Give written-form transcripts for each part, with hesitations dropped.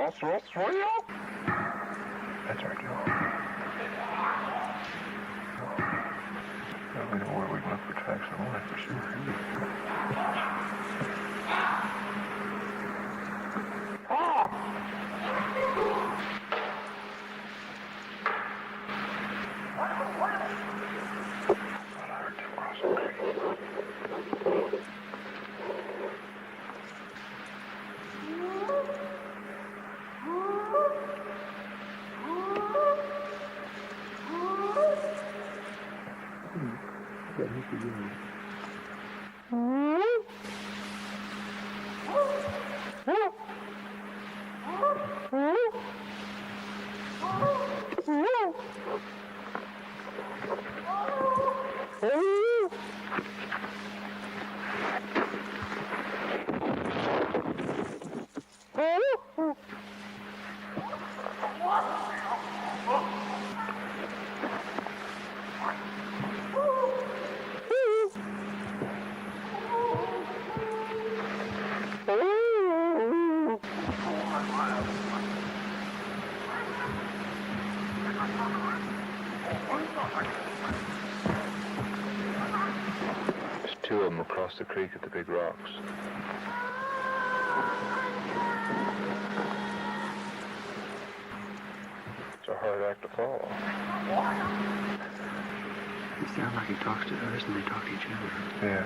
That's right, Joe. We know where we can look for tracks of life for sure. There's two of them across the creek at the big rocks. It's a hard act to follow. It sounds like he talks to us and they talk to each other. Yeah.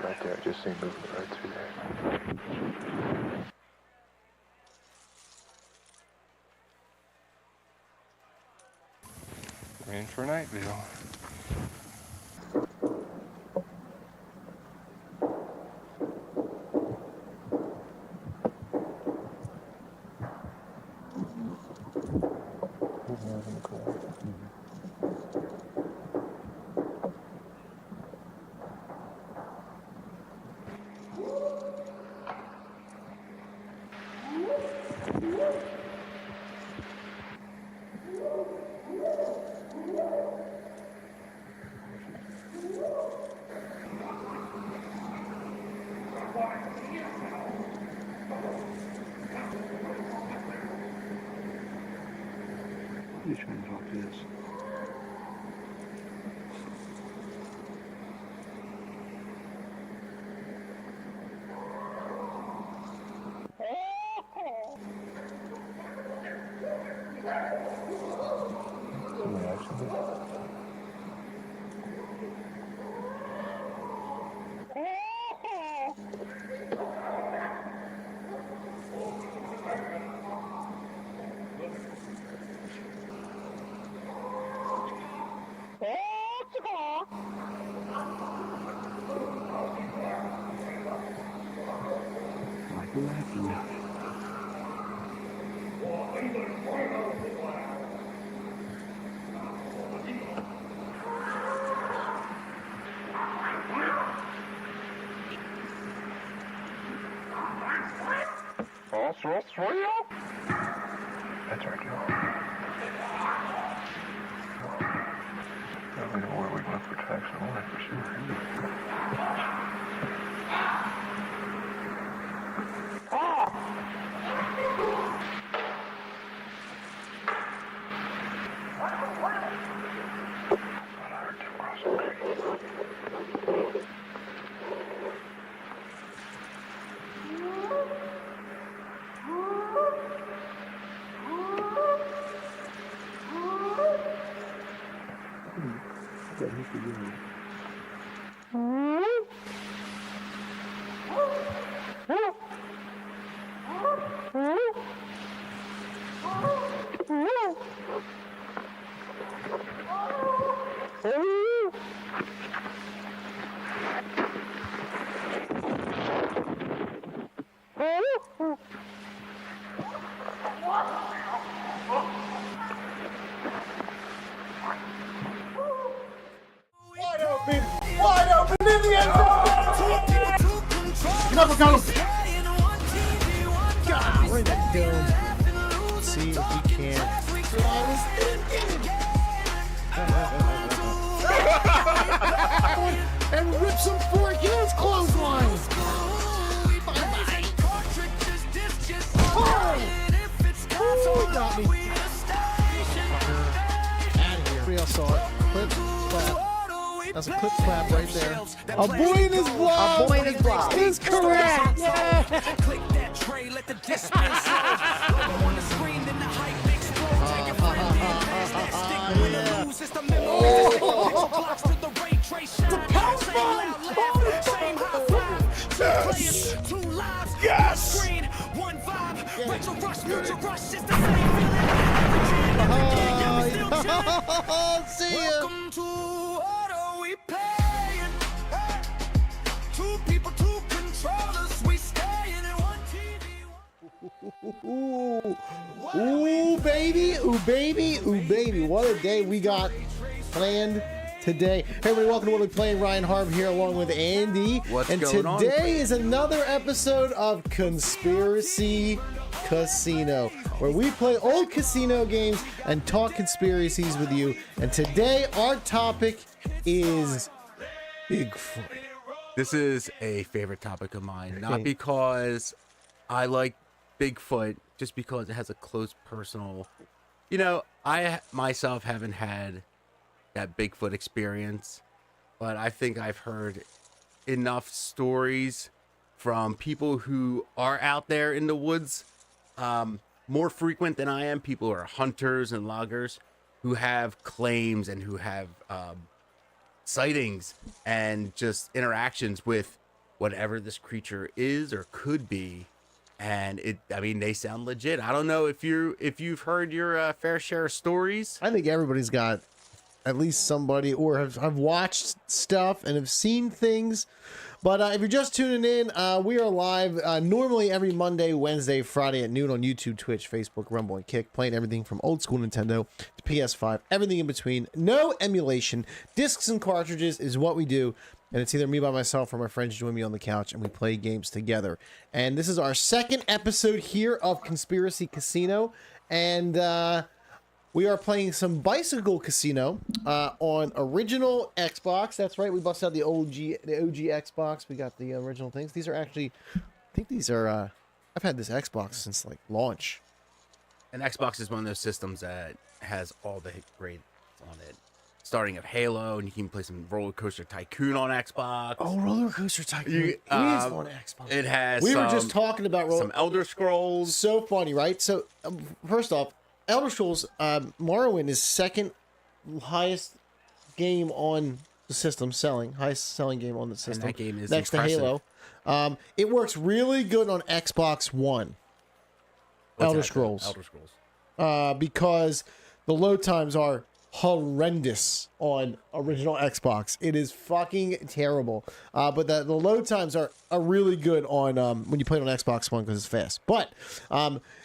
Right there, I just seen movement right through there. We're in for Nightville. What are you trying to talk to this? Like laughing. That's right, Joe. We know where we can look for tracks of life for sure. in the end zone! Get up, McCollum! God, we're in the dome. Let's see if we can. And rip some fork in his clothesline. Oh, got me. Out of here. Everybody else saw it. Clip, clap. That's a clip clap right there. A boy in his blood. A boy in his blood is correct. Yeah. Click that tray, let the distance on the screen, then the hype explode. Take your friend in, pass that stick when you lose. It's the memory. Blocks to the ray trace. The power bomb. Same high five. Two players, two lives. Yes. Screen, one vibe. Retro rush, future rush. It's the same feeling. See ya. Welcome to What Are We Paying? Two people, two controllers. We staying in one TV. Ooh, baby, ooh, baby, ooh, baby. What a day we got planned today. Hey, everybody, welcome to What Are We Playing? Ryan Harb here along with Andy. What's and going on? today is another episode of Conspiracy Casino, where we play old casino games and talk conspiracies with you. And today our topic is Bigfoot. This is a favorite topic of mine, not because I like Bigfoot, just because it has a close personal, I myself haven't had that Bigfoot experience, but I think I've heard enough stories from people who are out there in the woods, more frequent than I am. People who are hunters and loggers who have claims and who have sightings and just interactions with whatever this creature is or could be. And they sound legit. I don't know if you've heard your fair share of stories. I think everybody's got at least somebody, or have watched stuff and have seen things. But if you're just tuning in, we are live normally every Monday, Wednesday, Friday at noon on YouTube, Twitch, Facebook, Rumble, and Kick, playing everything from old school Nintendo to PS5, everything in between. No emulation. Discs and cartridges is what we do. And it's either me by myself or my friends join me on the couch and we play games together. And this is our second episode here of Conspiracy Casino. And we are playing some Bicycle Casino on original Xbox. That's right. We busted out the OG Xbox. We got the original things. These are actually, I think these are, I've had this Xbox since like launch. And Xbox is one of those systems that has all the great on it. Starting of Halo, and you can play some Roller Coaster Tycoon on Xbox. Oh, Roller Coaster Tycoon is on Xbox. It has. We were just talking about some Elder Scrolls. So funny, right? So first off, Elder Scrolls Morrowind is second highest game on the system, highest selling game on the system. And that game is next impressive. to Halo. It works really good on Xbox One. Elder Scrolls. Because the load times are horrendous on original Xbox. It is fucking terrible. But the load times are really good on when you play it on Xbox One because it's fast. But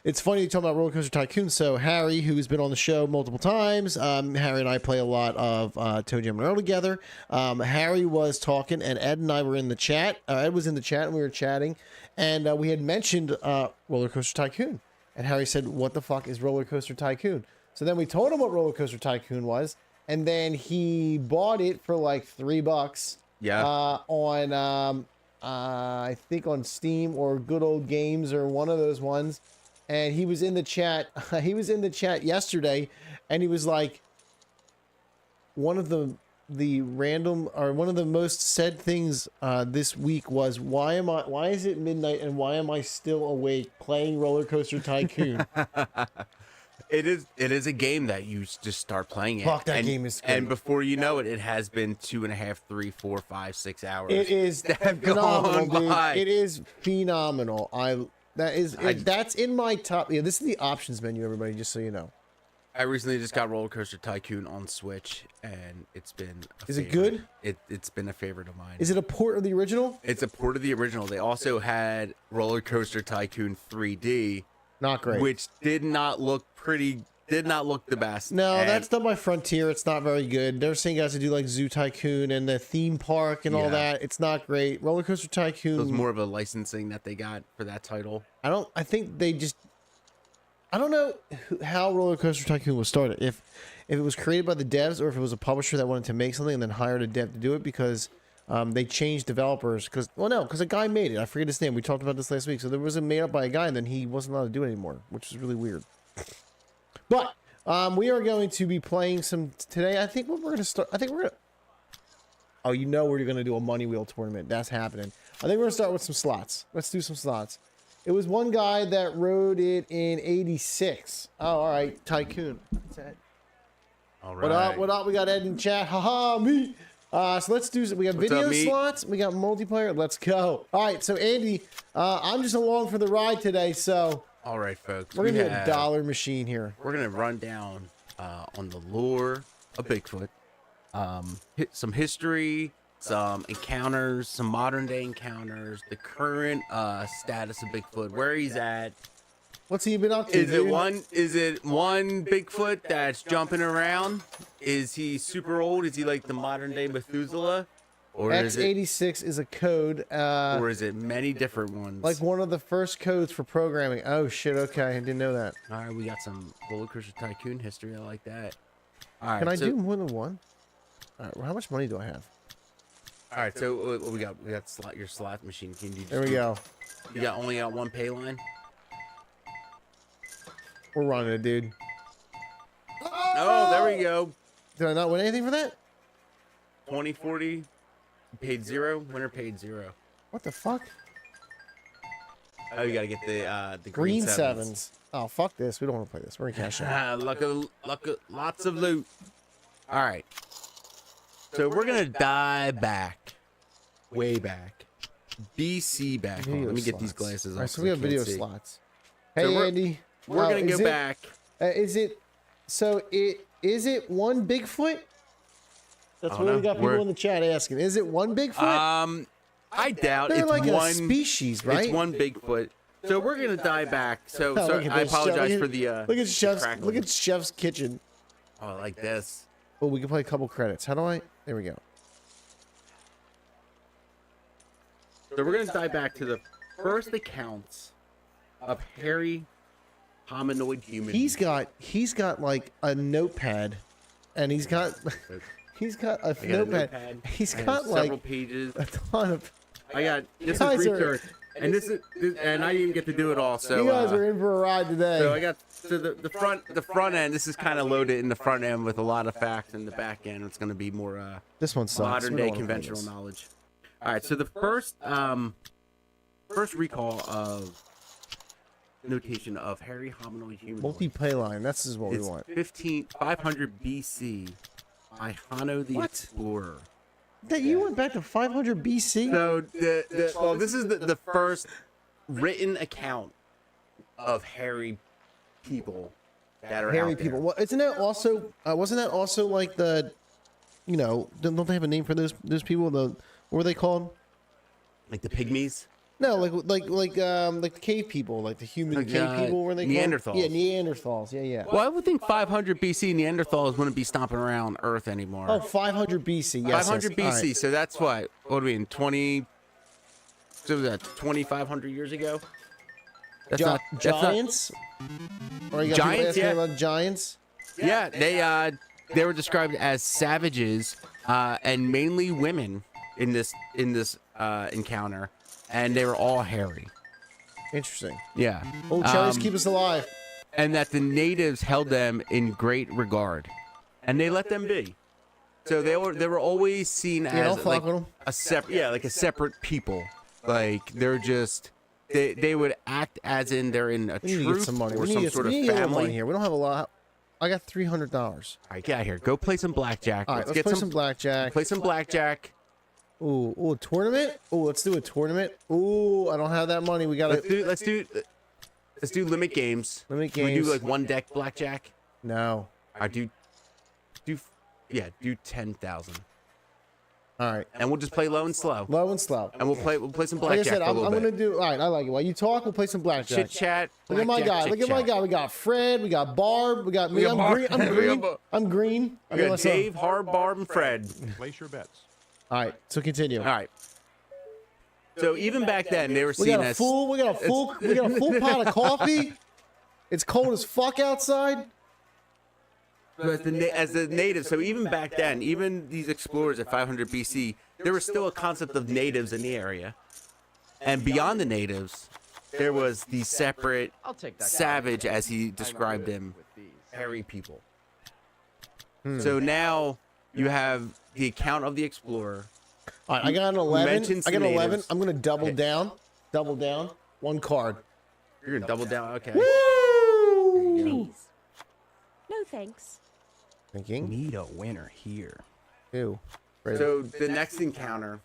it's funny you talk about Roller Coaster Tycoon. So Harry, who's been on the show multiple times, Harry and I play a lot of Toe Jam and Earl together. Harry was talking, and Ed and I were in the chat. Ed was in the chat, and we were chatting, and we had mentioned Roller Coaster Tycoon. And Harry said, "What the fuck is Roller Coaster Tycoon?" So then we told him what Roller Coaster Tycoon was, and then he bought it for like $3. Yeah. On I think on Steam or Good Old Games or one of those ones. And he was in the chat. He was in the chat yesterday, and he was like, one of the most said things this week was, why is it midnight and why am I still awake playing Roller Coaster Tycoon? It is a game that you just start playing it. Fuck, that game is great. And before you know it, it has been 2.5, 3, 4, 5, 6 hours. It is phenomenal, dude. It is phenomenal. That's in my top. Yeah, this is the options menu, everybody, just so you know. I recently just got Roller Coaster Tycoon on Switch, and it's been a Is it favorite. good? It's been a favorite of mine. Is it a port of the original? It's a port of the original. They also had Roller Coaster Tycoon 3D. Not great. Which did not look pretty did not look the best. No, and that's done by Frontier. It's not very good. They're saying guys to do like Zoo Tycoon and the theme park and all Yeah. that. It's not great. Roller Coaster Tycoon. it was more of a licensing that they got for that title. I think they just. I don't know how Roller Coaster Tycoon was started. If it was created by the devs or if it was a publisher that wanted to make something and then hired a dev to do it because they changed developers. Because a guy made it. I forget his name. We talked about this last week. So there was a made up by a guy and then he wasn't allowed to do it anymore, which is really weird. But we are going to be playing some today. I think what we're going to start. I think we're going to. Oh, you know we're going to do a money wheel tournament. That's happening. I think we're going to start with some slots. Let's do some slots. It was one guy that wrote it in 86. Oh, all right. Tycoon. What's that? All right. What up? What up? We got Ed in chat. Haha, me. So let's do. We got What's video up, me? slots. We got multiplayer. Let's go. All right. So Andy, I'm just along for the ride today. So All right, folks. we're gonna do a have- dollar machine here. We're gonna run down on the lore of Bigfoot, some history, some encounters, some modern day encounters, the current status of Bigfoot, where he's at. What's he been up to? Is it dude? one? Is it one Bigfoot that's jumping around? Is he super old? Is he like the modern day Methuselah, or is it? X86 is a code. Or is it many different ones? Like one of the first codes for programming. Oh shit! Okay, I didn't know that. All right, we got some Roller Coaster Tycoon history. I like that. All right, Can I so- do more than one? All right, well, how much money do I have? All right, so what we got? We got your slot machine. Can you just There we go. You only got one pay line. We're running it, dude. Oh, there we go. Did I not win anything for that? 2040. Paid 0. Winner paid 0. What the fuck? Oh, you gotta get the Green sevens. Oh, fuck this. We don't want to play this. We're in cash out. Lots of loot. All right. So we're gonna dive back, way back, BC back. Hold on, let me get these glasses All right, off. so we have video see. slots. Hey, So Andy. We're gonna is go it- back. Is it? So is it one Bigfoot? That's Oh, what no, we got people we're- in the chat asking. Is it one Bigfoot? I doubt They're it's like one a species, right? It's one Bigfoot. So we're gonna dive back. So, Oh, so look at I this. apologize Look for at- the look at chef's crackling. look at chef's kitchen. Oh, like this. Oh, we can play a couple credits. How do I? There we go. So we're gonna dive back to the first accounts of hairy hominoid human. He's got like a notepad, and he's got a I got a notepad. He's I have got several like pages. a ton of. I got this guys is are- research, and and I didn't even get to do it all. So You guys are in for a ride today. so I got the front end. This is kind of loaded in the front end with a lot of facts, and the back end it's going to be more This one sucks. modern We don't day wanna play conventional this. knowledge. All right, so the first recall of notation of hairy hominoid human Multi-play line. This is what we it's want. 500 BC by Hanno the What? Explorer. That you went back to 500 BC. So this is the first written account of hairy people that are Hairy out there. people. Well, isn't that also? Wasn't that also like the? You know, don't they have a name for those people? The what were they called? Like the pygmies. No, like the cave people, like the human Like, cave people. Were they called? Neanderthals. Yeah, Neanderthals. Yeah, yeah. Well, I would think 500 BC Neanderthals wouldn't be stomping around Earth anymore. Oh, 500 BC. Yes, 500 yes. All BC. right. So that's what do we mean? 20. So was that 2,500 years ago? That's not that's not- giants. Or you got Giants, people asking yeah. about giants. Yeah, they were described as savages and mainly women in this encounter, and they were all hairy. Interesting. Yeah. Oh, cherries Um, keep us alive. And that the natives held them in great regard, and they let them be. So they were always seen Yeah, don't as fuck like with 'em. a separate like a separate people. Like they're just they would act as in they're in a We need to get troop some money. or We need some to get sort we of need to get a little money family. here. We don't have a lot. I got $300. All right, get out here. Go play some blackjack. All right, let's get play some blackjack. Play some blackjack. Ooh, a tournament? Ooh, let's do a tournament. Ooh, I don't have that money. We gotta. Let's do limit games. Limit Can we games. do like one deck blackjack? No. I do 10,000. All right. and we'll just play low and slow. Low and slow. And we'll play some Like I blackjack said, for a I'm little going to bit. do. All right, I like it. While you talk, we'll play some blackjack. Chit chat. Look at my guy. Look at my guy. We got Fred. We got Barb. We got me. got I'm Barb. green. I'm We got green. Barb. I'm green. We got Dave, Hard, Barb, and Fred. Place your bets. All right. So continue. All right. So even back then, they were We seen got a as full. We got a full pot of coffee. It's cold as fuck outside. as the natives. So even back then, even these explorers at 500 BC, there was still a concept of natives in the area. And beyond the natives, there was the separate savage, as he described them, hairy people. So now you have the account of the explorer. All right, I got an 11. mentioned I got some an 11. natives. I'm gonna double down. Double down. One card. You're gonna double down. Okay. Woo! Please. No thanks. Thinking. Need a winner here. Ew. So the next encounter,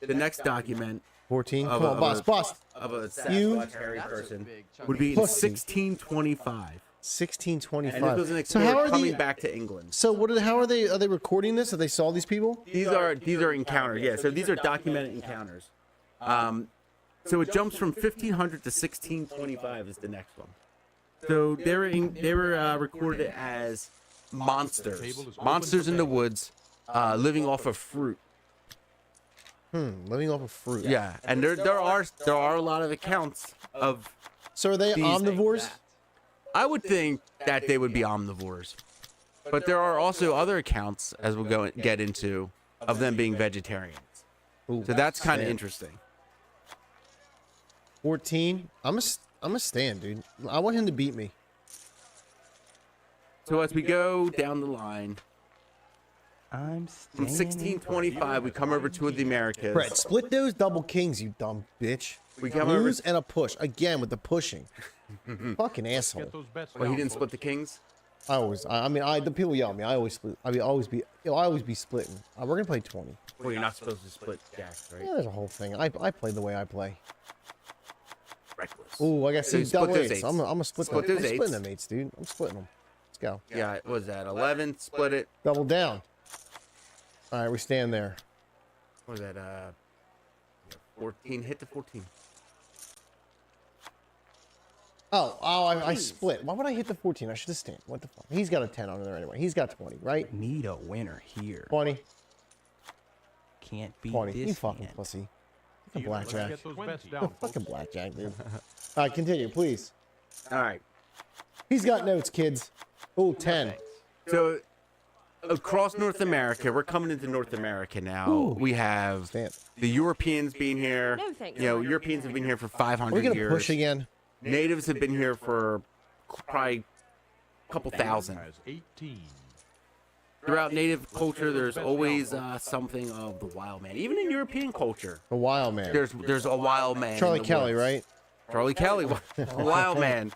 the next document 14. of Come on, bust, bust. of a You- Sasquatch hairy person would be in Pussy. 1625. 1625. And this was an So explorer how are coming the? back to England. So what? How are they? Are they recording this? Have they saw these people? These are encounters. Yeah. So these are documented encounters. So it jumps from 1500 to 1625 is the next one. So they were recorded as monsters in the woods, living off of fruit. Living off of fruit. Yeah, and there are a lot of accounts of. So are they These- omnivores? I would think that they would be omnivores, but there are also other accounts, as we'll get into, of them being vegetarians. Ooh, So that's kind of stand. interesting. 14. I'm a stand, dude. I want him to beat me. So as we go down the line, I'm from 1625, we come over to the Americas. Brett, split those double kings, you dumb bitch. We come over. Lose and a push again with the pushing. Fucking Get asshole. those bets Well, he down, didn't folks. split the kings. The people yell at me. I always split. I always be splitting. We're gonna play 20. Well, you're not supposed to split jacks, right? Yeah, there's a whole thing. I play the way I play. Reckless. Ooh, I got So you six split double those eights. eights. I'm gonna split Split them. those I'm splitting eights. them eights, dude. I'm splitting them. Let's go. Yeah, what was that 11? Split it. Double down. All right, we stand there. What was that 14? Hit the 14. I split. Why would I hit the 14? I should have stand. What the fuck? He's got a 10 on there anyway. He's got 20, right? Need a winner here. 20. Can't beat 20. this You fucking hand. pussy. Fucking Let's blackjack. get those bets down, folks. Fucking blackjack, dude. All right, continue, please. All right. He's got notes, kids. Ooh, 10. So across North America, we're coming into North America now. Ooh. We have Stand. the Europeans being here. No, thanks. You know, Europeans have been here for 500 Are we gonna years. push again? Natives have been here for probably a couple thousand. Has 18. Throughout native culture, there's always something of the wild man. Even in European culture, A wild man. there's a wild man. in Charlie the Kelly, woods. right? Charlie Kelly, a wild man.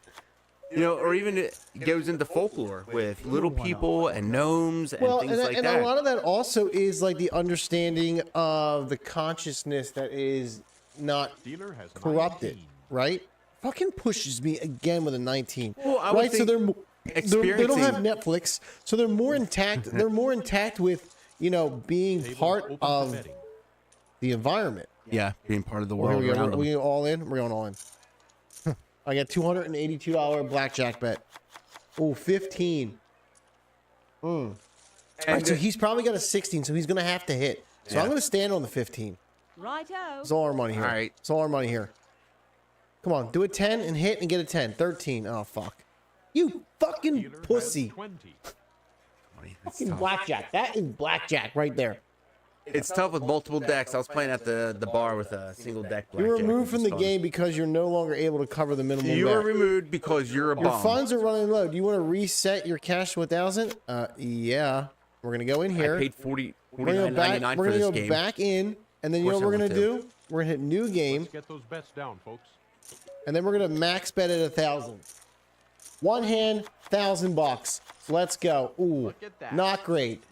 You know, or even it goes into folklore with little people and gnomes and Well, things and, like and that. a lot of that also is like the understanding of the consciousness that is not Dealer has corrupted, 19. right? Fucking pushes me again with a 19. Well, I would right, so think they don't have experiencing- Netflix, so they're more intact. They're more intact with being Table part open to of betting. the environment. Yeah, being part of the Well, here world we go. around We them. all in. We're going all in. I got $282 blackjack bet. Oh, 15. All right, so he's probably got a 16, so he's gonna have to hit. So I'm Yeah. gonna stand on the 15. Righto. It's all our money here. All right. It's all our money here. Come on, do a 10 and hit and get a 10. 13. Oh fuck. You fucking Dealer has pussy. 20. It's Fucking tough. blackjack. That is blackjack right there. It's tough with multiple decks. I was playing at the bar with a single deck blackjack. You're removed from which the is fun. game because you're no longer able to cover the minimum You are bet. removed because you're a Your bum. funds are running low. Do you want to reset your cash to 1,000? Yeah. We're gonna go in here. I paid 40, We're gonna go back. $49.99 We're for gonna this go game. back in, and then you know Of what we're course gonna I want do? We're gonna hit new game, Let's get those bets down, folks. and then we're gonna max bet at 1,000. One hand, $1,000. Let's go. Ooh, not great.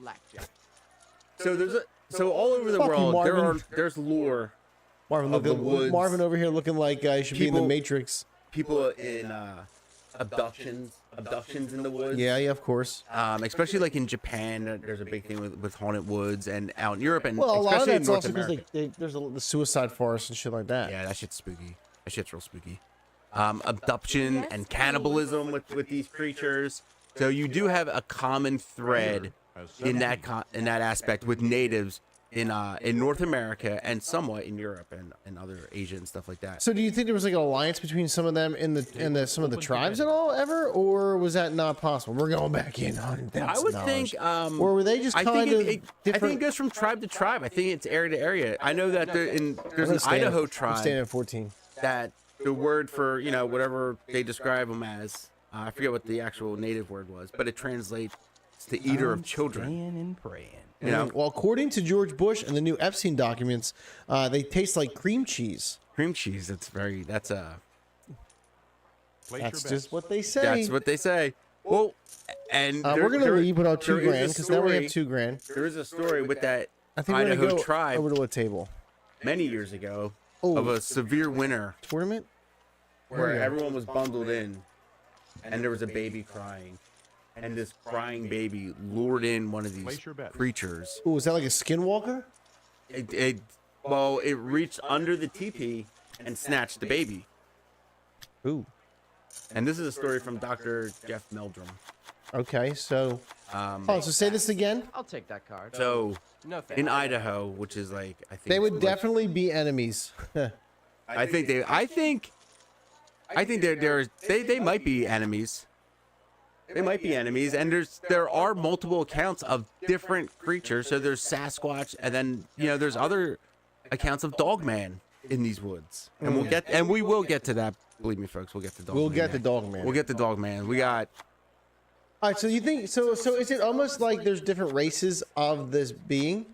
So all over the Fuck you, world, Marvin. there's lore. Marvin, Of the looking, woods. Marvin over here looking like he should be in the People- Matrix. People in abductions in the woods. Yeah, of course. Especially like in Japan, there's a big thing with haunted woods, and out in Europe, and Well, a lot of especially in that's North also because America. there's the suicide forest and shit like that. Yeah, that shit's spooky. That shit's real spooky. Abduction and cannibalism with these creatures. So you do have a common thread in that aspect with natives in North America and somewhat in Europe and other Asia and stuff like that. So do you think there was like an alliance between some of them and some of the tribes at all ever, or was that not possible? We're going back in on that. I would think, or were they just kind of different? I think it goes from tribe to tribe. I think it's area to area. I know that there's an Idaho tribe. I'm staying at 14. That the word for whatever they describe them as, I forget what the actual native word was, but it translates to eater of children. Praying and praying. You know? Well, according to George Bush and the new Epstein documents, they taste like cream cheese. Cream cheese. That's just what they say. That's what they say. Well, and we're gonna leave with our $2 there is a grand because now we have story- $2 grand. There is a story with that I think we're Idaho gonna go tribe over to a table many years ago Oh. of a severe winter tournament where everyone was bundled in, and there was a baby crying, and this crying baby lured in one of these creatures. Oh, is that like a skinwalker? It reached under the teepee and snatched the baby. Ooh. And this is a story from Dr. Jeff Meldrum. Okay, so so say this again. I'll take that card. So No thanks. in Idaho, which is like I think They would like- definitely be enemies. I think they might be enemies. They might be enemies, and there are multiple accounts of different creatures. So there's Sasquatch, and then there's other accounts of Dogman in these woods, and we will get to that. Believe me, folks, we'll get to Dogman. We'll get the Dogman. We'll get the Dogman. We got. All right, so you think so is it almost like there's different races of this being?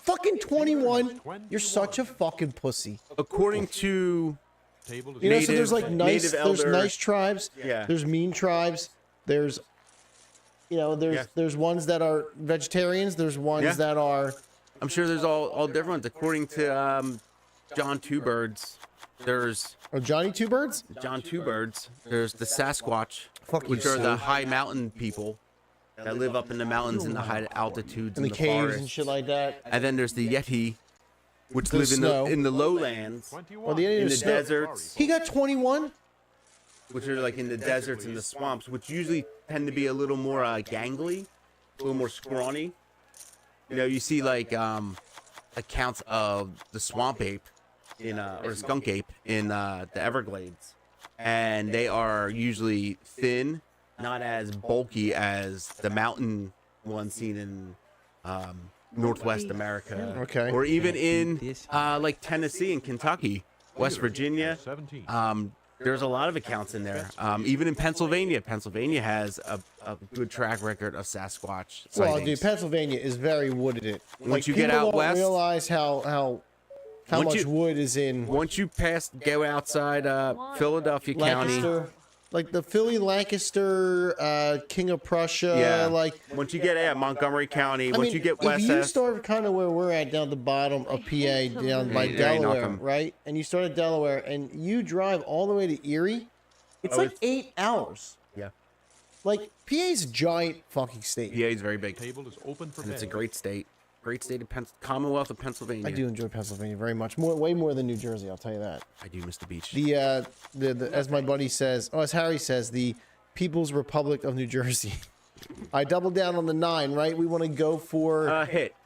Fucking 21. You're such a fucking pussy. According to so there's like nice native there's elder- nice tribes. Yeah. There's mean tribes. There's there's ones that are vegetarians, there's ones Yeah. that are I'm sure there's all different ones. According to John Two Birds, there's Johnny Two Birds? John Two Birds. There's the Sasquatch, Fuck you, which are Sue. the high mountain people that live up in the mountains in the high altitudes in the the caves forests. and shit like that. And then there's the Yeti, which The live snow. in the lowlands, Or the in the snow. deserts, He got 21? which are like in the deserts and the swamps, which usually tend to be a little more gangly, a little more scrawny. You see like accounts of the swamp ape or skunk ape in the Everglades, and they are usually thin, not as bulky as the mountain ones seen in Northwest America, Okay. or even in like Tennessee and Kentucky, West Virginia. There's a lot of accounts in there. Even in Pennsylvania. Pennsylvania has a good track record of Sasquatch sightings. Well, dude, Pennsylvania is very wooded. Once you get people out don't west- realize how Once much you- wood is in Once you go outside Philadelphia County, Lancaster. Like the Philly, Lancaster, King of Prussia, like once you get Montgomery County, I once mean, you get if west, you start kind of where we're at down the bottom of PA, down by Yeah, you knock Delaware, 'em. right? And you start at Delaware, and you drive all the way to Erie, it's like 8 hours. yeah, Like PA's a giant fucking state. PA is very big, Table is open for and it's a bed. great state of Commonwealth of Pennsylvania. I do enjoy Pennsylvania very much, way more than New Jersey. I'll tell you that. I do miss the beach. The as my buddy says, as Harry says, the People's Republic of New Jersey. I double down on the 9, right? We want to go for. Hit.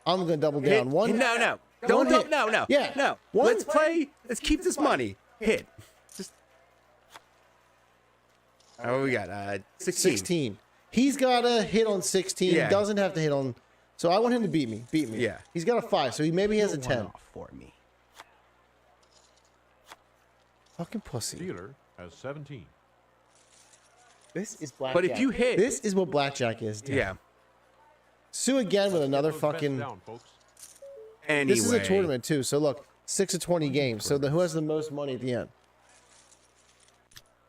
I'm gonna double Hit. down. One. No. One Don't. hit. No. Yeah. No. One- Let's play. Let's keep this money. Hit. Just. Oh, we got 16. 16. He's got a hit on 16. Yeah. He doesn't have to hit on. So I want him to beat me. Yeah. He's got a 5, so maybe he has a One 10. off for me. Fucking pussy. Dealer has 17. This is blackjack. But if you hit- this is what blackjack is. Dude. Yeah. Sue again with another Those bets fucking. down, folks. Anyway. This is a tournament too. So look, 6 of 20 games. So who has the most money at the end?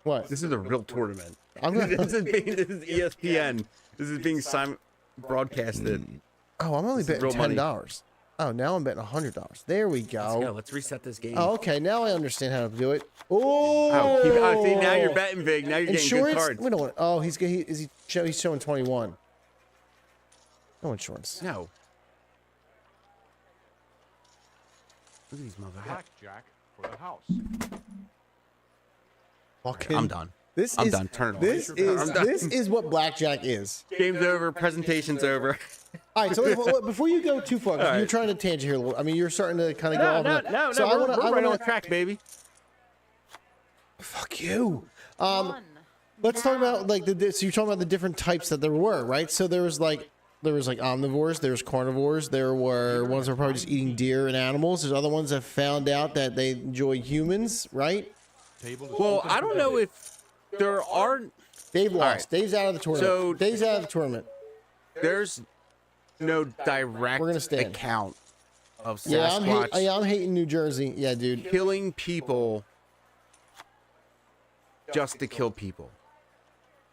What? This is a real tournament. I'm gonna. this is ESPN. This is being broadcasted. Oh, I'm only This is betting real money. $10. Oh, now I'm betting $100. There we go. Let's go. Let's reset this game. Oh, okay. Now I understand how to do it. See, now you're betting big. Now you're getting good Insurance? cards. We don't want. Oh, he's showing 21. No insurance. No. Look at these motherfuckers. Blackjack for the house. Fucking- I'm done. I'm done. Turn it off. This is what blackjack is. Game's over. Presentation's over. All right, so before you go too far, 'cause All you're right. trying to tangent here a little. I mean, you're starting to kind of go off. So we're right on track, baby. Fuck you. Let's talk about like so you're talking about the different types that there were, right? So there was like omnivores, there's carnivores, there were ones that were probably just eating deer and animals. There's other ones that found out that they enjoy humans, right? Well, I don't know if there are. Dave lost. right. Dave's out of the tournament. So- Dave's out of the tournament. There's no direct We're gonna stand. account of Yeah, Sasquatch I'm hating New Jersey. Yeah, dude. killing people just to kill people.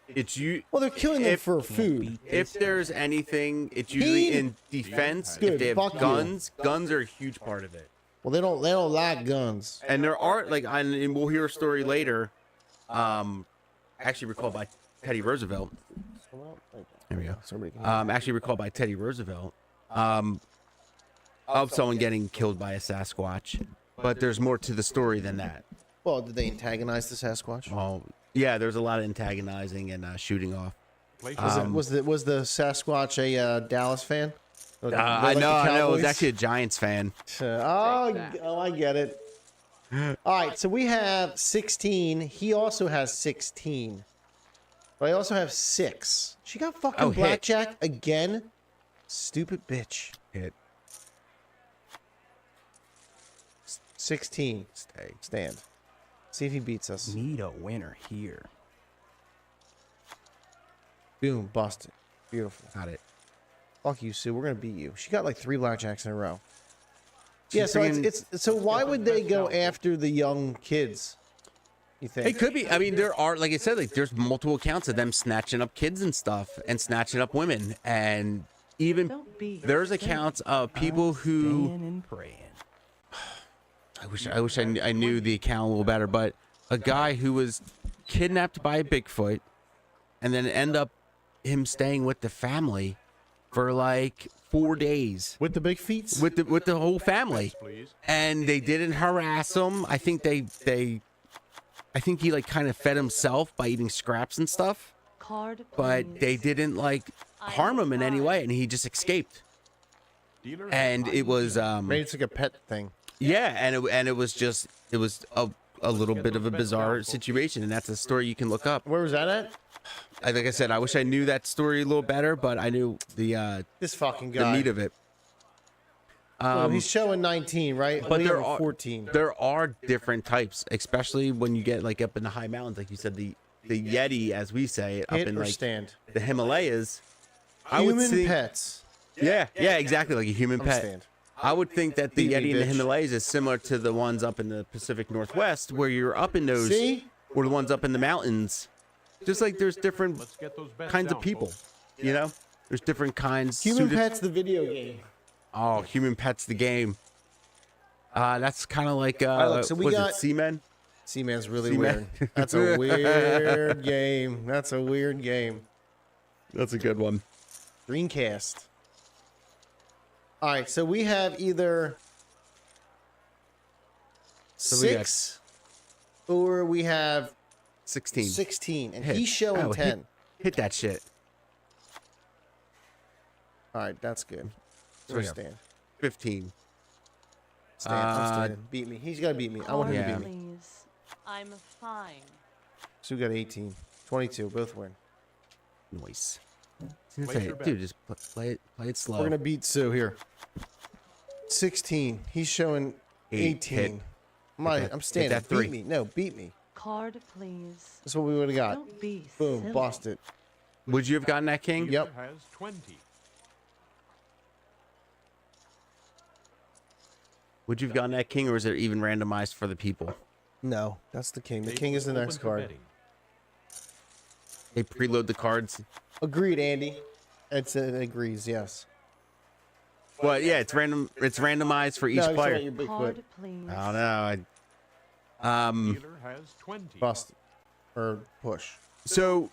It's you. Well, they're killing them If- for food. If there's anything, it's usually in defense. Good, If they fuck have you. guns, guns are a huge part of it. Well, they don't like guns. And there are and we'll hear a story later, actually recalled by Teddy Roosevelt. There we go. Somebody can Actually recalled by Teddy Roosevelt, of someone getting killed by a Sasquatch. But there's more to the story than that. Well, did they antagonize the Sasquatch? Oh, yeah, there's a lot of antagonizing and shooting off. Was the Sasquatch a Dallas fan? Or I like the know. I was Cowboys? actually a Giants fan. I get it. All right, so we have 16. He also has 16. But I also have 6. She got fucking Oh, hit. blackjack again. Stupid bitch. Hit. 16. Stay. Stand. See if he beats us. Need a winner here. Boom, busted. Beautiful. Got it. Fuck you, Sue. We're gonna beat you. She got like 3 blackjacks in a row. Yeah, She's so bringing- it's so why would they go after the young kids? You think? It could be. I mean, there are, like I said, like there's multiple accounts of them snatching up kids and stuff, and snatching up women, and even there's accounts of people who. Staying and praying. I wish I knew the account a little better, but a guy who was kidnapped by a Bigfoot, and then end up him staying with the family for like 4 days With the big feet? with the whole family, Please. and they didn't harass him. I think I think he like kind of fed himself by eating scraps and stuff, Card, but they didn't like harm him in any way, and he just escaped. Dealer And it was Maybe it's like a pet thing. yeah, and it was just a little bit of a bizarre situation, and that's a story you can look up. Where was that at? Like I said, I wish I knew that story a little better, but I knew the This fucking guy. meat of it. Well, he's showing 19, right? But We there have are 14. There are different types, especially when you get like up in the high mountains, like you said, the Yeti, as we say, up Hit in or like stand. the Himalayas. I would Human think, pets. yeah, exactly, like a human I'm pet. stand. I would think that the Beat me, Yeti in the bitch. Himalayas is similar to the ones up in the Pacific Northwest, where you're up in those, See? or the ones up in the mountains. Just like there's different Let's get those bets kinds of down, people, folks. you know? There's different kinds. Human suited- Pets, the video game. Oh, Human Pets, the game. That's kind of like, look, so we was got- it Seamen? Seaman's really Seaman. weird. That's a weird game. That's a weird game. That's a good one. Dreamcast. All right, so we have either we got- 6 or we have 16. 16, and Hit. he's showing Oh, 10. Hit that shit. All right, that's good. So we we go. stand. 15. I'm standing. Beat me. He's got to beat me. I want him Yeah. to beat me. please. I'm fine. So we got 18. 22. Both win. Nice. Place your bet. Dude, just play it slow. We're going to beat Sue here. 16. He's showing 18. Hit. I'm standing. that 3. Beat me. No, beat me. Card, please. That's what we would have got. Don't be Boom. silly. Busted. Would you have gotten that king? Yep. Dealer has 20. Would you have gotten that king, or is it even randomized for the people? No, that's the king. The Table king is the open next for card. betting. They preload the cards. Agreed, Andy. It agrees, yes. Well, yeah, it's random. It's randomized for each No, I just player. want your Bigfoot. Card, please. I don't know. Dealer has 20. Bust or push. So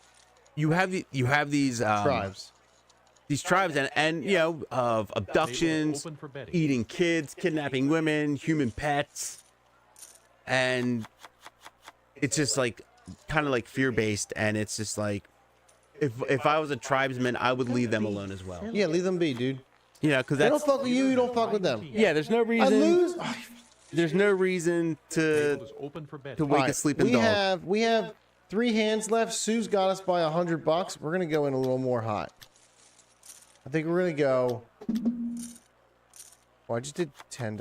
you have these Tribes. these tribes and you know of abductions, Open for betting. eating kids, kidnapping women, human pets, and it's just like kind of like fear based, and it's just like if I was a tribesman, I would leave them alone as well. Yeah, leave them be, dude. You know, because They don't that's fuck with you. You don't fuck with them. yeah. There's no I reason. lose. There's no reason to Table is open for to betting. wake Alright, a sleeping we dog. have 3 hands left. Sue's got us by $100. We're gonna go in a little more hot. I think we're gonna go. Oh, I just did $10.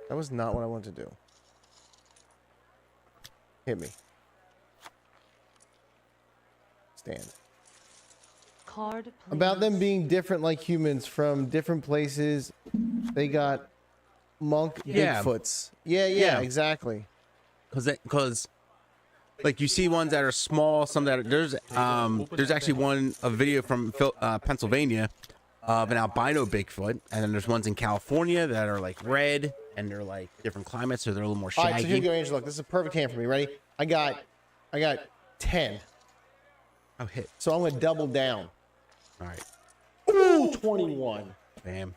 That was not what I wanted to do. Hit me. Stand. Card, please. About them being different like humans from different places. They got monk Yeah. Bigfoots. Yeah, Yeah. exactly. Because like you see ones that are small, some that are, there's actually a video from Pennsylvania of an albino Bigfoot, and then there's ones in California that are like red and they're like different climates, so they're a little more All shaggy. right, so here you go, Angela. Look, this is a perfect hand for me. Ready? I got 10. Oh, hit. So I'm gonna double down. All right. Ooh, 21. Bam.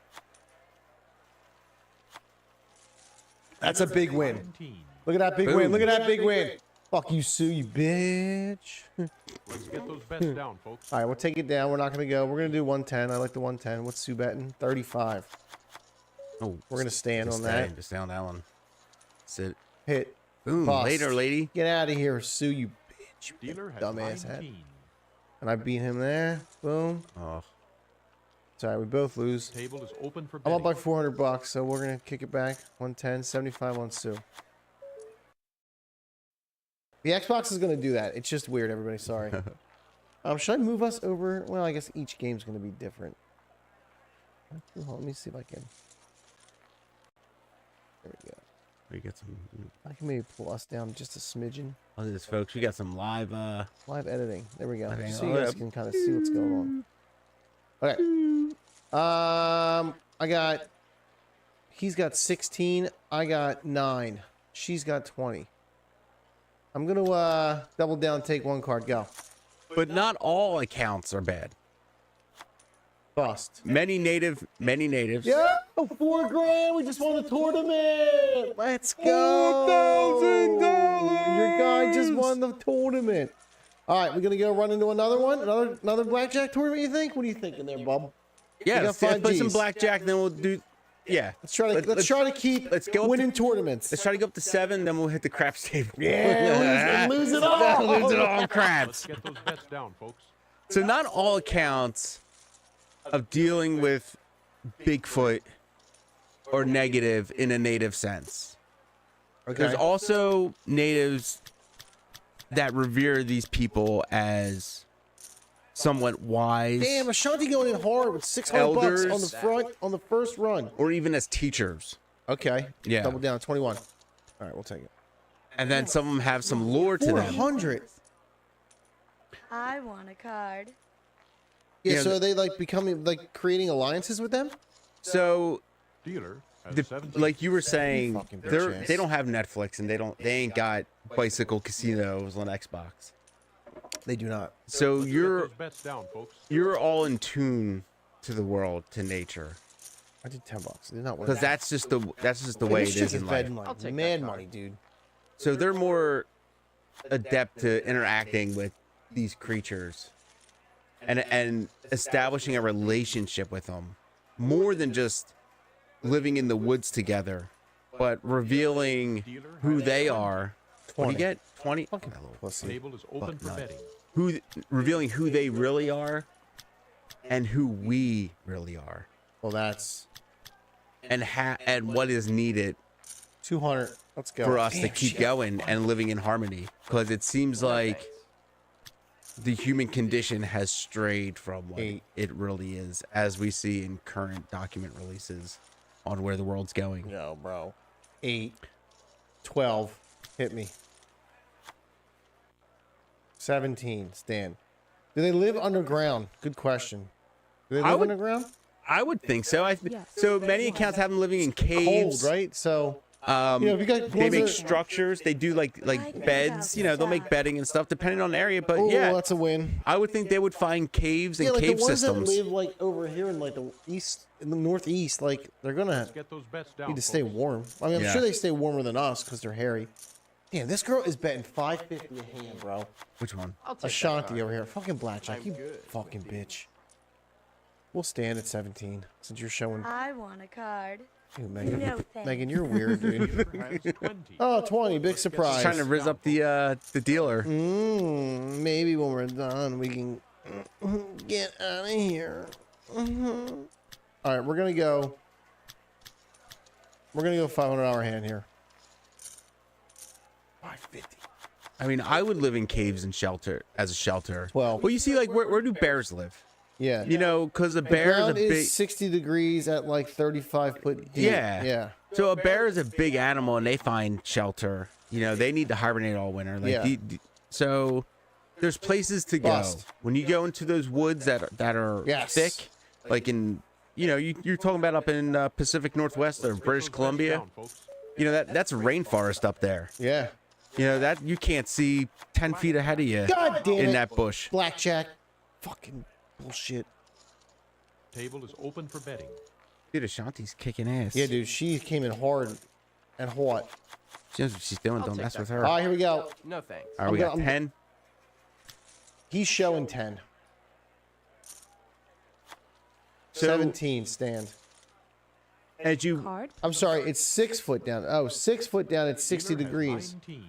That's a big win. 17. Look at that big Boom. win. Look at that big win. Fuck you, Sue, you bitch. Let's get those bets down, folks. All right, we'll take it down. We're not gonna go. We're gonna do 110. I like the 110. What's Sue betting? 35. Oh, We're gonna stand on that. Just stay on that one. Sit. Hit. Boom. Bust. Later, lady. Get out of here, Sue, you bitch. You Dealer has dumbass head. 19. And I beat him there. Boom. Oh. Sorry, we both lose. Table is open for I'm betting. up by $400, so we're gonna kick it back. 110, 75 on Sue. The Xbox is gonna do that. It's just weird, everybody. Sorry. Should I move us over? Well, I guess each game's gonna be different. Let me see if I can. There we go. We get some. I can maybe pull us down just a smidgen. Look at this, folks. We got some live. Live editing. There we go. Okay, So you guys can kind of see what's going on. Okay. He's got 16. I got 9. She's got 20. I'm gonna double down, take one card, go. But not all accounts are bad. Bust. Many natives. Yeah, $4 grand. We just won a tournament. Let's go. $4,000. Your guy just won the tournament. All right, we're gonna go run into another one, another blackjack tournament. You think? What are you thinking there, bub? Yeah, We let's got 5 play some Gs. blackjack, then we'll do. Yeah, Let's try to keep let's go up winning tournaments. let's try to go up to 7, then we'll hit the craps table. Yeah, lose it all. Lose it all on Let's craps. get those bets down, folks. So not all accounts of dealing with Bigfoot are negative in a native sense. There's also natives that revere these people as somewhat wise. Damn, Ashanti going in hard with $600 Elders. on the front on the first run. Or even as teachers. Okay. Yeah. Double down, 21. All right, we'll take it. And then some of them have some lore to them. 400. I want a card. Yeah, Yeah, so are they like becoming like creating alliances with them? So, Dealer has 17. like you were saying, Fucking bitch ass. they don't have Netflix and they ain't got bicycle casinos on Xbox. They do not. So Let's get those bets down, folks. you're all in tune to the world, to nature, I did $10. They're not worth because it. that's just the way This it chick is in betting life. like mad money, dude. So they're more adept to interacting with these creatures and establishing a relationship with them, more than just living in the woods together, but revealing who they are. What do you 20. get? 20? Fucking pussy. Table is open for nut. betting. Revealing who they really are and who we really are, Well, that's and what is needed 200. Let's go. for us to Damn, keep shit. going and living in harmony, because it seems like the human condition has strayed from what 8. it really is, as we see in current document releases on where the world's going. No, bro. 8. 12. Hit me. 17. Stand. Do they live underground? Good question. Do they live underground? I would think so. Yes. So many accounts have them living in Cold, caves. right? So You know, if you got they ones make that- structures. They do like beds. You know, they'll make bedding and stuff depending on the area. But oh, yeah, that's a win. I would think they would find caves and Yeah, like cave the ones systems. that live like over here in like the east, in the northeast, like they're gonna Get those bets down, need to stay folks. warm. I mean, I'm Yeah. sure they stay warmer than us because they're hairy. Damn, this girl is betting $5.50 a hand, bro. Which one? Ashanti over here, fucking blackjack, you fucking bitch. We'll stand at 17 since you're showing. I want a card. Ew, Megan. No thanks. Megan, you're weird, dude. Perhaps 20. Oh, 20, big Just surprise. trying to rizz up the dealer. Maybe when we're done, we can get out of here. All right, we're gonna go. We're gonna go $500 hand here. 550. I mean, I would live in caves and shelter as a shelter. Well, Well, you see, like where do bears live? yeah. You know, because a The bear is a ground big. is 60 degrees at like 35 foot deep. Yeah. Yeah. So a bear is a big animal, and they find shelter. You know, they need to hibernate all winter. Like, Yeah. so there's places to go Bust. when you go into those woods that are Yes. thick, like in you're talking about up in Pacific Northwest or British Those bets Columbia. down, folks. You know that's rainforest up there. Yeah. You know that you can't see 10 feet ahead of you God damn in it. that bush. Blackjack. Fucking bullshit. Table is open for betting. Dude, Ashanti's kicking ass. Yeah, dude. She came in hard and hot. She knows what she's doing. Don't mess with her. All All right, here we go. No thanks. right, we got I'm- 10. He's showing 10. So 17 stand. as you Card. I'm sorry, it's 6 foot down. Oh, 6 foot down at 60 Dealer has degrees. 19.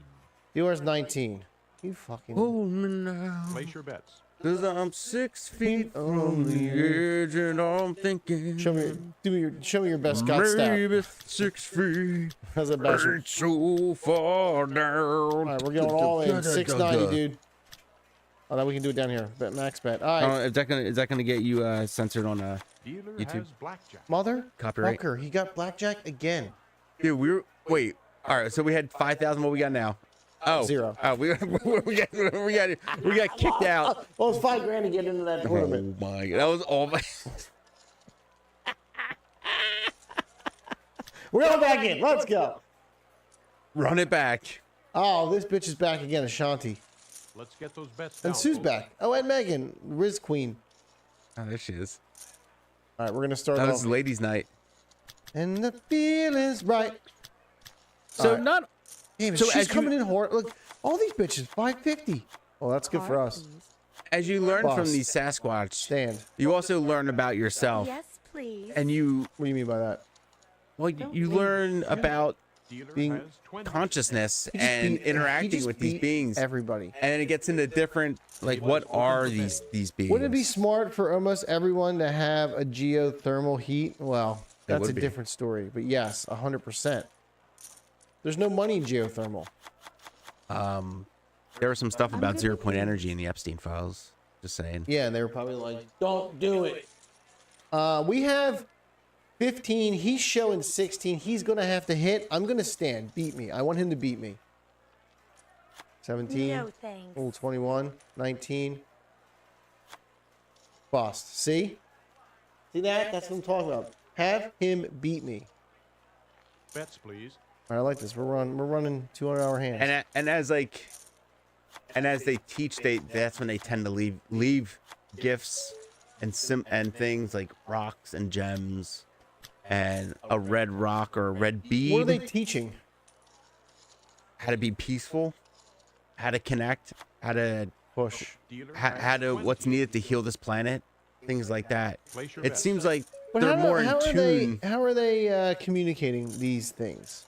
Yours 19. You fucking. hold me now. Place your bets. 'Cause I'm 6 feet from the edge and I'm thinking Show me your best Scott stat. maybe 6 feet How's that best? ain't so far down. All right, we're going all in. 690, dude. Oh, now we can do it down here. Bet max bet. All right, Is that gonna get you censored on Dealer YouTube. has blackjack. mother. copyright? Fucker, he got blackjack again. Dude, wait. All right, so we had 5,000. What we got now? Oh, 0. Oh, we got kicked out. Well, it's $5,000 to get into that tournament. Oh my! That was all my. We're all back in. Let's go. Run it back. Oh, this bitch is back again, Ashanti. Let's get those bets down. And Sue's folks. back. Oh, and Megan, Riz Queen. Oh, there she is. All right, we're gonna start That off. was ladies' night. And the feeling's right. So All right. not. Damn, So she's as you- coming in hard. Look, all these bitches, 550. Oh, that's good for Card, us. please. As you learn from Bust. these Sasquatch, Stand. you also learn about yourself, Yes, please. and you What do you mean by that? learn about Dealer Being has 20. consciousness He just and beat- he interacting just with these beat beings, and Everybody. then it gets into different like what are these beings? Wouldn't it be smart for almost everyone to have a geothermal heat? Well, It that's would a be. different story. But yes, 100%. There's no money in geothermal. There was some stuff I'm about good 0 with point you. energy in the Epstein files. Just saying. Yeah, and they were probably like, don't do it. We have 15. He's showing 16. He's going to have to hit. I'm going to stand. Beat me. I want him to beat me. 17. No thanks. Oh, 21. 19. Bust. See? See that? That's what I'm talking about. Have him beat me. Bets, please. All right, I like this. We're running 200-hour hands. And as they teach, that's when they tend to leave gifts and things like rocks and gems and a red rock or a red bead. What are they teaching? How to be peaceful, how to connect, how to Push. Dealer how has to 20. what's needed to heal this planet, things like that. Place your It bets. seems like But they're more how in are tune. How are they communicating these things?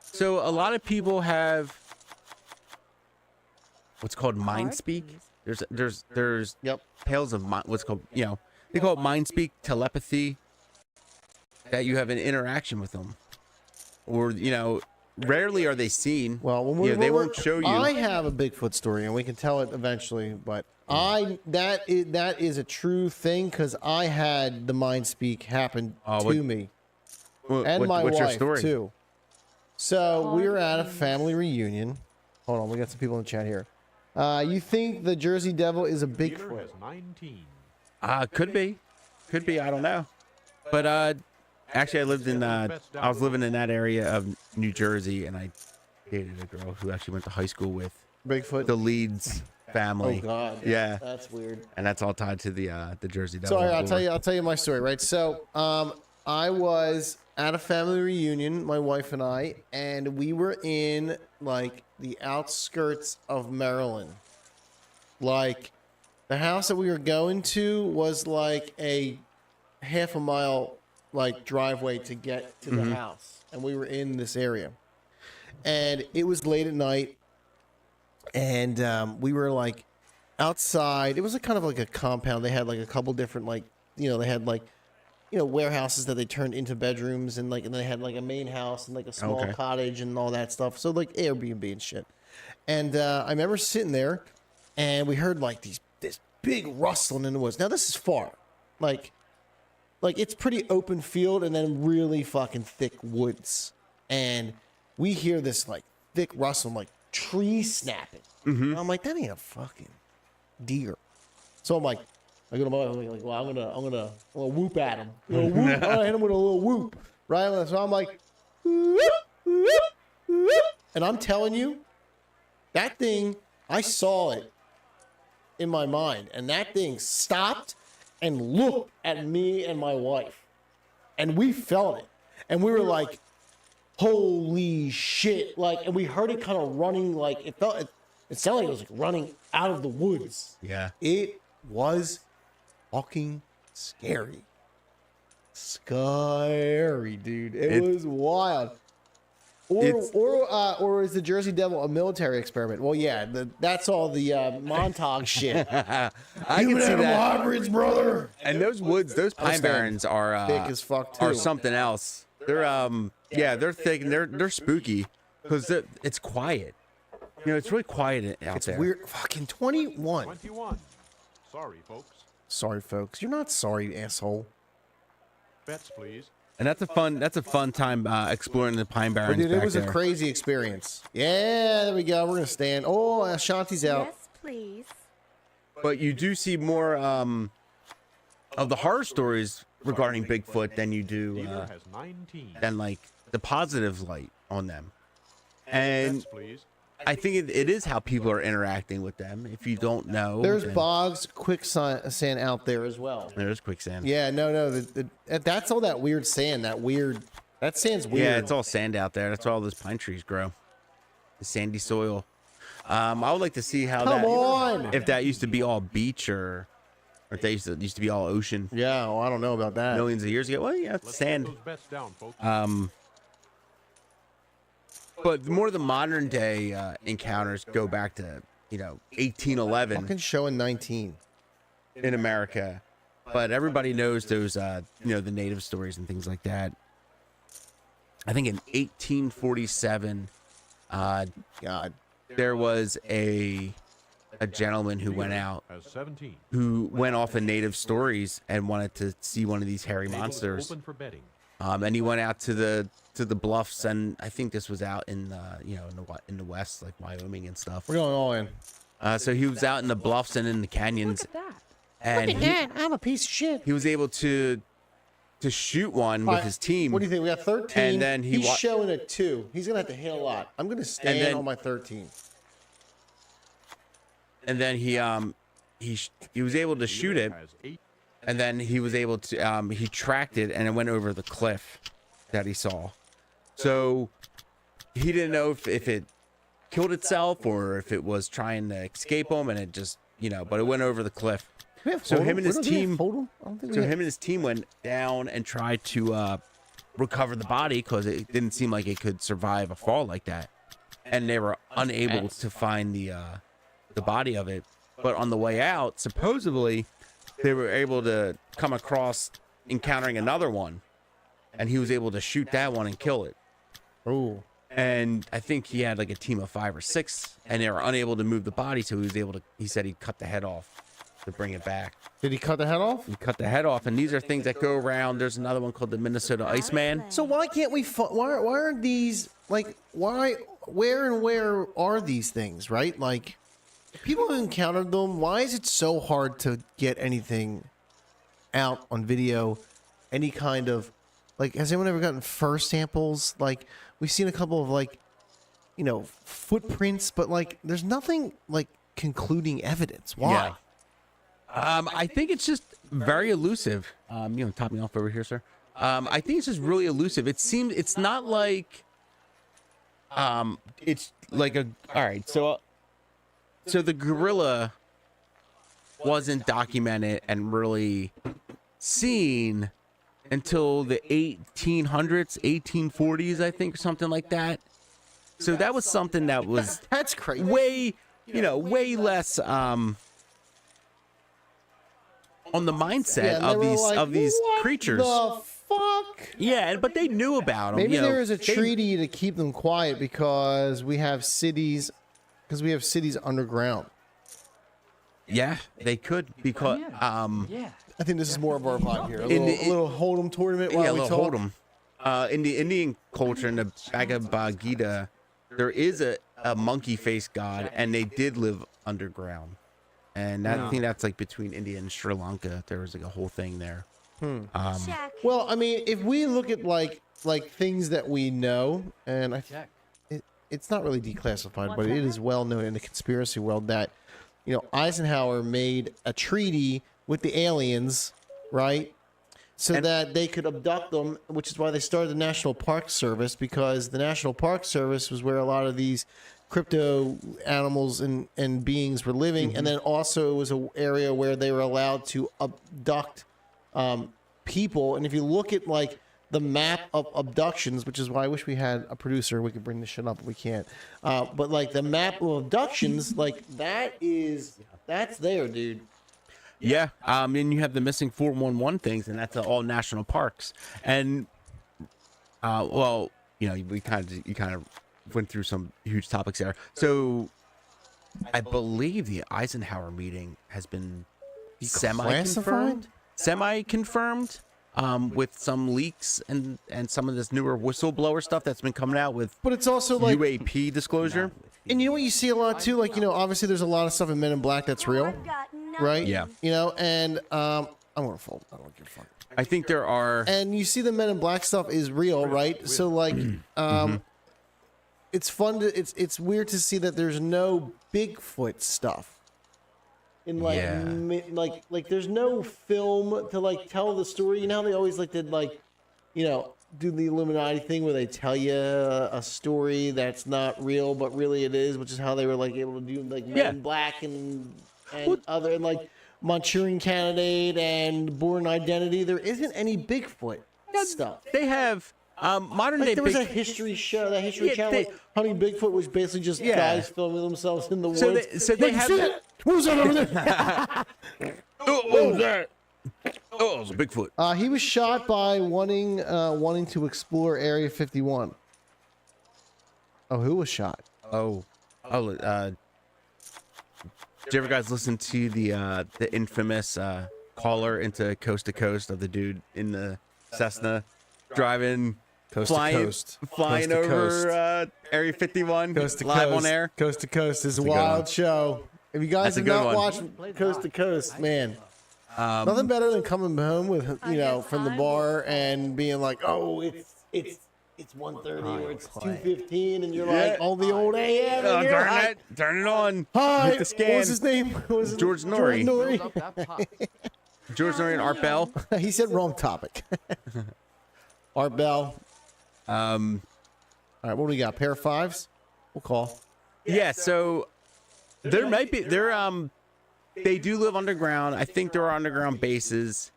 So a lot of people have what's called mind Card, speak. please. There's Yep. tales of what's called they call it mind speak, telepathy, that you have an interaction with them, or rarely are they seen. Well, when they won't show you. I have a Bigfoot story, and we can tell it eventually. But that is a true thing because I had the mind speak happen to me and my what's your wife story? too. So we were at a Please. family reunion. Hold on, we got some people in the chat here. You think the Jersey Devil is a Dealer Bigfoot? has 19. Could be. I don't know. But actually, I was living in that area of New Jersey, and I dated a girl who actually went to high school with Bigfoot. the Leeds family. Oh God. Yeah. That's weird. And that's all tied to the Jersey Devil. So I'll tell you my story, right? So I was at a family reunion, my wife and I, and we were in like the outskirts of Maryland. Like the house that we were going to was like a half a mile like driveway to get to the house, and we were in this area, and it was late at night, and we were like outside. It was a kind of like a compound. They had like a couple different like they had like warehouses that they turned into bedrooms, and then they had like a main house and like a small cottage and all that stuff. So like Airbnb and shit. And I remember sitting there, and we heard like this big rustling in the woods. Now this is far, like it's pretty open field and then really fucking thick woods. And we hear this like thick rustling, like trees snapping. And I'm like, that ain't a fucking deer. So I'm like, I go to my wife, I'm like, well, I'm gonna whoop at him. Whoop. I'm gonna hit him with a little whoop, right? So I'm like, whoop, whoop, whoop. And I'm telling you, that thing, I saw it in my mind, and that thing stopped and looked at me and my wife, and we felt it, and we were like, holy shit! Like, and we heard it kind of running, like it sounded like it was like running out of the woods. Yeah, it was fucking scary, dude. It was wild. Or is the Jersey Devil a military experiment? Well, yeah, that's all the Montauk shit. I can see that. Hybrids, brother. And those woods, those pine barrens are thick as fuck too. Are something else. They're they're thick and they're spooky because it's quiet. It's really quiet out there. It's weird. Fucking 21. 21. Sorry, folks. You're not sorry, asshole. Bets, please. And that's a fun time exploring the pine barrens. Dude, it back was there. a crazy experience. Yeah, there we go. We're gonna stand. Oh, Ashanti's out. Yes, please. But you do see more of the horror stories regarding Bigfoot than you do Dealer has 19. than like the positive light on them. And Bets, please. I think it is how people are interacting with them. If you don't know, There's then bogs, quicksand out there as well. there's quicksand. Yeah, no. That's all that weird sand. That sand's weird. Yeah, it's all sand out there. That's where all those pine trees grow. The sandy soil. I would like to see how Come on! if that used to be all beach or if that used to be all ocean Yeah, well, I don't know about that. millions of years ago. Well, yeah, it's sand. Those bets down, folks. But more of the modern day encounters go back to 1811 Fucking showing 19. in America. But everybody knows those the native stories and things like that. I think in 1847, God. there was a gentleman who went out, Has 17. who went off of native stories and wanted to see one of these hairy monsters. Open for betting. And he went out to the bluffs, and I think this was out in in the west, like Wyoming and stuff. We're going all in. So he was out in the bluffs and in the canyons, and I'm a piece of shit. he was able to shoot one with his team. What do you think? We got 13. And then he's showing a 2. He's gonna have to hit a lot. I'm gonna stand on my 13. And then he was able to shoot it, Has 8. and then he was able to he tracked it, and it went over the cliff that he saw. So he didn't know if it killed itself or if it was trying to escape him, and it just but it went over the cliff. So him and his team went down and tried to recover the body because it didn't seem like it could survive a fall like that, and they were unable to find the body of it. But on the way out, supposedly they were able to come across encountering another one, and he was able to shoot that one and kill it. Oh. And I think he had like a team of 5 or 6, and they were unable to move the body, so he said he'd cut the head off to bring it back. Did he cut the head off? He cut the head off, and these are things that go around. There's another one called the Minnesota Iceman. So why can't we? Why aren't these like? Where are these things? Right? Like, people have encountered them. Why is it so hard to get anything out on video any kind of, like, has anyone ever gotten fur samples? Like, we've seen a couple of, like, you know, footprints, but, like, there's nothing, like, concluding evidence. Why? I think it's just very elusive. Top me off over here, sir. I think it's just really elusive. It seems it's not like, it's like a. All right, so the gorilla wasn't documented and really seen until the 1800s, 1840s, I think, or something like that. So that was something that was That's crazy. way less on the mindset Yeah, and they of were these like, "What creatures. the fuck? Yeah, but they knew about them. Maybe you know, there is a they- treaty to keep them quiet because we have cities underground. Yeah, they could because I think this is more of our vibe here. A In little, the- hold'em tournament while yeah, we they'll talk. hold them. In the Indian culture, in the Bhagavad Gita, there is a monkey face god, and they did live underground. And I think that's like between India and Sri Lanka. There was like a whole thing there. Check. Well, I mean, if we look at like things that we know, and it's not really declassified, but it is well known in the conspiracy world that, you know, Eisenhower made a treaty with the aliens, right? So that they could abduct them, which is why they started the National Park Service, because the National Park Service was where a lot of these crypto animals and beings were living. And then also it was an area where they were allowed to abduct people. And if you look at like the map of abductions, which is why I wish we had a producer, we could bring this shit up, but we can't. But like the map of abductions, like that's there, dude. Yeah, and you have the missing 411 things, and that's all national parks. And well, you know, you kind of went through some huge topics there. So I believe the Eisenhower meeting has been semi-confirmed with some leaks and some of this newer whistleblower stuff that's been coming out with. But it's also like UAP disclosure. And you know what you see a lot too, like, you know, obviously there's a lot of stuff in Men in Black that's real, I've got nothing. right? Yeah. You know, and I want to fold. I don't give a fuck. I think there are. And you see the Men in Black stuff is real, right? So like, it's fun to it's weird to see that there's no Bigfoot stuff. In like, Yeah. like there's no film to like tell the story. You know how they always like did like, you know, do the Illuminati thing where they tell you a story that's not real but really it is, which is how they were like able to do like Men in Black and other and like Manchurian Candidate and Born Identity. There isn't any Bigfoot stuff. They have modern Like day. there was a history show, that History Channel, like, Hunting Bigfoot, was basically just guys filming themselves in the woods. So they have. What was that over there? What was that? Oh, it was a Bigfoot. He was shot by wanting to explore Area 51. Oh, who was shot? Did you ever guys listen to the infamous caller into Coast to Coast of the dude in the Cessna driving, flying Coast to over Coast. Area 51 Coast to live Coast. on air? Coast to Coast is a good wild one. show. If you guys That's a have good not one. watched Coast to Coast, man, nothing better than coming home with, you know, from the bar and being like, oh, it's 1:30 or it's 2:15, and you're like, oh, the old AM. and you're like, Turn it on. Hi, Hit the scan. what was his name? What was his George Norrie. George George Norrie and Art Bell. Norrie. He said wrong topic. Art Bell. All right, what do we got? Pair of fives? We'll call. Yeah, so there might be they do live underground. I think there are underground bases.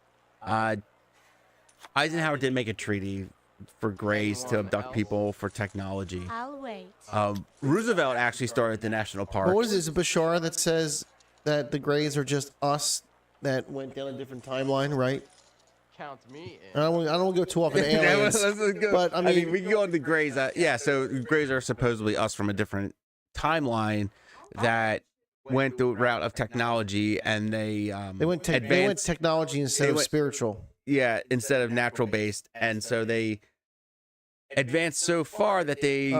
Eisenhower did make a treaty for Greys to abduct people for technology. I'll wait. Roosevelt actually started the national parks. What is it? Is it Bashar that says that the Greys are just us that went down a different timeline, right? Count me in. I don't want to go too off into aliens, but I mean, we can go into Greys. Yeah, so Greys are supposedly us from a different timeline that went the route of technology, and they went technology instead of spiritual. Yeah, instead of natural based, and so they advanced so far that they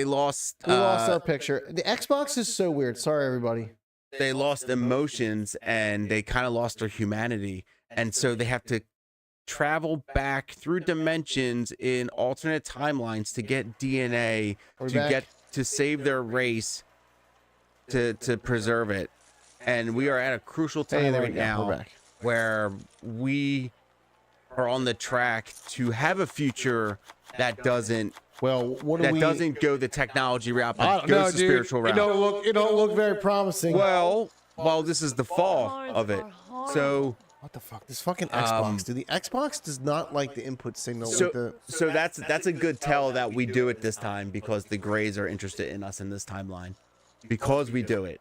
lost. We lost our picture. The Xbox is so weird. Sorry, everybody. They lost emotions, and they kind of lost their humanity, and so they have to travel back through dimensions in alternate timelines to get DNA to save their race to preserve it. And we are at a crucial time right now where we are on the track to have a future that doesn't doesn't go the technology route, but goes the spiritual route. It don't look very promising. Well, this is the fall of it. So what the fuck? This fucking Xbox. The Xbox does not like the input signal. So that's a good tell that we do it this time, because the Greys are interested in us in this timeline, because we do it.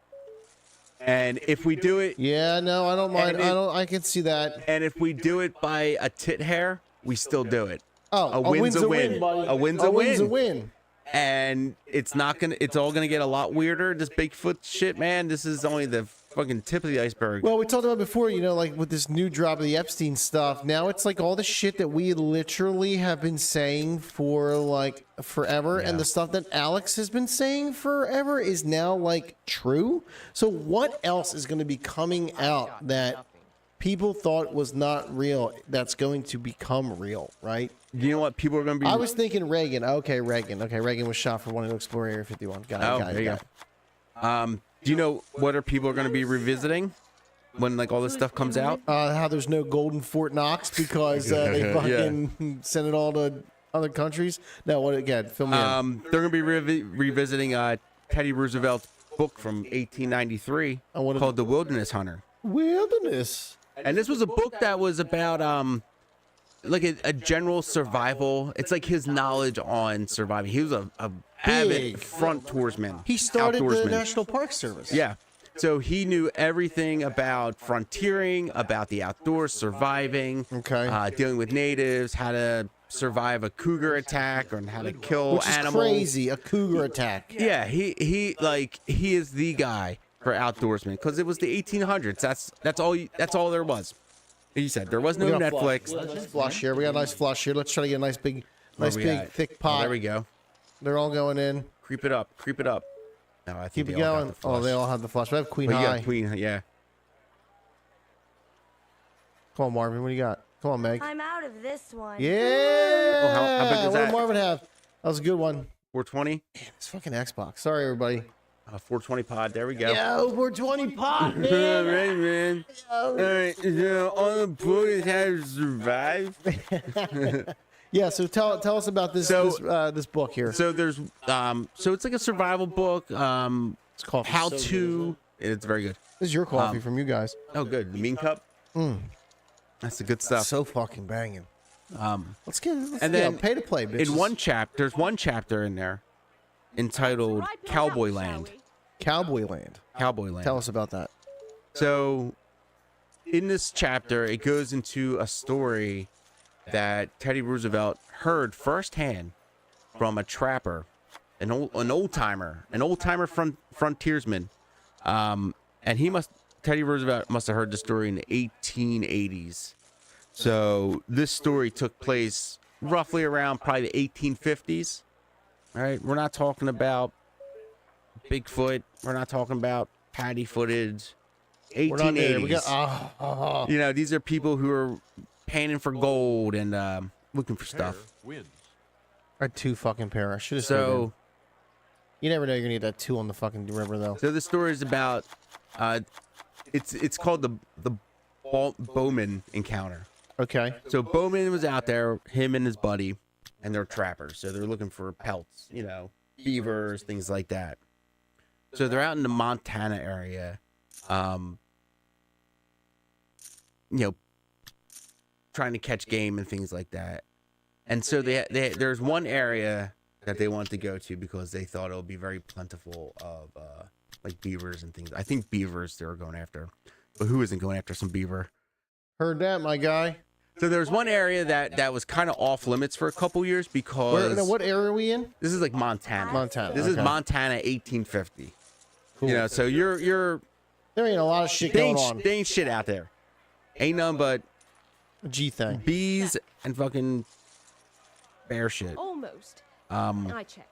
And if we do it, yeah, no, I don't mind. I can see that. And if we do it by a tit hair, we still do it. Oh, a win's a win. A win's a win. win. And it's all gonna get a lot weirder. This Bigfoot shit, man. This is only the fucking tip of the iceberg. Well, we talked about before, like with this new drop of the Epstein stuff. Now it's like all the shit that we literally have been saying for like forever, and the stuff that Alex has been saying forever is now like true. So what else is going to be coming out that people thought was not real that's going to become real, right? You know what people are going to be? I was thinking Reagan. Okay, Reagan was shot for wanting to explore Area 51. Got it. Do you know what people are going to be revisiting when like all this stuff comes out? How there's no golden Fort Knox because they fucking sent it all to other countries. No, what again? Fill me in. They're going to be revisiting Teddy Roosevelt's book from 1893 called The Wilderness Hunter. Wilderness. And this was a book that was about like a general survival. It's like his knowledge on surviving. He was a avid frontoursman. He started the National Park Service. Yeah. So he knew everything about frontiering, about the outdoors, surviving, dealing with natives, how to survive a cougar attack, or how to kill animals. Crazy, a cougar attack. Yeah, he is the guy for outdoorsmen, because it was the 1800s. That's all there was. He said there was no Netflix. Let's flush here. We got a nice flush here. Let's try to get a nice big thick pot. There we go. They're all going in. Creep it up. No, I think keep it going. They all have the flush. We have Queen High. Yeah. Come on, Marvin. What do you got? Come on, Meg. I'm out of this one. Yeah. How big is what that? did Marvin have? That was a good one. 420. Damn, it's fucking Xbox. Sorry, everybody. 420 pod. There we go. Yo, 420 pod, man. All right, man. All right. All the book is how to survive. Yeah, so tell us about this book here. So there's so it's like a survival book. It's called How to. It's very good. This is your coffee from you guys. Oh, good. The mean cup. That's the good stuff. So fucking banging. Let's then pay to play, bitches. There's one chapter in there entitled Cowboy Land. Cowboy Land. Tell us about that. So in this chapter, it goes into a story that Teddy Roosevelt heard firsthand from a trapper, an old timer frontiersman, and Teddy Roosevelt must have heard the story in the 1880s. So this story took place roughly around probably the 1850s. All right, we're not talking about Bigfoot. We're not talking about paddy footage. 1880s. These are people who are panning for gold and looking for stuff. I had 2 fucking pair. I should have. So you never know you're gonna need that 2 on the fucking river though. So the story is about it's called the Bowman encounter. Okay. So Bowman was out there, him and his buddy, and they're trappers. So they're looking for pelts, beavers, things like that. So they're out in the Montana area, trying to catch game and things like that. And so there's one area that they want to go to because they thought it would be very plentiful of like beavers and things. I think beavers they were going after, but who isn't going after some beaver? Heard that, my guy. So there's one area that was kind of off limits for a couple years because what area are we in? This is like Montana. This is okay. Montana 1850. Cool. So you're there ain't a lot of shit going on. There ain't shit out there. Ain't none but G thing. Bees and fucking bear shit. Almost. I check.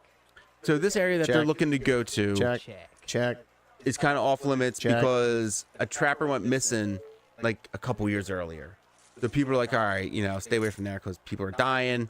So this area that they're looking to go to check is kind of off limits because a trapper went missing like a couple years earlier. The people are like, all right, stay away from there because people are dying.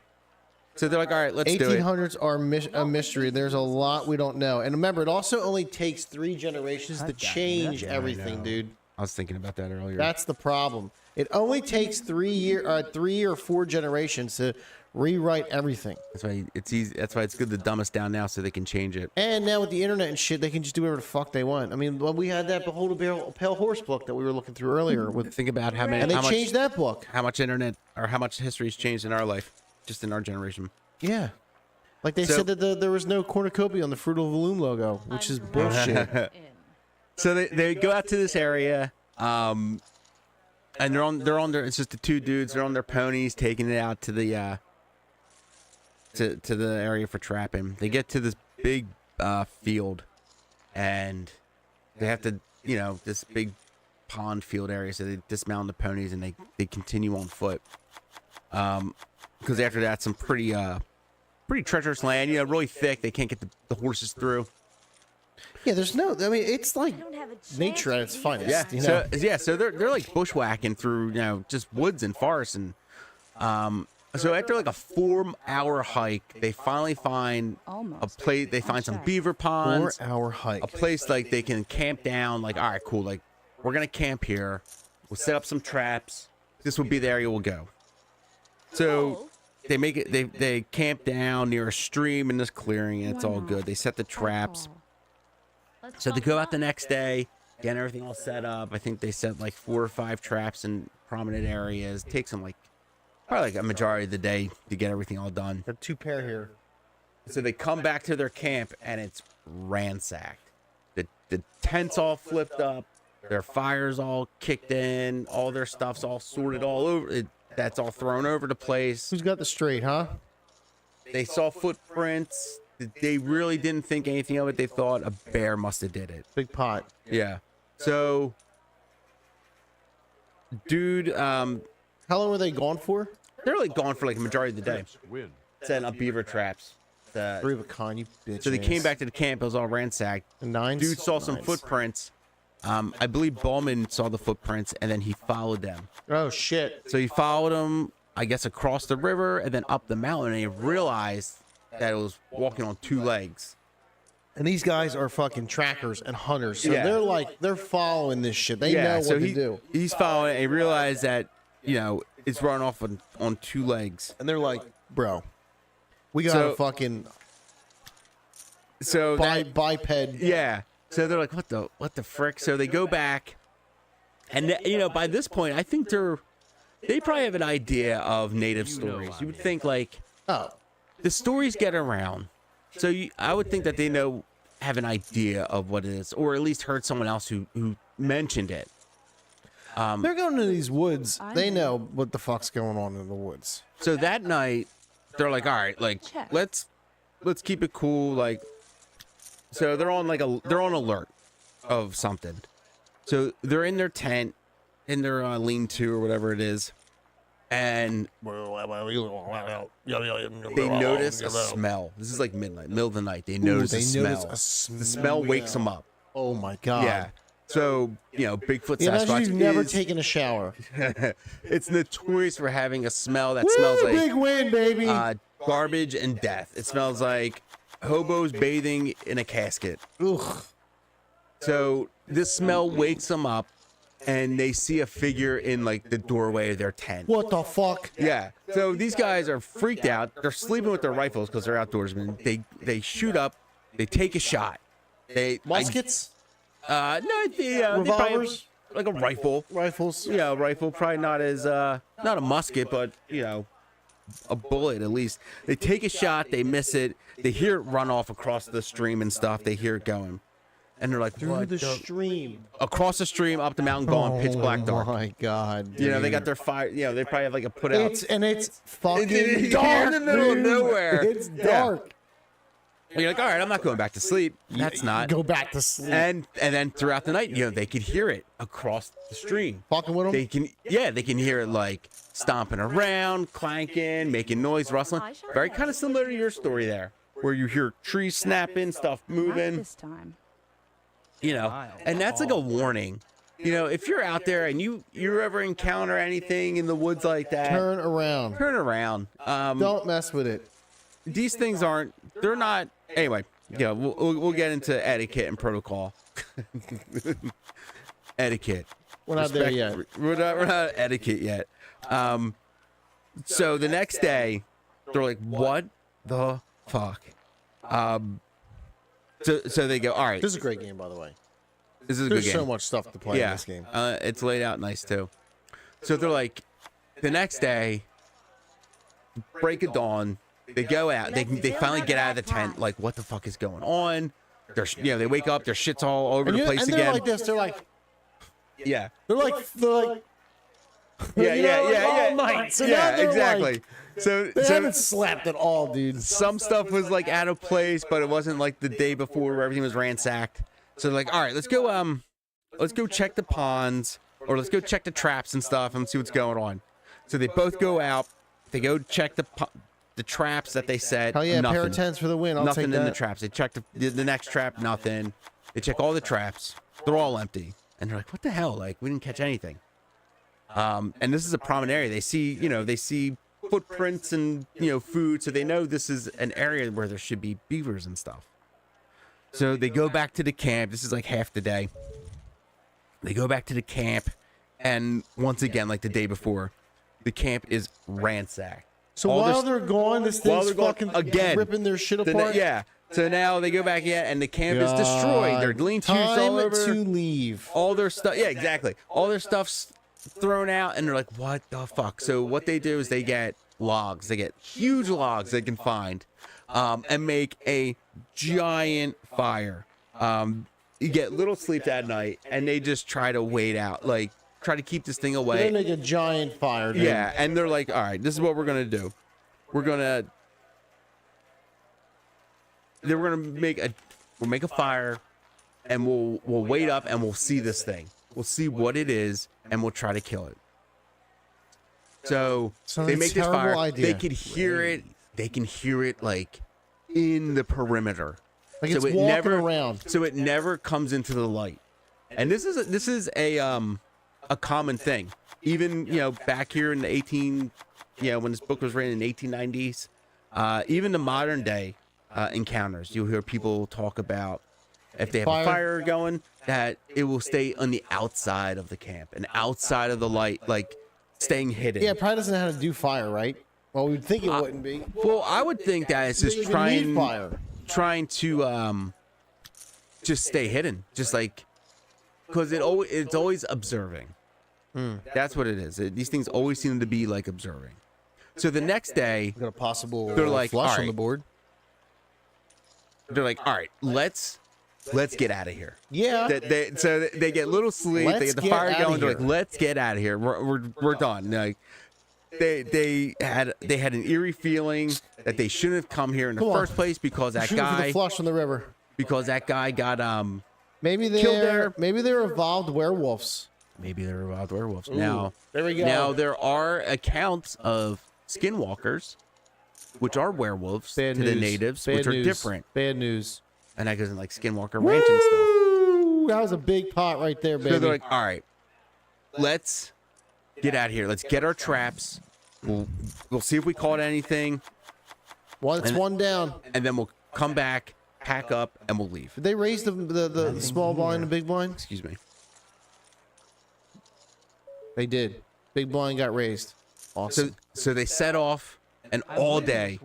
So they're like, all right, let's do it. 1800s are a mystery. There's a lot we don't know. And remember, it also only takes 3 generations to change everything, dude. I was thinking about that earlier. That's the problem. It only takes 3 or 4 generations to rewrite everything. That's why it's easy. That's why it's good to dumb us down now so they can change it. And now with the internet and shit, they can just do whatever the fuck they want. I mean, well, we had that Behold a Pale Horse book that we were looking through earlier. Think about how many. And they how changed that book. How much internet or how much history's changed in our life, just in our generation. Yeah. Like they said that there was no cornucopia on the Fruit of the Loom logo, which is bullshit. So they go out to this area, and they're on their. It's just the 2 dudes. They're on their ponies, taking it out to the to the area for trapping. They get to this big field, and they have to, this big pond field area. So they dismount the ponies and they continue on foot. Because after that, some pretty treacherous land. Really thick. They can't get the horses through. Yeah, there's no. I mean, it's like nature at its finest. Yeah. So they're like bushwhacking through just woods and forests and so after like a 4-hour hike, they finally find a place. They find some beaver ponds. 4-hour hike. A place like they can camp down. Like, all right, cool. Like, we're gonna camp here. We'll set up some traps. This will be the area we'll go. So they make it. They camp down near a stream in this clearing, and it's all good. They set the traps. So they go out the next day, get everything all set up. I think they set like 4 or 5 traps in prominent areas. It takes them probably a majority of the day to get everything all done. Got 2 pair here. So they come back to their camp and it's ransacked. The tent's all flipped up. Their fire's all kicked in. All their stuff's all sorted all over. That's all thrown over the place. Who's got the straight, huh? They saw footprints. They really didn't think anything of it. They thought a bear must have did it. Big pot. Yeah. So, dude, how long were they gone for? They're like gone for like a majority of the day. Setting up beaver traps. Brave a con, you bitch. So they came back to the camp. It was all ransacked. Dude saw some footprints. I believe Ballman saw the footprints and then he followed them. Oh shit! So he followed them, I guess, across the river and then up the mountain, and he realized that it was walking on 2 legs. And these guys are fucking trackers and hunters, so they're following this shit. They know what to do. He's following it, and he realized that it's running off on 2 legs, and they're like, bro, we got a fucking biped. Yeah. So they're like, what the frick? So they go back, and by this point, I think they probably have an idea of native stories. You would think the stories get around, so I would think that they have an idea of what it is, or at least heard someone else who mentioned it. They're going to these woods. They know what the fuck's going on in the woods. So that night, they're like, all right, let's keep it cool, So they're on they're on alert of something. So they're in their tent, in their lean-to or whatever it is, and they notice a smell. This is like midnight, middle of the night. They notice a smell. The smell wakes them up. Oh my god! Yeah. So Bigfoot, Imagine Sasquatch. You've never taken a shower. It's notorious for having a smell that smells like big win, baby. Garbage and death. It smells like hobos bathing in a casket. Ugh. So this smell wakes them up, and they see a figure in the doorway of their tent. What the fuck? Yeah. So these guys are freaked out. They're sleeping with their rifles because they're outdoorsmen. They shoot up. They take a shot. Muskets? No, revolvers? Like a rifle. Rifles? Yeah, a rifle. Probably not as not a musket, but a bullet at least. They take a shot. They miss it. They hear it run off across the stream and stuff. They hear it going. And they're like, through the stream, across the stream, up the mountain, gone, pitch black dark. Oh my god! Dude. They got their fire. They probably have a put out. It's fucking dark in the middle of nowhere. It's dark. And you're like, all right, I'm not going back to sleep. That's not. Go back to sleep. And then throughout the night, they could hear it across the stream. Fucking with them. They can hear it stomping around, clanking, making noise, rustling. Very kind of similar to your story there, where you hear trees snapping, stuff moving. This time. And that's like a warning. you know, if you're out there and you ever encounter anything in the woods like that, Turn around. turn around. Don't mess with it. These things aren't. They're not. Anyway, yeah, we'll get into etiquette and protocol. Etiquette. We're not there yet. We're not etiquette yet. So the next day, they're like, "What the fuck?" So they go, "All right." This is a great game, by the way. This is a There's good game. so much stuff to play in Yeah, this game. it's laid out nice too. So they're like, the next day, break of dawn, they go out. They finally get out of the tent. Like, what the fuck is going on? They're they wake up. Their shit's all over the place and they're again. like this. They're like, Yeah. they're like, Yeah, you yeah, know, yeah, all yeah. night. So now Yeah, they're exactly. like- So They haven't slept at all, dude. some stuff was like out of place, but it wasn't like the day before where everything was ransacked. So they're like, all right, let's go check the ponds, or let's go check the traps and stuff and see what's going on. So they both go out. They go check the traps that they set. Hell yeah, nothing. pair of tens for the win. I'll Nothing take in that. the traps. They check the next trap, nothing. They check all the traps. They're all empty. And they're like, what the hell? Like, we didn't catch anything. And this is a prominent area. They see footprints and, food. So they know this is an area where there should be beavers and stuff. So they go back to the camp. This is like half the day. They go back to the camp. And once again, like the day before, the camp is ransacked. So All while this- they're gone, this while thing's they're gone, fucking again, ripping their shit The apart. yeah. So now they go back in, and the camp is destroyed. They're lean-tos all Time over. to leave. All their stuff. Yeah, exactly. All their stuff's thrown out, and they're like, "What the fuck?" So what they do is they get logs. They get huge logs they can find, and make a giant fire. You get little sleep that night, and they just try to wait out, like try to keep this thing They away. make a giant fire, dude. Yeah, and they're like, "All right, this is what we're gonna do. We're gonna make a fire, and we'll wait up and we'll see this thing. We'll see what it is, and we'll try to kill it." So Sounds they like a make this terrible fire. idea. They can hear it. They can hear it like in the perimeter. Like it's walking around. So it never comes into the light. And this is a common thing. Even back here in the when this book was written in the 1890s, even the modern day encounters, you'll hear people talk about if they have a fire going, that it will stay on the outside of the camp and outside of the light, like staying hidden. Yeah, it probably doesn't know how to do fire, right? Well, we'd think it wouldn't be. Well, I would think that it's They just even need fire. trying to just stay hidden, just like because it's always observing. That's what it is. These things always seem to be like observing. So the next day, We got a possible they're like, flush all on the right. board. They're like, all right, let's get out of here. Yeah. So they get little sleep. They Let's get the get fire outta going. They're here. like, let's get out of here. We're done. Like they had an eerie feeling that they shouldn't have come here in the Come on. first place because that Shooting for the guy flush from the river. got Maybe Killed they're there. evolved werewolves. maybe they're wild werewolves. Ooh, Now there we go. Now there are accounts of skinwalkers, which are werewolves Bad to news. the natives, Bad which are news. different. Bad news. And that goes in like skinwalker ranch and stuff. Woo! That was a big pot right there, baby. So they're like, all right, let's get out of here. Let's get our traps. We'll see if we caught anything, Once one down. and then we'll come back, pack up, and we'll leave. Did they raise the small blind and big blind? Excuse me. They did. Big blind got raised. Awesome. So they set off, and all day,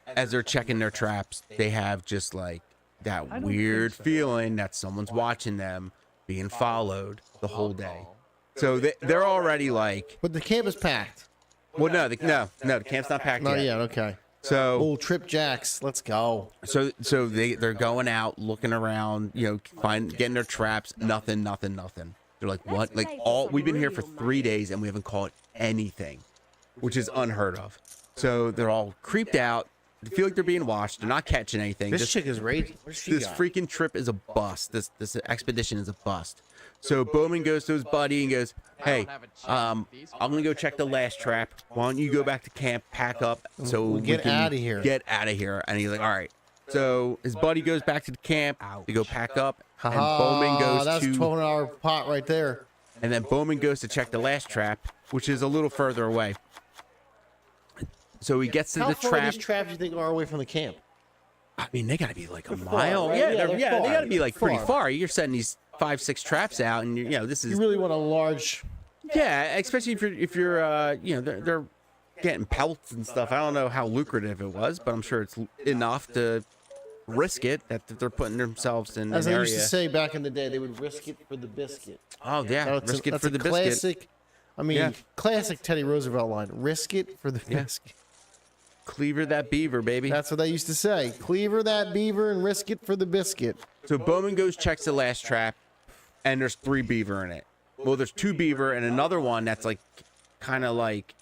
as they're checking their traps, they have just like that weird feeling that someone's watching them, being followed the whole day. So they're already like, But the camp is packed. well, no, the camp's not packed Not yet. yet. Okay. So Old Trip Jacks. Let's go. So they're going out, looking around, getting their traps. Nothing. They're like, what? Like we've been here for 3 days and we haven't caught anything, which is unheard of. So they're all creeped out. They feel like they're being watched. They're not catching anything. This chick is raging. What does she This got? freaking trip is a bust. This expedition is a bust. So Bowman goes to his buddy and goes, "Hey, I'm gonna go check the last trap. Why don't you go back to camp, pack up, so We'll get can outta here." Get out of here." And he's like, "All right." So his buddy goes back to the camp to go pack up, and Haha, Bowman goes that's to, a 12-hour pot right there. and then Bowman goes to check the last trap, which is a little further away. So he gets to How the far trap. these traps you think are away from the camp? I mean, they gotta be like a They're mile. far, right? Yeah, Yeah, they they're far. gotta be like pretty Far. far. You're setting these 5-6 traps out, and this is You really want a large... yeah, especially if you're they're getting pelts and stuff. I don't know how lucrative it was, but I'm sure it's enough to risk it that they're putting themselves in As an I area. used to say back in the day, they would risk it for the biscuit. Oh yeah, That's risk it that's for a the biscuit. classic, I mean, Yeah. classic Teddy Roosevelt line. Risk it for the Yeah. biscuit. Cleaver that beaver, baby. That's what they used to say. Cleaver that beaver and risk it for the biscuit. So Bowman goes, checks the last trap, and there's 3 beaver in it. Well, there's 2 beaver and another one that's like kind of like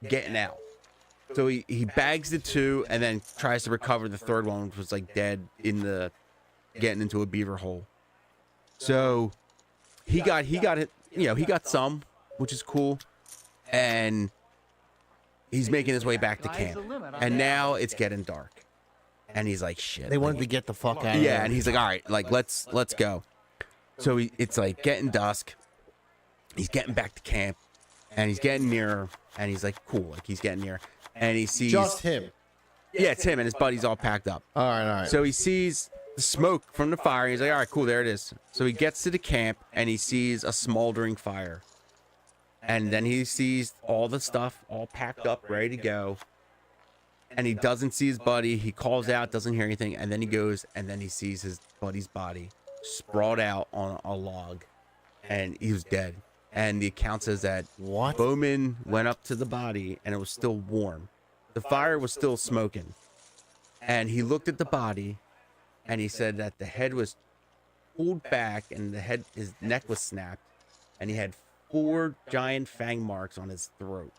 getting out. So he bags the 2 and then tries to recover the third one, which was like dead in the getting into a beaver hole. So he got it, he got some, which is cool, and he's making his way back to camp. And now it's getting dark, and he's like, shit. They wanted to get the fuck out of Yeah, there. and he's like, all right, like let's go. So it's like getting dusk. He's getting back to camp, and he's getting nearer, and he's like, cool, like he's getting near, and he sees Just him. Yeah, it's him, and his buddy's all packed up. All right. So he sees the smoke from the fire. He's like, all right, cool, there it is. So he gets to the camp, and he sees a smoldering fire, and then he sees all the stuff all packed up, ready to go. And he doesn't see his buddy. He calls out, doesn't hear anything, and then he goes, and then he sees his buddy's body sprawled out on a log, and he was dead. And the account says that Bowman went up to the body, and it was still warm. The fire was still smoking. And he looked at the body, and he said that the head was pulled back, and his neck was snapped, and he had 4 giant fang marks on his throat.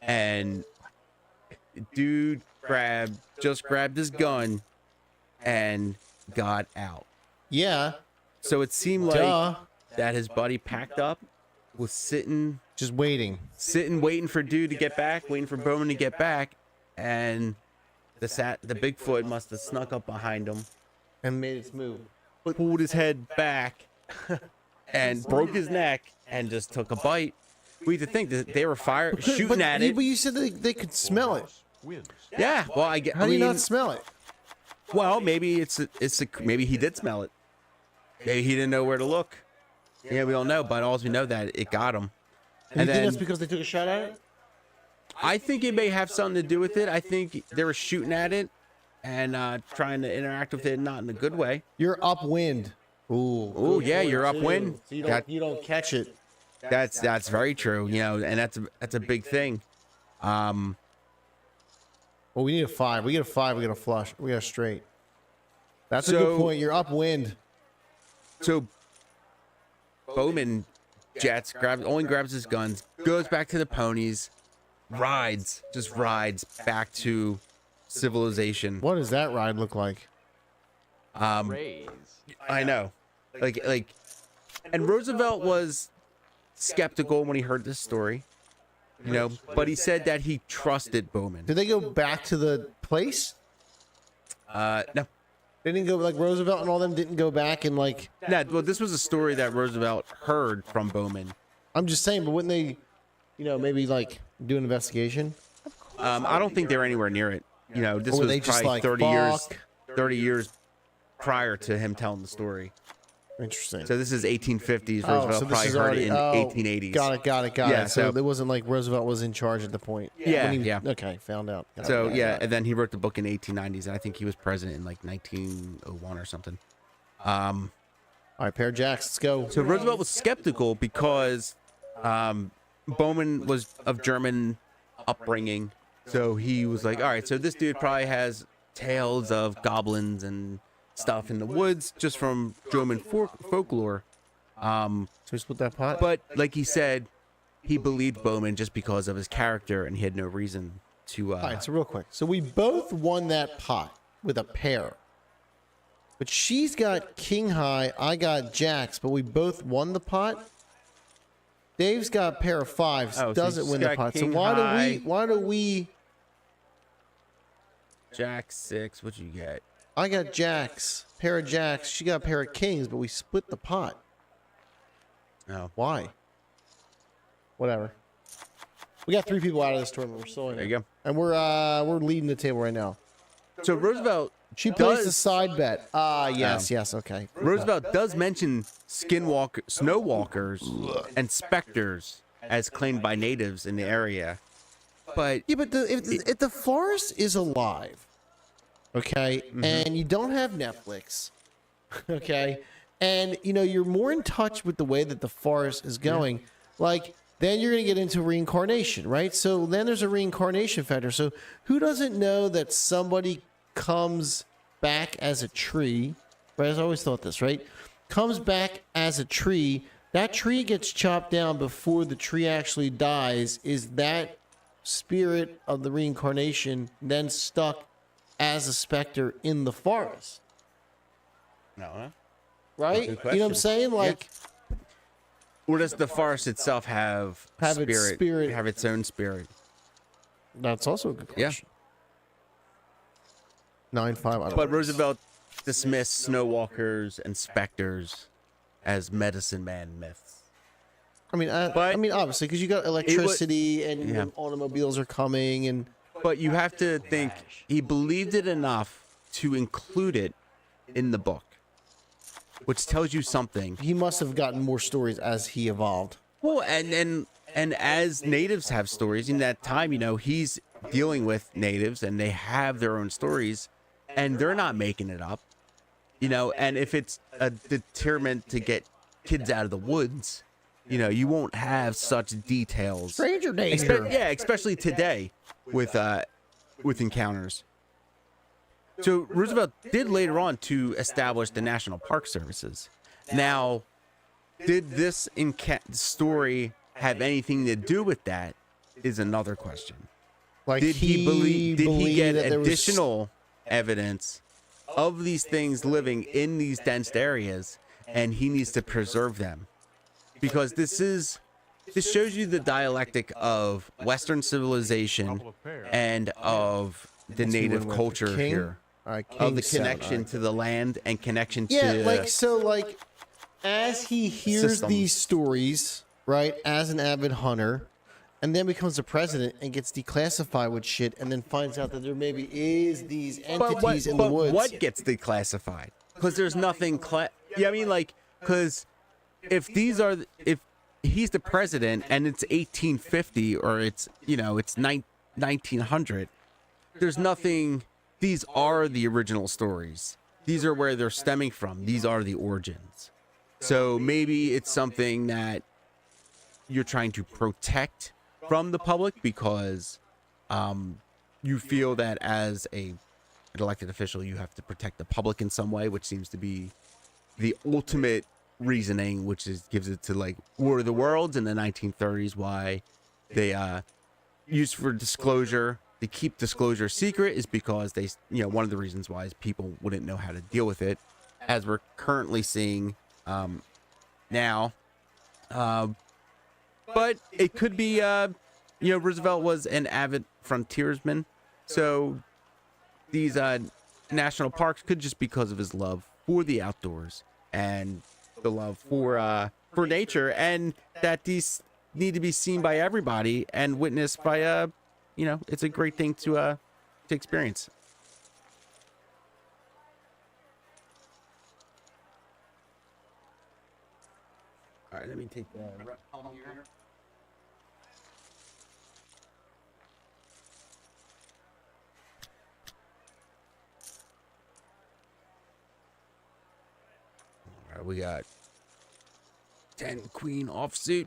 And dude just grabbed his gun and got out. Yeah. So it seemed like that his buddy packed up, was sitting, just waiting, waiting for dude to get back, waiting for Bowman to get back, and the Bigfoot must have snuck up behind him and made its move, pulled his head back, and broke his neck, and just took a bite. We had to think that they were shooting at it. But you said they could smell it. Yeah, well, How do you not smell it? Well, maybe maybe he did smell it. Maybe he didn't know where to look. Yeah, we don't know, but all we know that it got him. And you think that's because they took a shot at it? I think it may have something to do with it. I think they were shooting at it and trying to interact with it, not in a good way. You're upwind. Ooh, yeah, you're upwind. So you don't catch it. That's very true. And that's a big thing. Well, we need a 5. We get a 5. We get a flush. We got a straight. That's a good point. You're upwind. So Bowman only grabs his guns, goes back to the ponies, rides back to civilization. What does that ride look like? I know, like, and Roosevelt was skeptical when he heard this story, but he said that he trusted Bowman. Did they go back to the place? No. They didn't go, like Roosevelt and all them didn't go back and like. No, well, this was a story that Roosevelt heard from Bowman. I'm just saying, but wouldn't they, maybe like do an investigation? I don't think they're anywhere near it. This Or were was they just probably like, 30 years prior to him telling the story. Interesting. So this is 1850s. Oh, Roosevelt so this probably is heard already, it in 1880s. Got it. Yeah, So so it wasn't like Roosevelt was in charge at the point. Yeah, When he- yeah. Okay, found out. Got So it. yeah, and then he wrote the book in 1890s, and I think he was president in like 1901 or something. All right, pair of jacks. Let's go. So Roosevelt was skeptical because Bowman was of German upbringing, so he was like, all right, so this dude probably has tales of goblins and stuff in the woods just from German folklore. So we split that pot. But like he said, he believed Bowman just because of his character, and he had no reason to. All right, so real quick. So we both won that pot with a pair. But she's got king high, I got jacks, but we both won the pot. Dave's got a pair of 5s, Oh, so doesn't he's win the got pot. So king why high. do we Jack 6. What you get? I got jacks, pair of jacks. She got a pair of kings, but we split the pot. Oh, Why? Whatever. We got 3 people out of this tournament. We're still in there it. you go. And we're leading the table right now. So Roosevelt, She placed a side bet. Yes, yes, okay. Roosevelt does mention snowwalkers and specters as claimed by natives in the area, but Yeah, but if the forest is alive, okay, and you don't have Netflix, okay, and you're more in touch with the way that the forest is going, like then you're gonna get into reincarnation, right? So then there's a reincarnation factor. So who doesn't know that somebody comes back as a tree, right? I always thought this, right? Comes back as a tree. That tree gets chopped down before the tree actually dies. Is that spirit of the reincarnation then stuck as a specter in the forest? no. Right? Good You know what I'm question. saying? Like, Or does the forest itself have Have its spirit. have its own spirit? that's also a good Yeah. question. 9-5. I don't But know. Roosevelt dismissed snowwalkers and specters as medicine man myths. I mean, obviously, because you got electricity and Yeah. automobiles are coming, and But you have to think he believed it enough to include it in the book, which tells you something. he must have gotten more stories as he evolved. Well, and as natives have stories in that time, he's dealing with natives and they have their own stories, and they're not making it up. And if it's a determinant to get kids out of the woods, you won't have such details. Stranger danger. Especially today with encounters. So Roosevelt did later on to establish the National Park Services. Now, did this story have anything to do with that? Is another question. Like, Did he believe? Did he believed get that there was- additional evidence of these things living in these dense areas, and he needs to preserve them? Because this shows you the dialectic of Western civilization and of the native went with culture the king? here, All right, of the king sound, connection all right. to the land and connection Yeah, to as he hears systems. these stories, right, as an avid hunter, and then becomes a president and gets declassified with shit, and then finds out that there maybe is these entities in the woods. What gets declassified? Because there's nothing. Because if he's the president and it's 1850 or it's 1900, there's nothing. These are the original stories. These are where they're stemming from. These are the origins. So maybe it's something that you're trying to protect from the public because you feel that as an elected official, you have to protect the public in some way, which seems to be the ultimate reasoning, which gives it to like War of the Worlds in the 1930s, why they used for disclosure. They keep disclosure secret is because they, one of the reasons why is people wouldn't know how to deal with it, as we're currently seeing now. But it could be, Roosevelt was an avid frontiersman, so these national parks could just because of his love for the outdoors and the love for nature, and that these need to be seen by everybody and witnessed by it's a great thing to experience. All right, let me take the here. All right, we got 10 queen offsuit.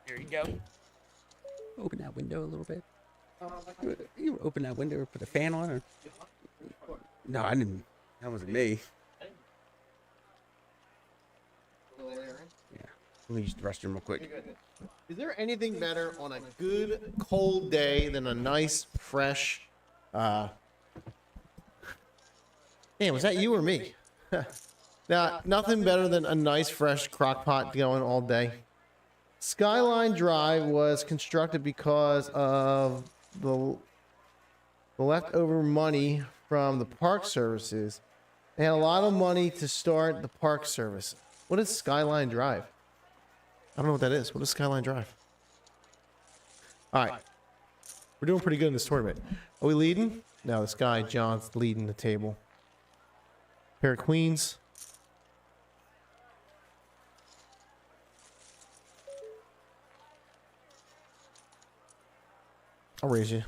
There you go. Open that window a little bit. You open that window or put a fan on, or? No, I didn't. That wasn't me. Yeah. Let me use the restroom real quick. Is there anything better on a good cold day than a nice fresh? Damn, was that you or me? Now, nothing better than a nice fresh crock pot going all day. Skyline Drive was constructed because of the leftover money from the park services. They had a lot of money to start the park service. What is Skyline Drive? I don't know what that is. What is Skyline Drive? All right. We're doing pretty good in this tournament. Are we leading? No, this guy, John's leading the table. Pair of queens. I'll raise you.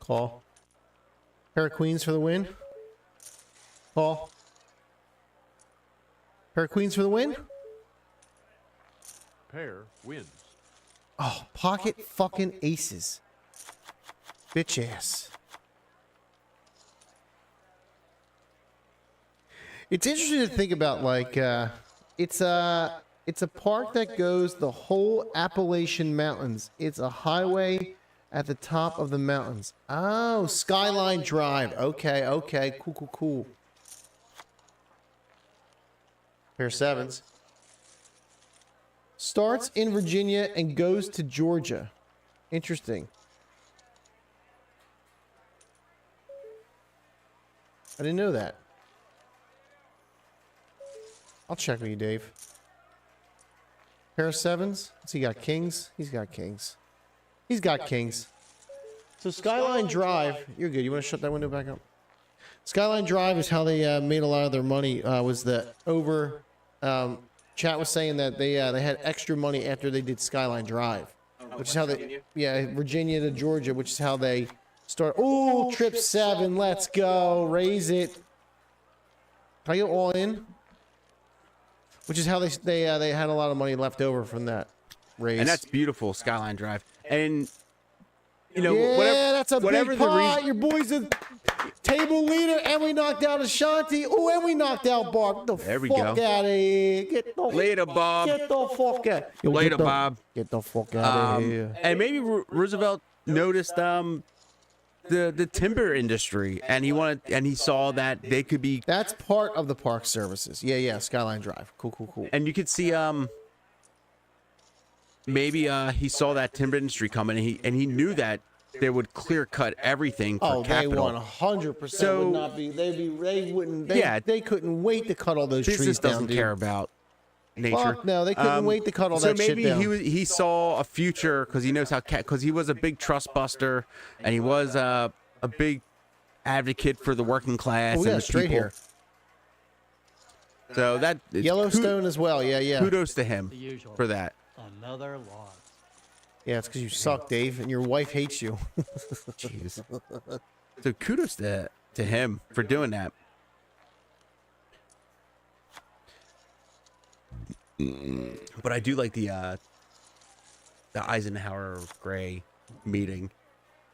Call. Pair of queens for the win. Call. Pair of queens for the win. Pair wins. Oh, pocket fucking aces. Bitch ass. It's interesting to think about, like, it's a park that goes the whole Appalachian Mountains. It's a highway at the top of the mountains. Oh, Skyline Drive. Okay, okay. Cool, cool, cool. Pair of sevens. Starts in Virginia and goes to Georgia. Interesting. I didn't know that. I'll check with you, Dave. Pair of sevens. What's he got? Kings? He's got kings. He's got kings. So Skyline Drive, you're good. You want to shut that window back up? Skyline Drive is how they made a lot of their money. Was the over? Chat was saying that they had extra money after they did Skyline Drive, which is how they Virginia to Georgia, which is how they start. Oh, trip 7. Let's go. Raise it. Can I go all in? Which is how they had a lot of money left over from that raise. And that's beautiful, Skyline Drive. And you know, yeah, that's a whatever big the pot. Your boy's a table leader, and we knocked out Ashanti. Oh, and we knocked out Bob. Get the There we fuck go. out of here. Get the Later, Bob. Get the fuck out. Yo, Later, get the- Bob. Get the fuck out of here. And maybe Roosevelt noticed the timber industry, and he saw that they could be. That's part of the park services. Yeah, yeah. Skyline Drive. Cool, cool, cool. And you could see maybe he saw that timber industry coming, and he knew that they would clear cut everything for capital. They 100% So- would not be. They wouldn't. Yeah. They couldn't wait to cut all those trees Business down. doesn't dude. care about nature. Fuck no, they couldn't wait to cut all so that shit maybe down. he saw a future because he knows how because he was a big trust buster and he was a big advocate for the working class Oh, we and got the it straight people. here. So that Yellowstone as well. Yeah, yeah. Kudos to him usual. for that. Another loss. Yeah, it's because you suck, Dave, and your wife hates you. Jeez. So kudos to him for doing that. But I do like the Eisenhower Gray meeting.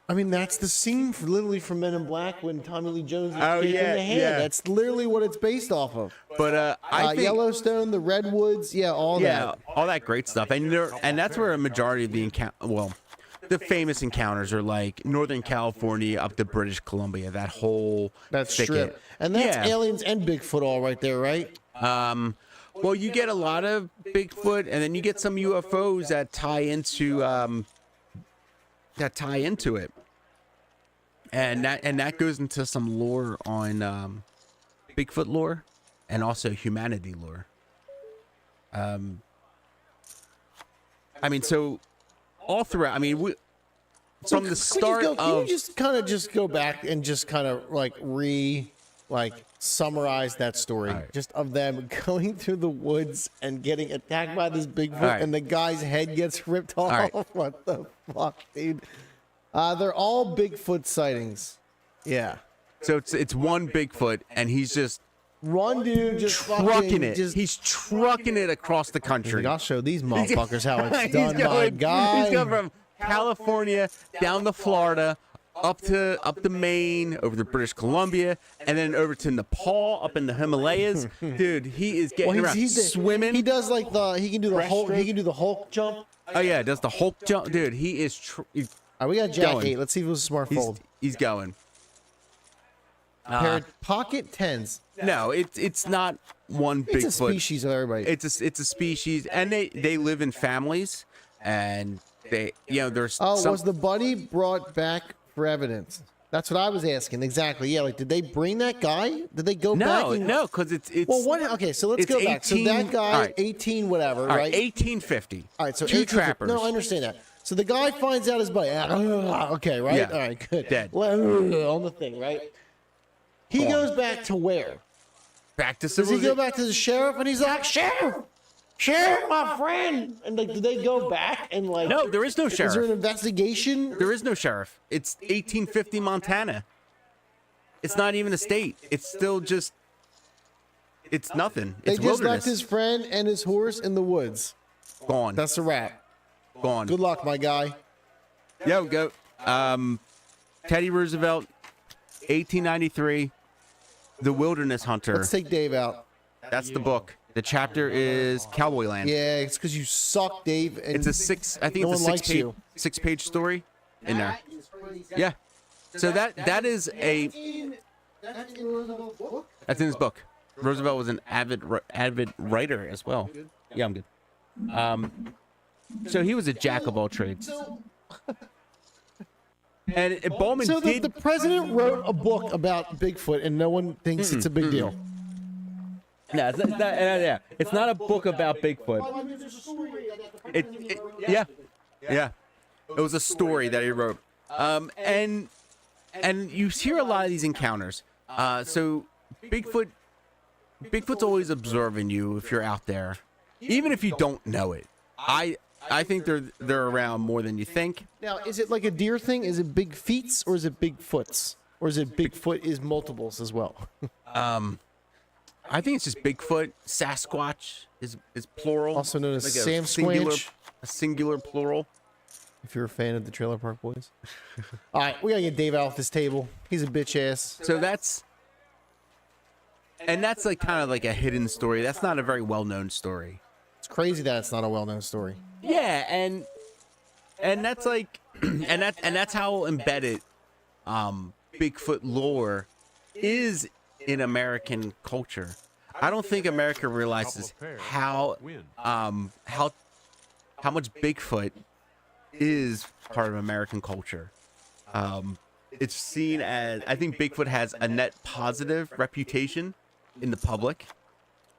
I mean, that's the scene literally from Men in Black when Tommy Lee Jones is Oh, kicking yeah, the hand. yeah. That's literally what it's based off of. But I think Yellowstone, the Redwoods, yeah, all that. all that great stuff, and that's where a majority of the the famous encounters are like Northern California up to British Columbia. That whole That's thicket. strip. And that's Yeah. aliens and Bigfoot all right there, right? Well, you get a lot of Bigfoot, and then you get some UFOs that tie into it, and that goes into some lore on Bigfoot lore, and also humanity lore. I mean, so all throughout. I mean, from the start can you just kind of just go back and just kind of like summarize that story, All right. just of them going through the woods and getting attacked by this Bigfoot, All right. and the guy's head gets ripped off. right. What the fuck, dude? They're all Bigfoot sightings. Yeah, So it's one Bigfoot, and he's just one dude just trucking fucking it. Just, He's trucking it across the he's country. like, I'll show these motherfuckers how it's He's done, my guy. He's going from California down to Florida, up to Maine, over to British Columbia, and then over to Nepal, up in the Himalayas. Dude, he is getting around, swimming. He does like he can do the Hulk. He can do the Hulk jump. Oh yeah, does the Hulk jump, dude? He is. All right, we got Jack Going. 8. Let's see if it was a smart fold. He's going. Paired pocket tens. No, it's not one It's Bigfoot. a species of everybody. It's a species, and they live in families, and there's Was the buddy brought back for evidence? That's what I was asking. Exactly. Yeah. Like, did they bring that guy? Did they go back? No, because it's Well, okay. So let's it's go back. So 18 that guy, all right. 18, whatever, all right, right? 1850. All right. So two 18 trappers. No, I understand that. So the guy finds out his buddy. Okay, right. Yeah. All right. Good. Dead. On the thing, right? He goes back to where? Back to Does he civilization. go back to the sheriff and he's like, Sheriff, my friend? And like, do they go back and like? No, there is no Is there sheriff. an investigation? There is no sheriff. It's 1850 Montana. It's not even a state. It's still just. It's nothing. They It's just wilderness. left his friend and his horse in the woods. Gone. That's a wrap. Gone. Good luck, my guy. Yo, go. Teddy Roosevelt, 1893. The Wilderness Hunter. Let's take Dave out. That's the book. The chapter is Cowboy Land. Yeah, it's because you suck, Dave. And It's a six. I think no it's a one likes you. six-page story in there. Yeah. So that is a. That's in Roosevelt's book? That's in his book. Roosevelt was an avid writer as well. Yeah, I'm good. So he was a jack of all trades. And Bowman So did. the president wrote a book about Bigfoot, and no one thinks it's a big deal. No, it's not, yeah. It's not a book about Bigfoot. Yeah. It was a story that he wrote. And you hear a lot of these encounters. So Bigfoot's always observing you if you're out there, even if you don't know it. I think they're around more than you think. Now, is it like a deer thing? Is it big feets or is it big foots? Or is it Bigfoot is multiples as well? I think it's just Bigfoot. Sasquatch is plural. Also known as a Sam singular, Squanch. a singular plural. If you're a fan of the Trailer Park Boys. All right, we gotta get Dave out of this table. He's a bitch ass. So that's like kind of like a hidden story. That's not a very well-known story. It's crazy that it's not a well-known story. Yeah, and that's like and that's how embedded Bigfoot lore is in American culture. I don't think America realizes how much Bigfoot is part of American culture. It's seen as, I think Bigfoot has a net positive reputation in the public.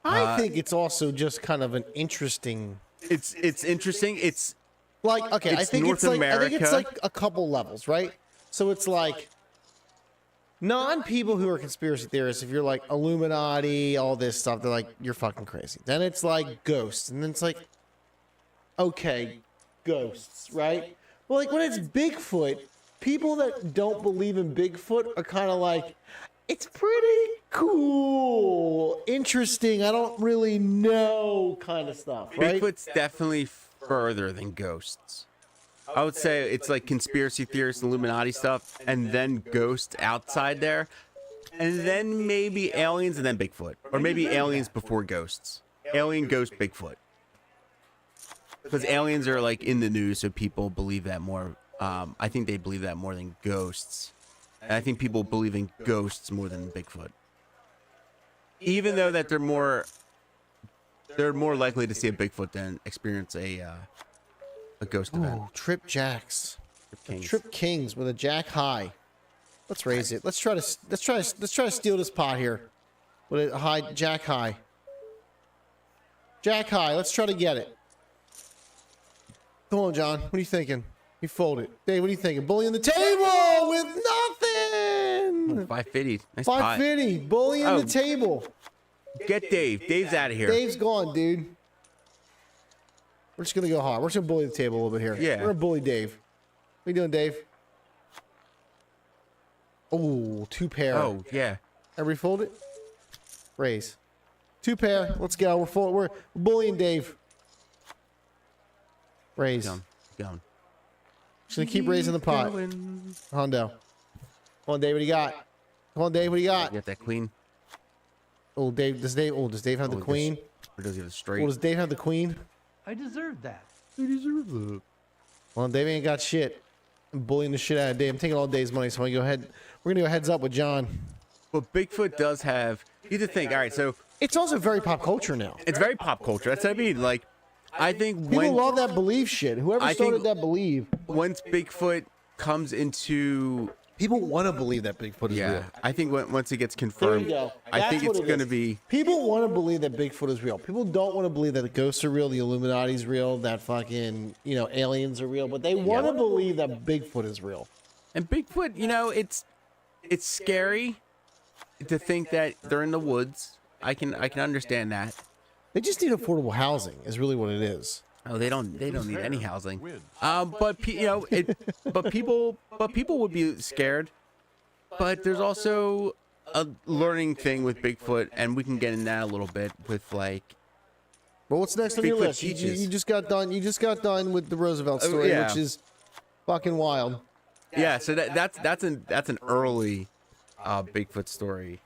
I think it's also just kind of an interesting. It's interesting. It's like, okay, I it's think North it's like America. a couple levels, right? So it's like non-people who are conspiracy theorists. If you're like Illuminati, all this stuff, they're like, you're fucking crazy. Then it's like ghosts, and then it's like, okay, ghosts, right? Well, like when it's Bigfoot, people that don't believe in Bigfoot are kind of like, it's pretty cool, interesting, I don't really know kind of stuff, right? Bigfoot's definitely further than ghosts. I would say it's like conspiracy theorists, Illuminati stuff, and then ghosts outside there, and then maybe aliens, and then Bigfoot, or maybe aliens before ghosts. Alien, ghost, Bigfoot. Because aliens are like in the news, so people believe that more. I think they believe that more than ghosts. And I think people believe in ghosts more than Bigfoot. Even though that they're more likely to see a Bigfoot than experience a ghost event. Ooh, Trip Jacks. Kings. Trip Kings with a jack high. Let's raise it. Let's try to steal this pot here. With a high jack high. Jack high. Let's try to get it. Come on, John. What are you thinking? You fold it. Dave, what are you thinking? Bully on the table with nothing. 550. Nice pot. 550. Bully on the table. Get Dave. Dave's out of here. Dave's gone, dude. We're just gonna go hard. We're just gonna bully the table a little bit here. Yeah. We're gonna bully Dave. What you doing, Dave? Oh, two pair. Oh, yeah. Everybody fold it? Raise. Two pair. Let's go. We're bullying Dave. Raise. Going. Just gonna keep raising the pot. Hondo. Come on, Dave. What do you got? Come on, Dave. What do you got? You got that queen? Oh, Dave. Does Dave have the queen? Or does he have a straight? Oh, does Dave have the queen? I deserve that. Well, Dave ain't got shit. I'm bullying the shit out of Dave. I'm taking all Dave's money, so we're gonna go heads up with John. But Bigfoot does have. You have to think. All right, so It's also very pop culture now. it's very pop culture. That's what I mean. Like, I think People when love that belief shit. Whoever I started think- that belief. once Bigfoot comes into People want to believe that Bigfoot is real. I think once it gets There confirmed, you go. I That's think what it's it going to is. be. People want to believe that Bigfoot is real. People don't want to believe that the ghosts are real, the Illuminati's real, that fucking, aliens are real, but they want to believe that Bigfoot is real. And Bigfoot, it's scary to think that they're in the woods. I can understand that. They just need affordable housing is really what it is. Oh, they don't need any housing. But people would be scared. But there's also a learning thing with Bigfoot, and we can get in that a little bit with like. But what's next on your Bigfoot list? teaches. You just got done. You just got done with the Roosevelt story, yeah. which is fucking wild. Yeah, so that's an early Bigfoot story.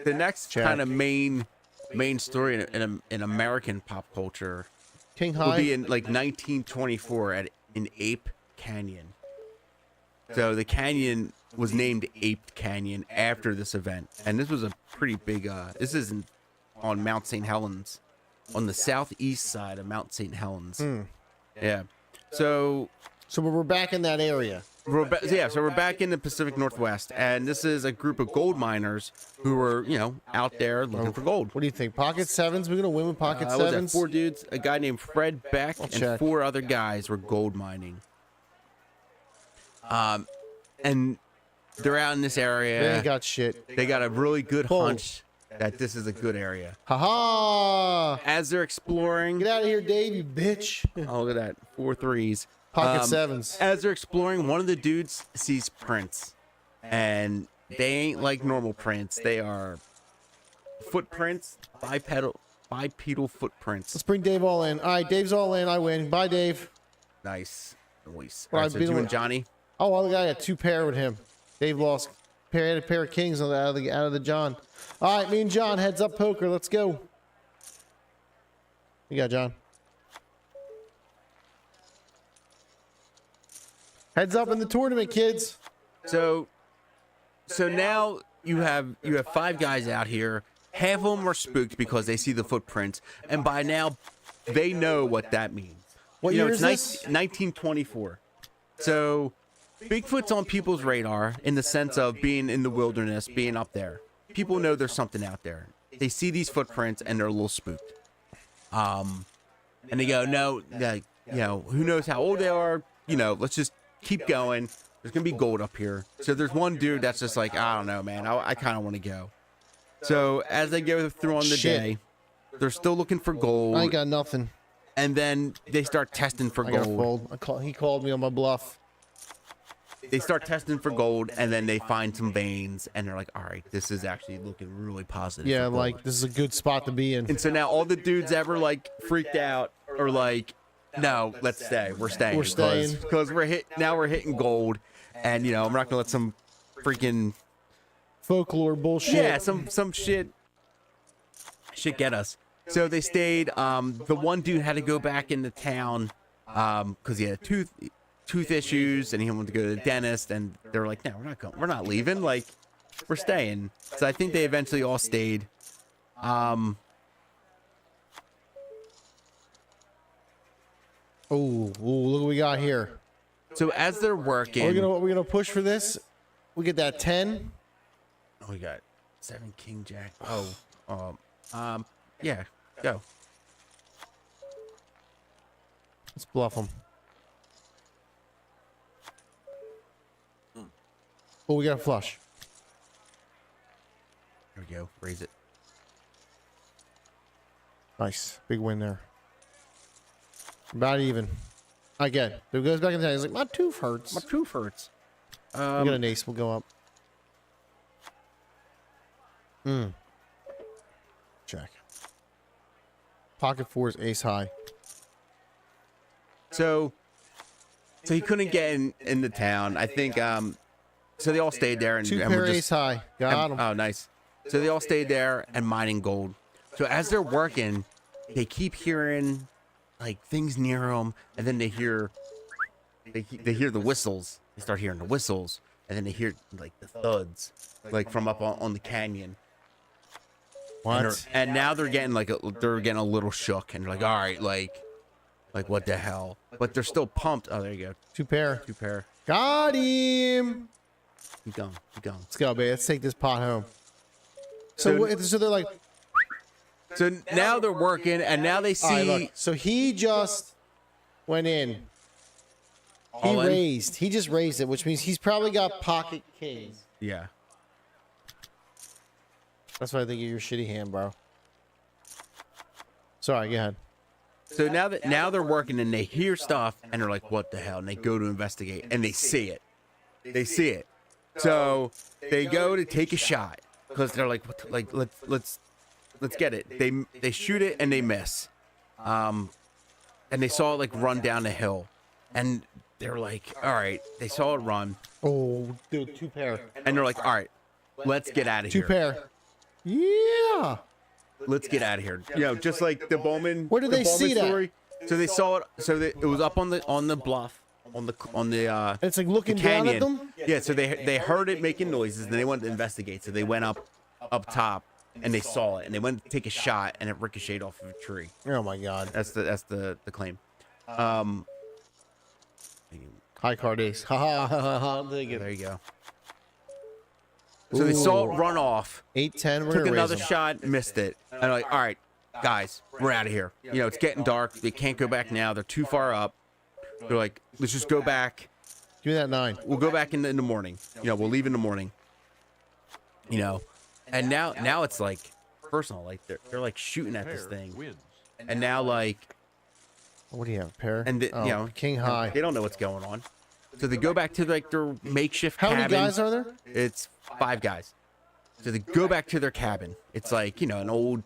The next Check. kind of main story in American pop culture King will High. be in like 1924 in Ape Canyon. So the canyon was named Ape Canyon after this event, and this was a pretty big. This is on Mount St. Helens, on the southeast side of Mount St. Helens. Yeah. So we're back in that area. so we're back in the Pacific Northwest, and this is a group of gold miners who were, out there looking for gold. What do you think? Pocket sevens? We're gonna win with pocket Was that sevens? 4 dudes, a guy named Fred Beck, and check. 4 other guys were gold mining. And they're out in this area. They ain't got shit. They got a really good Boom. hunch that this is a good area. Ha As they're exploring, Get out of here, Dave, you bitch. oh, look at that, 4 threes. Pocket sevens. As they're exploring, one of the dudes sees prints, and they ain't like normal prints. They are footprints, bipedal footprints. Let's bring Dave all in. All right, Dave's all in. I win. Bye, Dave. Nice. Nice. Well, All right, I've so been you with- and Johnny. Oh, other guy got 2 pair with him. Dave lost. Had a pair of kings out of the John. All right, me and John, heads up poker. Let's go. You got John. Heads up in the tournament, kids. So now you have 5 guys out here. Half of them are spooked because they see the footprints, and by now they know what that means. What year it's is this? 1924. So Bigfoot's on people's radar in the sense of being in the wilderness, being up there. People know there's something out there. They see these footprints and they're a little spooked. And they go, no, who knows how old they are? Let's just keep going. There's gonna be gold up here. So there's one dude that's just like, I don't know, man. I kind of want to go. So as they go through on the Shit. day, they're still looking for gold. I ain't got nothing. And then they start testing for I got gold. fold. He called me on my bluff. They start testing for gold, and then they find some veins, and they're like, all right, this is actually looking really positive. Yeah, for gold." like this is a good spot to be in. And so now all the dudes ever like freaked out or like, no, let's stay. We're staying. We're staying. because we're hitting gold, and I'm not gonna let some freaking Folklore bullshit. yeah some shit get us. So they stayed. The one dude had to go back into town because he had tooth issues and he wanted to go to the dentist, and they were like, no, we're not leaving, like we're staying. So I think they eventually all stayed. Oh, look what we got here. So as they're working, We're gonna push for this. We get that 10. we got 7 king jack. Yeah, go. Let's bluff them. Oh, we got a flush. Here we go. Raise it. Nice. Big win there. About even. Again, it goes back in the time. He's like, my tooth hurts. My tooth hurts. We got an ace. We'll go up. Check. Pocket 4 is ace high. So he couldn't get in the town. I think. So they all stayed there and 2 and pair were just ace high. Got him. Oh, nice. So they all stayed there and mining gold. So as they're working, they keep hearing like things near them, and then they hear the whistles. they start hearing the whistles, and then they hear like the thuds, like from up on the canyon. What? And now they're getting they're getting a little shook, and they're like, all right, like what the hell? But they're still pumped. Oh, there you go. Two pair. Got him. Keep going. Let's go, baby. Let's take this pot home. So they're like. So now they're working, and now they see. All right, look. So he just went in. He just raised it, which means he's probably got pocket kings. Yeah. That's why I think of your shitty hand, bro. Sorry, go ahead. So now they're working, and they hear stuff, and they're like, what the hell? And they go to investigate, and they see it. So they go to take a shot because they're like, let's get it. They shoot it and they miss. And they saw it like run down the hill, and they're like, all right. They saw it run. Oh, dude, two pair. And they're like, all right, let's get out of here. Two pair. Yeah. Let's get out of here. You know, just like the Bowman. Where did they see that? So they saw it. So it was up on the bluff, on the. It's like looking down at them. Yeah. So they heard it making noises, and they wanted to investigate. So they went up top, and they saw it, and they went to take a shot, and it ricocheted off of a tree. Oh my god. That's the claim. High card ace. Ha ha ha ha. There you go. So they saw it run off. 8-10. Took another shot, missed it. And they're like, all right, guys, we're out of here. You know, it's getting dark. They can't go back now. They're too far up. They're like, let's just go back. Give me that 9. We'll go back in the morning. You know, we'll leave in the morning. You know, and now it's like personal. Like they're like shooting at this thing. And now like, what do you have? Pair. And you know, king high. They don't know what's going on. So they go back to like their makeshift cabin. How many guys are there? It's 5 guys. So they go back to their cabin. It's like, you know, an old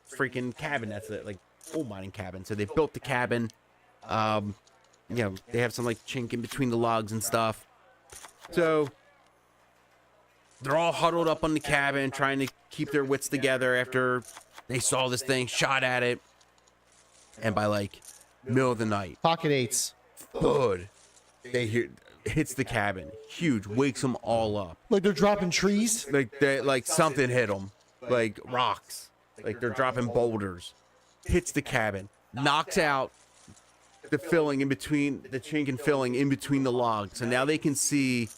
freaking cabin. That's like old mining cabin. So they built the cabin. You know, they have some like chink in between the logs and stuff. So they're all huddled up on the cabin, trying to keep their wits together after they saw this thing, shot at it. And by like middle of the night, pocket 8s. Thud. They hear hits the cabin, huge, wakes them all up. Like they're dropping trees. Like something hit them, like rocks. Like they're dropping boulders. Hits the cabin, knocks out the filling in between the chink and filling in between the logs. So now they can see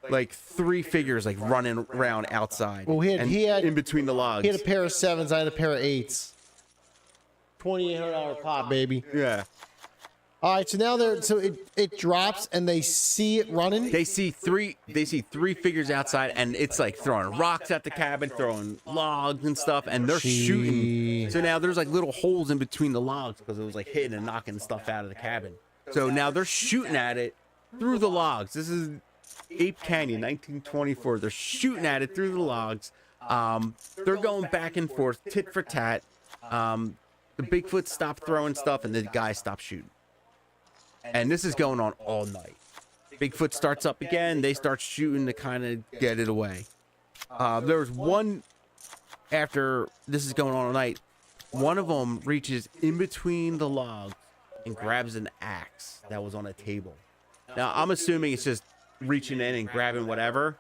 like 3 figures like running around outside. Well, he had in between the logs. He had a pair of 7s. I had a pair of 8s. $2,800 pop, baby. Yeah. All right, so now it drops and they see it running. They see 3 figures outside, and it's like throwing rocks at the cabin, throwing logs and stuff, and they're shooting. So now there's like little holes in between the logs because it was like hitting and knocking stuff out of the cabin. So now they're shooting at it through the logs. This is Ape Canyon, 1924. They're shooting at it through the logs. They're going back and forth, tit for tat. The Bigfoot stopped throwing stuff, and the guy stopped shooting. And this is going on all night. Bigfoot starts up again. They start shooting to kind of get it away. There was one, after this is going on all night, one of them reaches in between the logs and grabs an axe that was on a table. Now, I'm assuming it's just reaching in and grabbing whatever.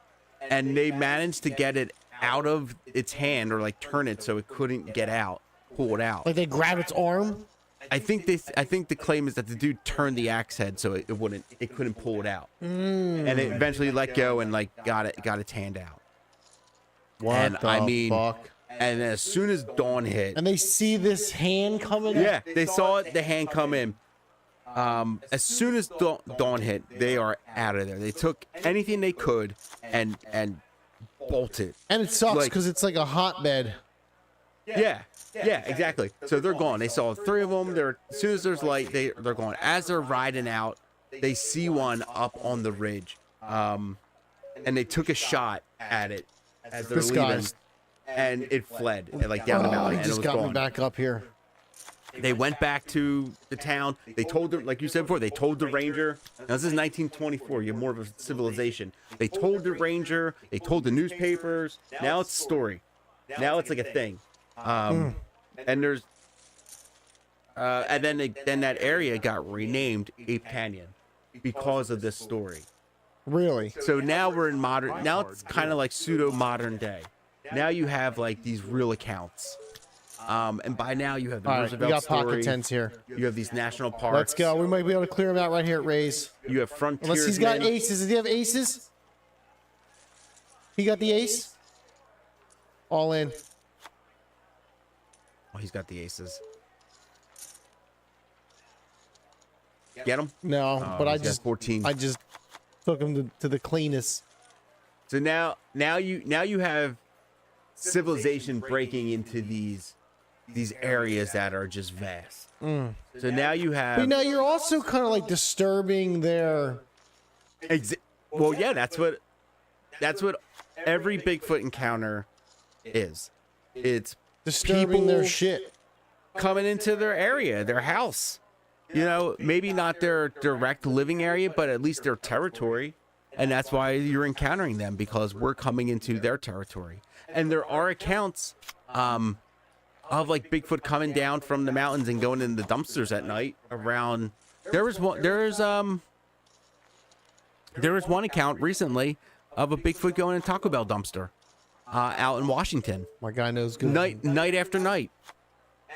And they managed to get it out of its hand, or like turn it so it couldn't get out, pull it out. Like they grab its arm? I think the claim is that the dude turned the axe head so it couldn't pull it out, and it eventually let go and like got its hand out. What the fuck? And as soon as dawn hit, and they see this hand coming. Yeah, they saw the hand come in. As soon as dawn hit, they are out of there. They took anything they could and bolted. And it sucks because it's like a hotbed. Yeah, exactly. So they're gone. They saw 3 of them. As soon as there's light, they're gone. As they're riding out, they see one up on the ridge, and they took a shot at it as they're leaving, and it fled like down the mountain. He just got me back up here. They went back to the town. They told them, like you said before, they told the ranger. Now this is 1924. You have more of a civilization. They told the ranger. They told the newspapers. Now it's a story. Now it's like a thing. And there's and then that area got renamed Ape Canyon because of this story. Really? So now we're in modern. Now it's kind of like pseudo modern day. Now you have like these real accounts. And by now you have the All right, Roosevelt we got story. pocket tents here. You have these national parks. Let's go. We might be able to clear him out right here at Ray's. You have frontiers. Unless he's got aces. Does he have aces? He got the ace? All in. Oh, he's got the aces. Get him? No, Oh, but I he's got just 14. I just took him to the cleanest. So now you have civilization breaking into these areas that are just vast. So now you have. But now you're also kind of like disturbing their. Well, yeah, that's what every Bigfoot encounter is. It's Disturbing their people shit. coming into their area, their house. You know, maybe not their direct living area, but at least their territory. And that's why you're encountering them, because we're coming into their territory. And there are accounts of like Bigfoot coming down from the mountains and going in the dumpsters at night around. There was one account recently of a Bigfoot going in a Taco Bell dumpster out in Washington. My guy knows good. Night after night.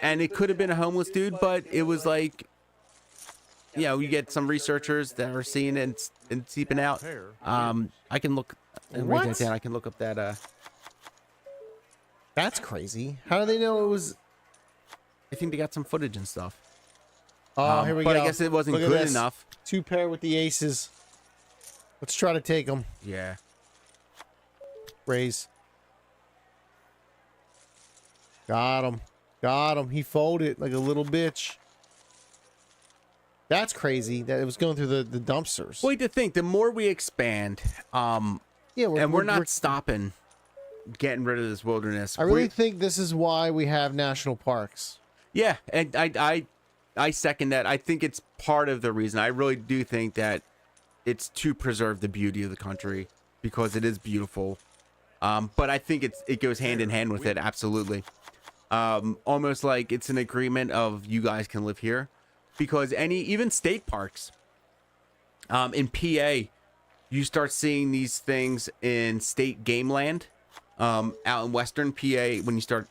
And it could have been a homeless dude, but it was like, you know, you get some researchers that are seeing it and seeping out. I can look and write that down. I can look up that. That's crazy. How do they know it was? I think they got some footage and stuff. Oh, here we but go. I guess it wasn't Look at good this. enough. 2 pair with the aces. Let's try to take them. Yeah. Raise. Got him. Got him. He folded like a little bitch. That's crazy that it was going through the dumpsters. Well, to think, the more we expand, yeah, we're not stopping getting rid of this wilderness. I really think this is why we have national parks. Yeah, and I second that. I think it's part of the reason. I really do think that it's to preserve the beauty of the country, because it is beautiful. But I think it goes hand in hand with it, absolutely. Almost like it's an agreement of you guys can live here, because even state parks, in PA, you start seeing these things in state game land, out in Western PA. When you start,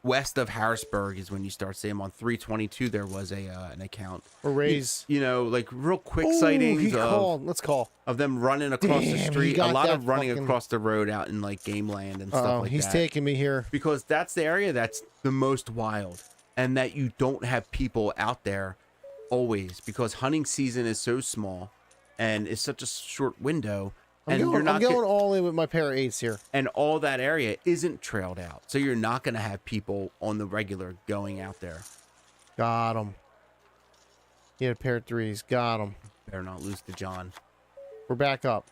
west of Harrisburg is when you start seeing them. On 322 there was an account. Or Rays. You know, like real quick Ooh, sightings he called. Let's call. of them running across the Damn, street. he got A lot that of running fucking- across the road out in like game land and stuff like he's that. taking me here. Because that's the area that's the most wild, and that you don't have people out there always, because hunting season is so small and it's such a short window. I'm going all in with my pair of 8s here. And all that area isn't trailed out, so you're not going to have people on the regular going out there. Got him. He had a pair of 3s. Got him. Better not lose to John. We're back up.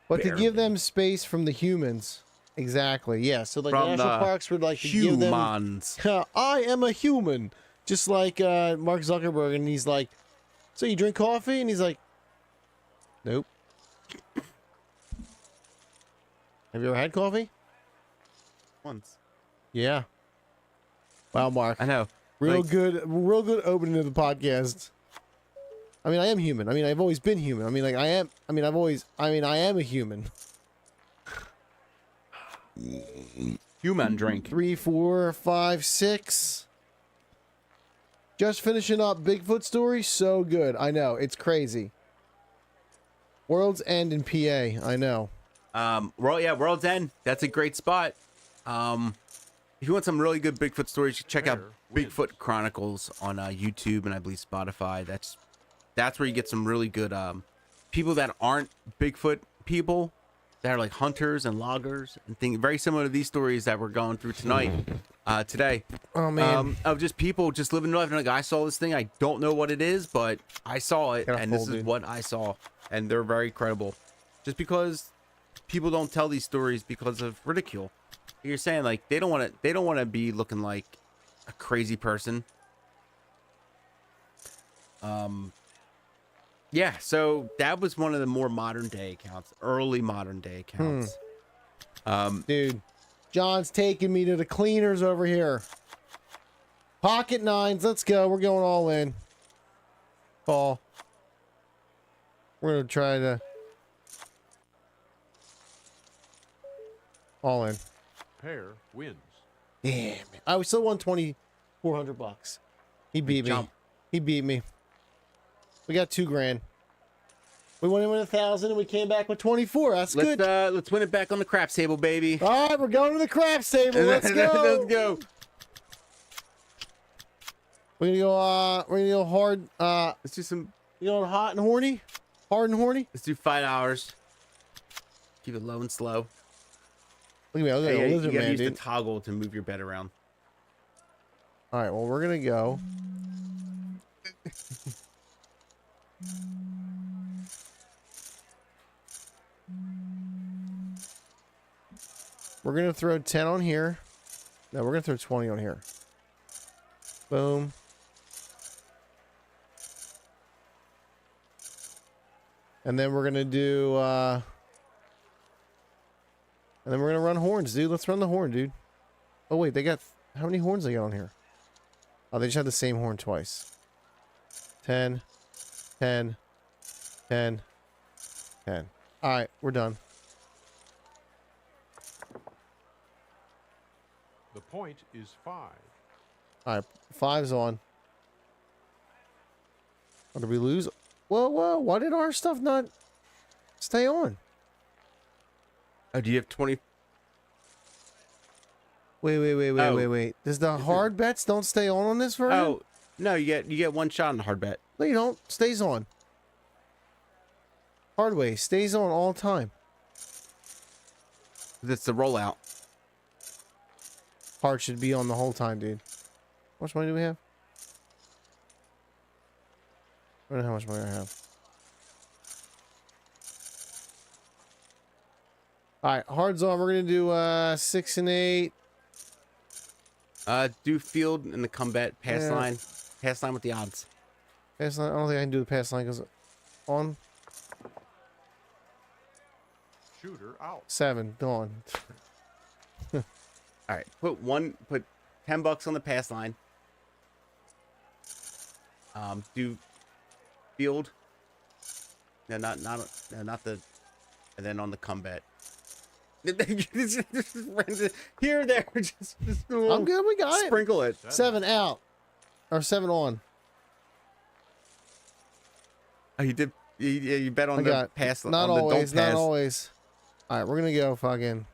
But to Barely. give them space from the humans. Exactly. Yeah. So like From national the parks would like to give them. humans. I am a human. Just like Mark Zuckerberg, and he's like, so you drink coffee? And he's like, nope. Have you ever had coffee? Once. Yeah. Wow, Mark. I know. Real Like- good opening to the podcast. I mean, I am human. I mean, I've always been human. I mean, like I am a human. Human drink. 3, 4, 5, 6. Just finishing up Bigfoot story. So good. I know. It's crazy. World's End in PA. I know. World's End. That's a great spot. If you want some really good Bigfoot stories, you check out Bigfoot Chronicles on YouTube and I believe Spotify. That's where you get some really good people that aren't Bigfoot people, that are like hunters and loggers and things very similar to these stories that we're going through today. Oh man. Of just people just living life. And like, I saw this thing. I don't know what it is, but I saw it, and this is what I saw, and they're very credible. Just because people don't tell these stories because of ridicule. You're saying like they don't want to be looking like a crazy person. Yeah, so that was one of the more modern day accounts, early modern day accounts. Dude, John's taking me to the cleaners over here. Pocket 9s. Let's go. We're going all in. Call. We're gonna try to all in. Pair wins. Damn. I was still won $2,400. He beat me. Jump. He beat me. We got $2,000. We went in with 1,000 and we came back with 24. That's good. Let's win it back on the craps table, baby. All right, we're going to the craps table. Let's go. Let's go. We're gonna go. We're gonna go hard. Let's do some. You going hot and horny? Hard and horny? Let's do $5. Keep it low and slow. Look at me. Look at Hey, the you lizard gotta man, use the dude. toggle to move your bed around. All right. Well, we're gonna go. We're gonna throw 10 on here. No, we're gonna throw 20 on here. Boom. And then we're gonna do and then we're gonna run horns, dude. Let's run the horn, dude. Oh wait, they got how many horns they got on here? Oh, they just had the same horn twice. 10, 10, 10, 10. All right, we're done. The point is 5. All right, 5's on. What, did we lose? Whoa, whoa! Why did our stuff not stay on? Oh, do you have 20? Wait. Does the hard bets don't stay on this version? Oh, no, you get one shot on the hard bet. No, you don't. Stays on. Hard way stays on all the time. That's the rollout. Hard should be on the whole time, dude. How much money do we have? I don't know how much money I have. All right, hard's on. We're gonna do 6 and 8. Do field in the combat pass Yeah. line. Pass line with the odds. Pass line. I don't think I can do the pass line because on Shooter out. 7 gone. All right, put $10 on the pass line. Do field. No, not the, and then on the combat. Here, there, just I'm good. We got it. sprinkle it. 7 out or 7 on. Oh, you did. You bet on I the got pass. not on the always. don't Not pass. always. All right, we're gonna go fucking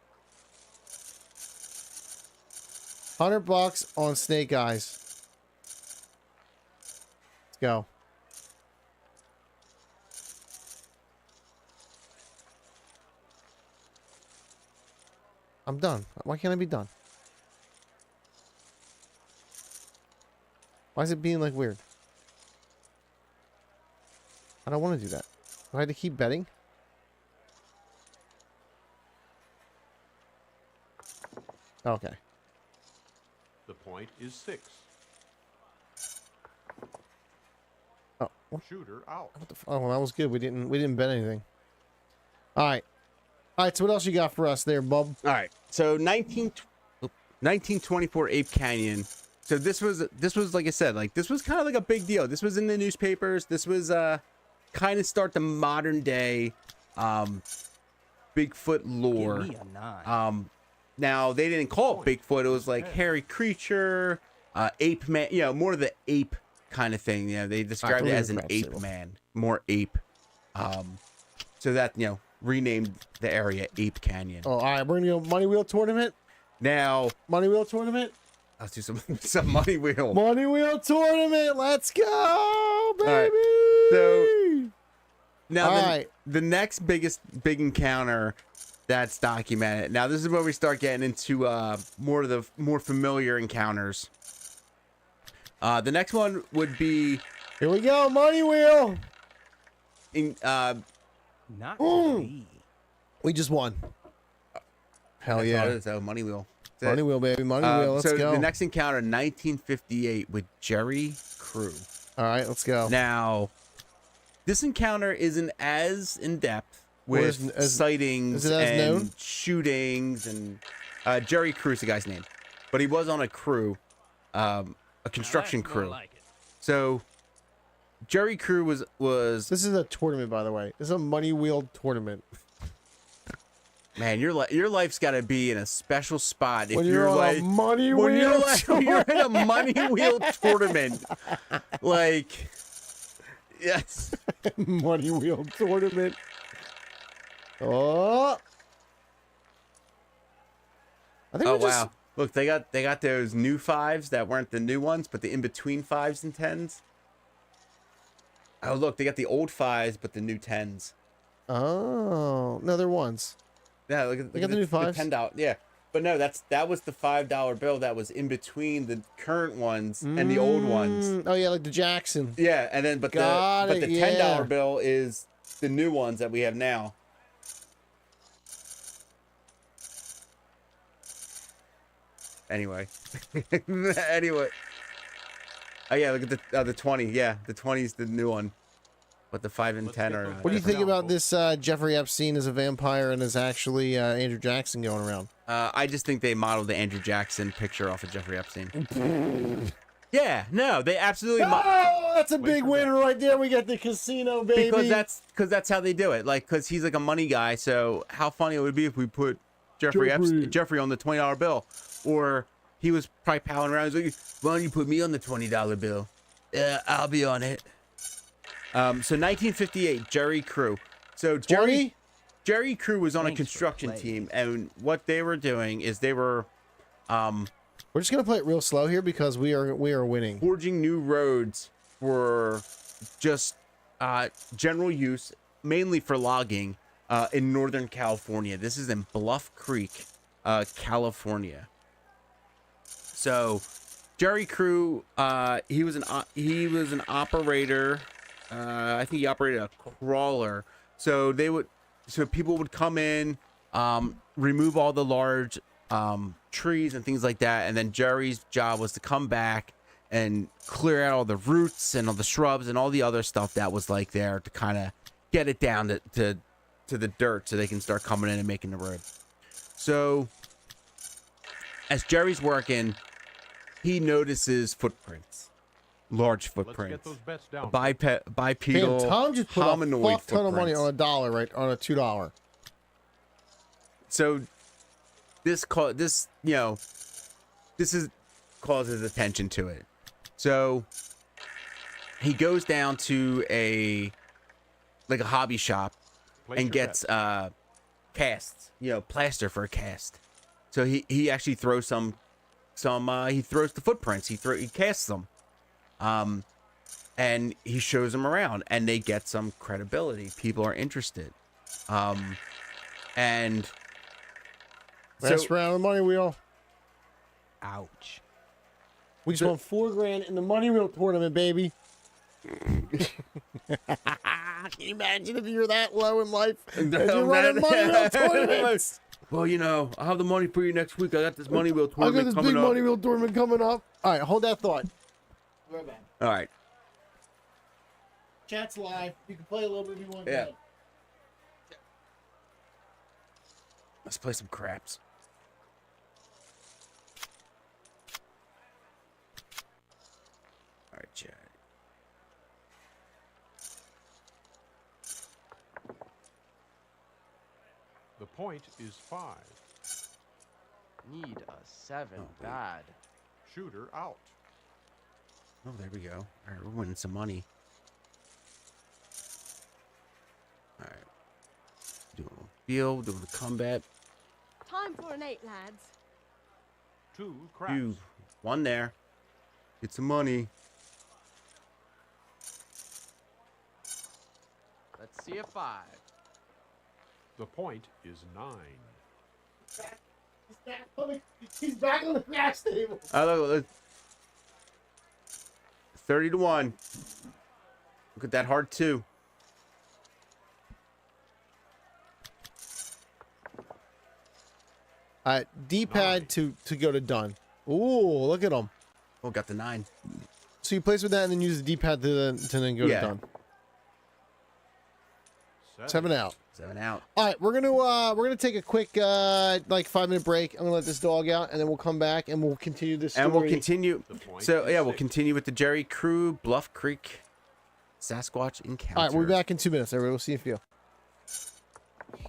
$100 on snake eyes. Let's go. I'm done. Why can't I be done? Why is it being like weird? I don't want to do that. Do I have to keep betting? Okay. The point is 6. Oh, what Shooter out. the oh, well, that was good. We didn't bet anything. All right. All right. So what else you got for us there, bub? All right. So 1924 Ape Canyon. So this was like I said, like this was kind of like a big deal. This was in the newspapers. This was kind of start the modern day Bigfoot lore. Give me a 9. Now they didn't call it Bigfoot. It was like hairy creature, ape man. You know, more of the ape kind of thing. You know, they described it as an ape man, more ape. So that renamed the area Ape Canyon. Oh, all right. We're gonna go money wheel tournament. Now Money wheel tournament. let's do some money wheel. Money wheel tournament. Let's go, baby. right. So now All right. the next big encounter that's documented. Now this is where we start getting into more familiar encounters. The next one would be Here we go. Money wheel. Not Ooh. me. We just won. Hell yeah. So money wheel. That's it. Money wheel, baby. Money wheel. Let's so go. the next encounter, 1958, with Jerry Crew. All right. Let's go. Now, this encounter isn't as in depth with sightings is it as and known? shootings and Jerry Crew's the guy's name, but he was on a crew, a construction crew. So Jerry Crew was This is a tournament, by the way. This is a money wheel tournament. man. Your life's got to be in a special spot if When you're on like a money when wheel you're like you're in a money wheel tournament. Like, yes, money wheel tournament. Oh. I think oh we're just, wow! Look, they got those new 5s that weren't the new ones, but the in between 5s and 10s. Oh look, they got the old 5s, but the new 10s. Oh, no, they're ones. Yeah, look at They got the new 5s? $10. Yeah, but no, that was the $5 bill that was in between the current ones and the old ones. Oh yeah, like the Jackson. Yeah, and then but the $10 yeah. bill is the new ones that we have now. Anyway, anyway. Oh yeah, look at the 20. Yeah, the 20 is the new one, but the 5 and 10 are. What do you think about this Jeffrey Epstein as a vampire and is actually Andrew Jackson going around? I just think they modeled the Andrew Jackson picture off of Jeffrey Epstein. Yeah, no, they absolutely. Oh, that's a big winner right there. We got the casino, baby. Because that's how they do it. Like, because he's like a money guy. So how funny it would be if we put Jeffrey on the $20 bill, or he was probably palling around. He's like, "Why don't you put me on the $20 bill? Yeah, I'll be on it." So 1958, Jerry Crew. So Jerry Crew was on a construction team, and what they were doing is they were we're just gonna play it real slow here because we are winning. Forging new roads for just general use, mainly for logging, in Northern California. This is in Bluff Creek, California. So Jerry Crew, he was an operator. I think he operated a crawler. So people would come in, remove all the large trees and things like that, and then Jerry's job was to come back and clear out all the roots and all the shrubs and all the other stuff that was like there to kind of get it down to the dirt so they can start coming in and making the road. So as Jerry's working, he notices footprints, large footprints, bipedal, Man, Tom just put hominoid a fuck ton of money footprints. on a dollar, right? On a $2. So this causes attention to it. So he goes down to a hobby shop and gets casts, plaster for a cast. So he actually throws he throws the footprints. He casts them. And he shows them around, and they get some credibility. People are interested. And Last round of the money wheel. Ouch. We just won $4,000 in the money wheel tournament, baby. Can you imagine if you're that low in life and you're running money wheel tournaments? Well, I'll have the money for you next week. I got this money wheel I tournament got this coming big up. money wheel tournament coming up. All right, hold that thought. All right. Chat's live. You can play a little bit if you want. Yeah. Let's play some craps. All right, chat. The point is 5. Need a 7 bad. Shooter out. Oh, there we go. All right, we're winning some money. All right. Doing a field, doing a combat. Time for an 8, lads. 2 craps. You one there. Get some money. Let's see a 5. The point is 9. He's back on the craps table. Look. 30 to 1. Look at that hard 2. D-pad to go to done. Ooh, look at him. Oh, got the 9. So you place with that and then use the D-pad to then go to done. 7 out. 7 out. All right, we're gonna take a quick 5-minute break. I'm gonna let this dog out, and then we'll come back and we'll continue this story. And we'll continue. So yeah, we'll continue with the Jerry Crew, Bluff Creek, Sasquatch encounter. All right, we'll be back in 2 minutes. Everybody, we'll see if you.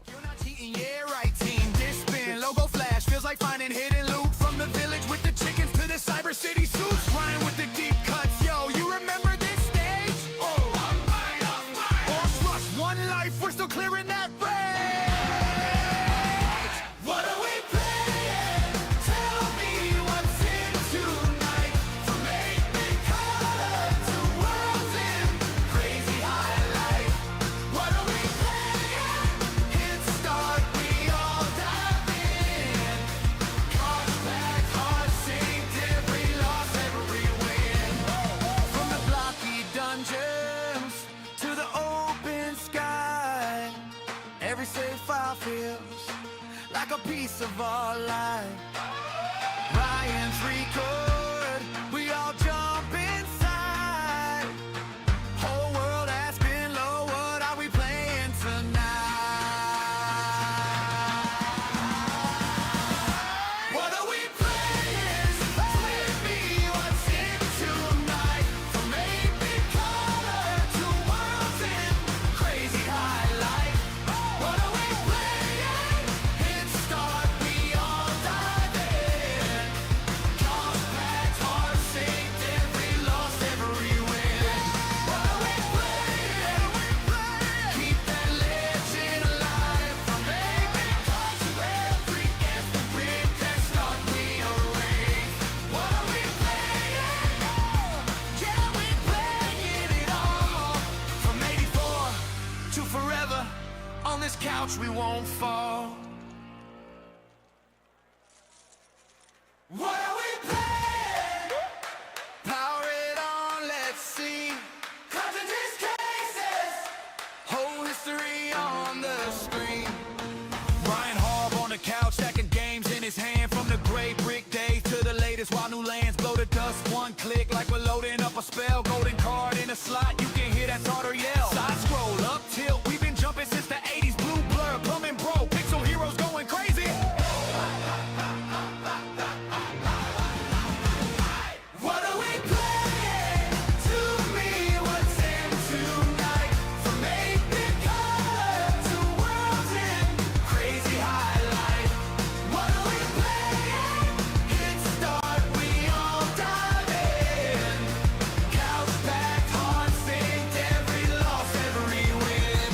You're not cheating, yeah, right, team. This spin, logo flash, feels like finding hidden loot. From the village with the chickens to the cyber city suits. Ryan with the deep cuts, yo, you remember this stage? Oh, I'm mine. Boss rush, one life, we're still clearing that range. What are we playing? Tell me what's in tonight. From 8-bit color to worlds in crazy highlight. What are we playing? Hit start, we all dive in. Cards back, hearts synced, every loss, every win. From the blocky dungeons to the open sky, every save file feels like a piece of our life. Ryan's record, we all jump inside. Whole world has been low, what are we playing tonight? What are we playing? Flip me what's in tonight. From 8-bit color to worlds in crazy highlight. What are we playing? Hit start, we all dive in. Toss back, heart synced, every loss, every win. What are we playing? Keep that legend alive. From 8-bit cards to every instant rip that start, we erase. What are we playing? Yeah, we playing it all. From 84 to forever, on this couch we won't fall. What are we playing? Power it on, let's see. Cuts and disc cases, whole history on the screen. Ryan Harb on the couch, stacking games in his hand. From the gray brick days to the latest, while new lands blow the dust. One click, like we're loading up a spell. Golden card in a slot, you can hear that starter yell. Side scroll, up tilt, we've been jumping since the 80s. Blue blur, plumbing bro, pixel heroes going crazy. What are we playing? To me, what's in tonight? From 8-bit color to worlds in crazy highlight. What are we playing? Hit start, we all dive in. Couch packed, heart synced, every loss, every win.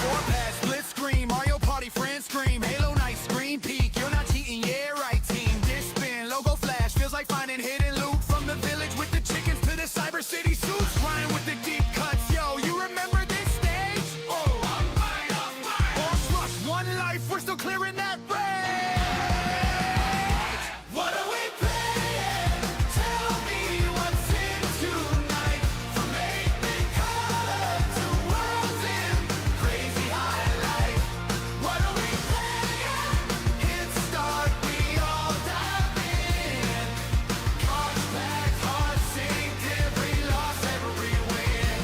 Four pass, split screen, Mario Party, friends scream, Halo Night, screen peek. You're not cheating, yeah, right, team. This spin, logo flash, feels like finding hidden loot. From the village with the chickens to the cyber city suits. Ryan with the deep cuts, yo, you remember this stage? Oh, I'm mine. Boss rush, one life, we're still clearing that range. What are we playing? Tell me what's in tonight. From 8-bit color to worlds in crazy highlight. What are we playing? Hit start, we all dive in. Cards back, heart synced, every loss, every win.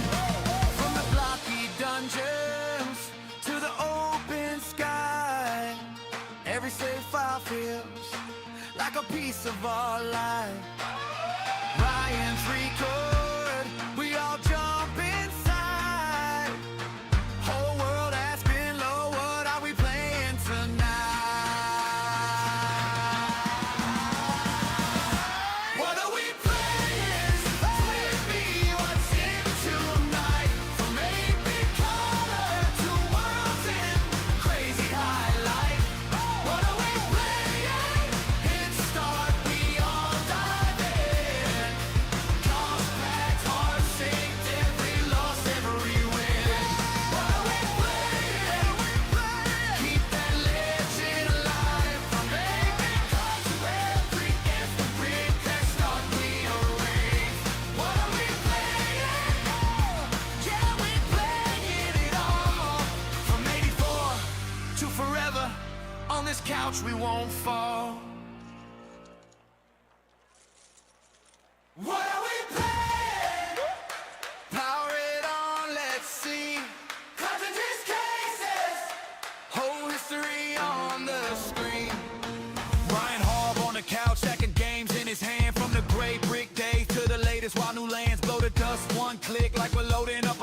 From the blocky dungeons to the open sky, every save file feels like a piece of our life. Ryan's record, we all jump inside. Whole world has been low, what are we playing tonight? What are we playing? Flip me what's in tonight. From 8-bit color to worlds in crazy highlight. What are we playing? Hit start, we all dive in. Toss back, heart synced, every loss, every win. What are we playing? Keep that legend alive. From 8-bit cards to every instant rip that start, we erase. What are we playing? Yeah, we playing it all. From 84 to forever, on this couch we won't fall. What are we playing? Power it on, let's see. Cuts and disc cases, whole history on the screen. Ryan Harb on the couch, stacking games in his hand. From the gray brick days to the latest, while new lands blow the dust. One click, like we're loading up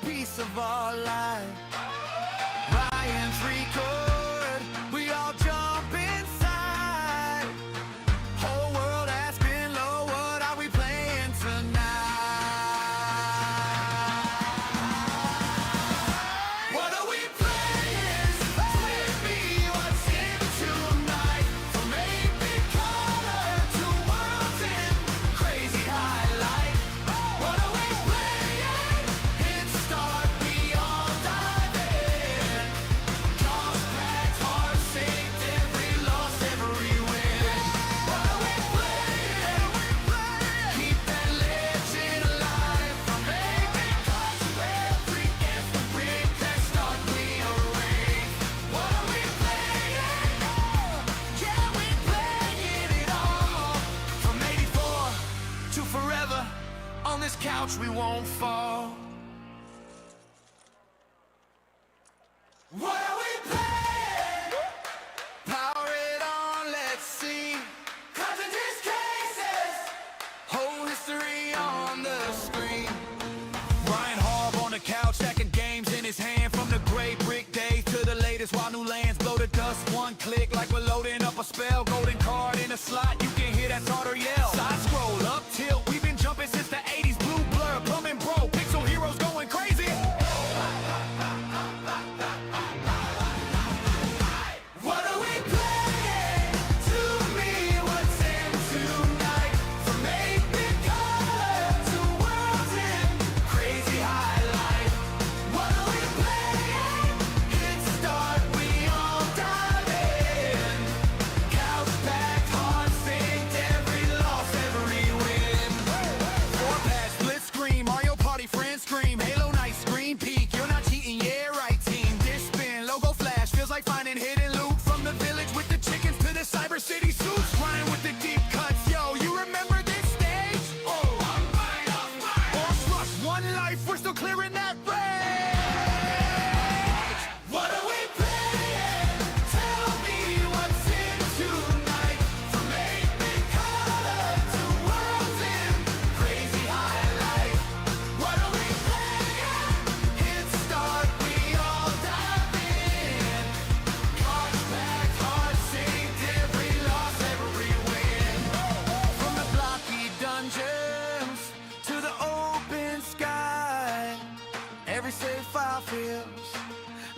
piece of our life. Ryan's record, we all jump inside. Whole world asking low, what are we playing tonight? What are we playing? With me, what's in tonight? From 8-bit color to worlds in crazy highlight. What are we playing? Hit start, we all dive in. Jaws packed, heart synced, every loss, every win. What are we playing? Keep that legend alive. From 8-bit cards to every guess, the brick that start we arrange. What are we playing? Yeah, we playing it all. From 84 to forever, on this couch we won't fall. What are we playing? Power it on, let's see. Cartridges, cases, whole history on the screen. Ryan Harb on the couch, stacking games in his hand. From the gray brick days to the latest, while new lands blow the dust. One click like we're loading up a spell. Golden card in a slot, you can hear that tartar yell. Side scroll, up tilt, we've been jumping since the 80s. Blue blur, plumbing bro, pixel heroes going crazy. What are we playing? To me, what's in tonight? From 8-bit color to worlds in crazy highlight. What are we playing? Hit start, we all dive in. Couch packed, heart synced, every loss, every win. Four pass, split screen, Mario Party, friends scream, Halo Night, screen peak. You're not cheating, yeah, right team. Dish spin, logo flash, feels like finding hidden loot. From the village with the chickens to the cyber city suits. Ryan with the deep cuts, yo, you remember this stage? Oh, I'm right off mine. Boss rush, one life, we're still clearing that rage. What are we playing? Tell me what's in tonight. From 8-bit color to worlds in crazy highlight. What are we playing? Hit start, we all dive in. Cards packed, heart synced, every loss, every win. From the blocky dungeons to the open sky, every save file feels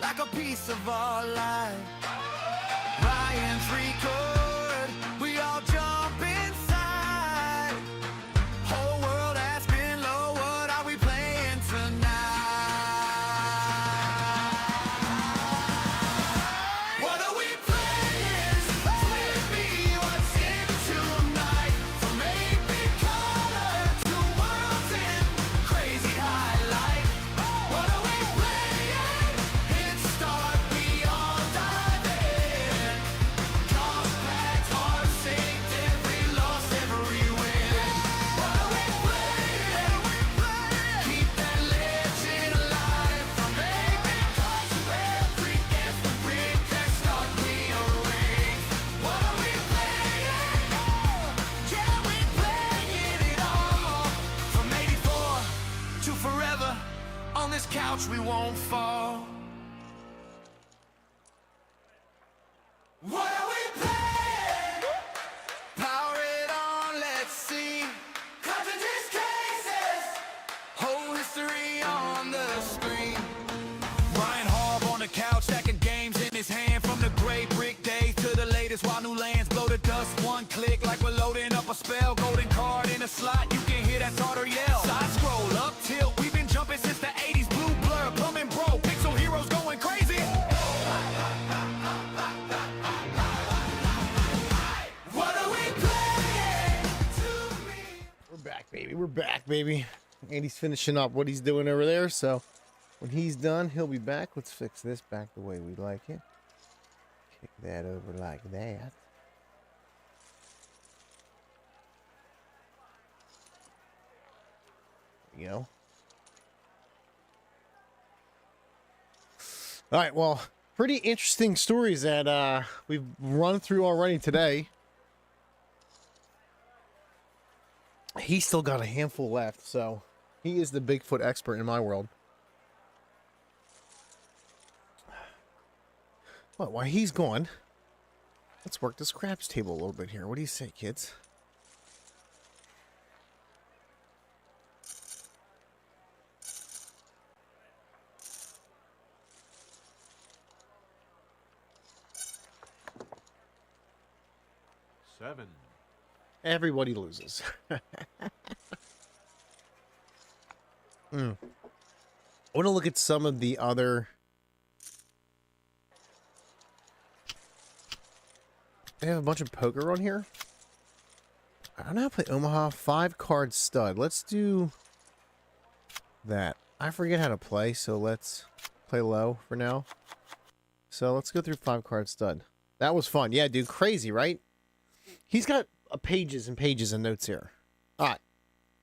like a piece of our life. Ryan's record, we all jump inside. Whole world asking low, what are we playing tonight? What are we playing? With me, what's in tonight? From 8-bit color to worlds in crazy highlight. What are we playing? Hit start, we all dive in. Jaws packed, heart synced, every loss, every win. What are we playing? Keep that legend alive. From 8-bit cards to every guess, the brick that start we arrange. What are we playing? Yeah, we playing it all. From 84 to forever, on this couch we won't fall. What are we playing? Power it on, let's see. Cartridges, cases, whole history on the screen. Ryan Harb on the couch, stacking games in his hand. From the gray brick days to the latest, while new lands blow the dust. One click like we're loading up a spell. Golden card in a slot, you can hear that tartar yell. Side scroll, up tilt, we've been jumping since the 80s. Blue blur, plumbing bro, pixel heroes going crazy. What are we playing? To me. We're back, baby. We're back, baby. Andy's finishing up what he's doing over there, so when he's done, he'll be back. Let's fix this back the way we like it. Kick that over like that. There you go. All right, well, pretty interesting stories that we've run through already today. He's still got a handful left, so he is the Bigfoot expert in my world. Well, while he's gone, let's work this craps table a little bit here. What do you say, kids? Seven. Everybody loses. I want to look at some of the other... They have a bunch of poker on here. I don't know how to play Omaha 5-card stud. Let's do that. I forget how to play, so let's play low for now. So let's go through 5-card stud. That was fun. Yeah, dude, crazy, right? He's got pages and pages of notes here. All right.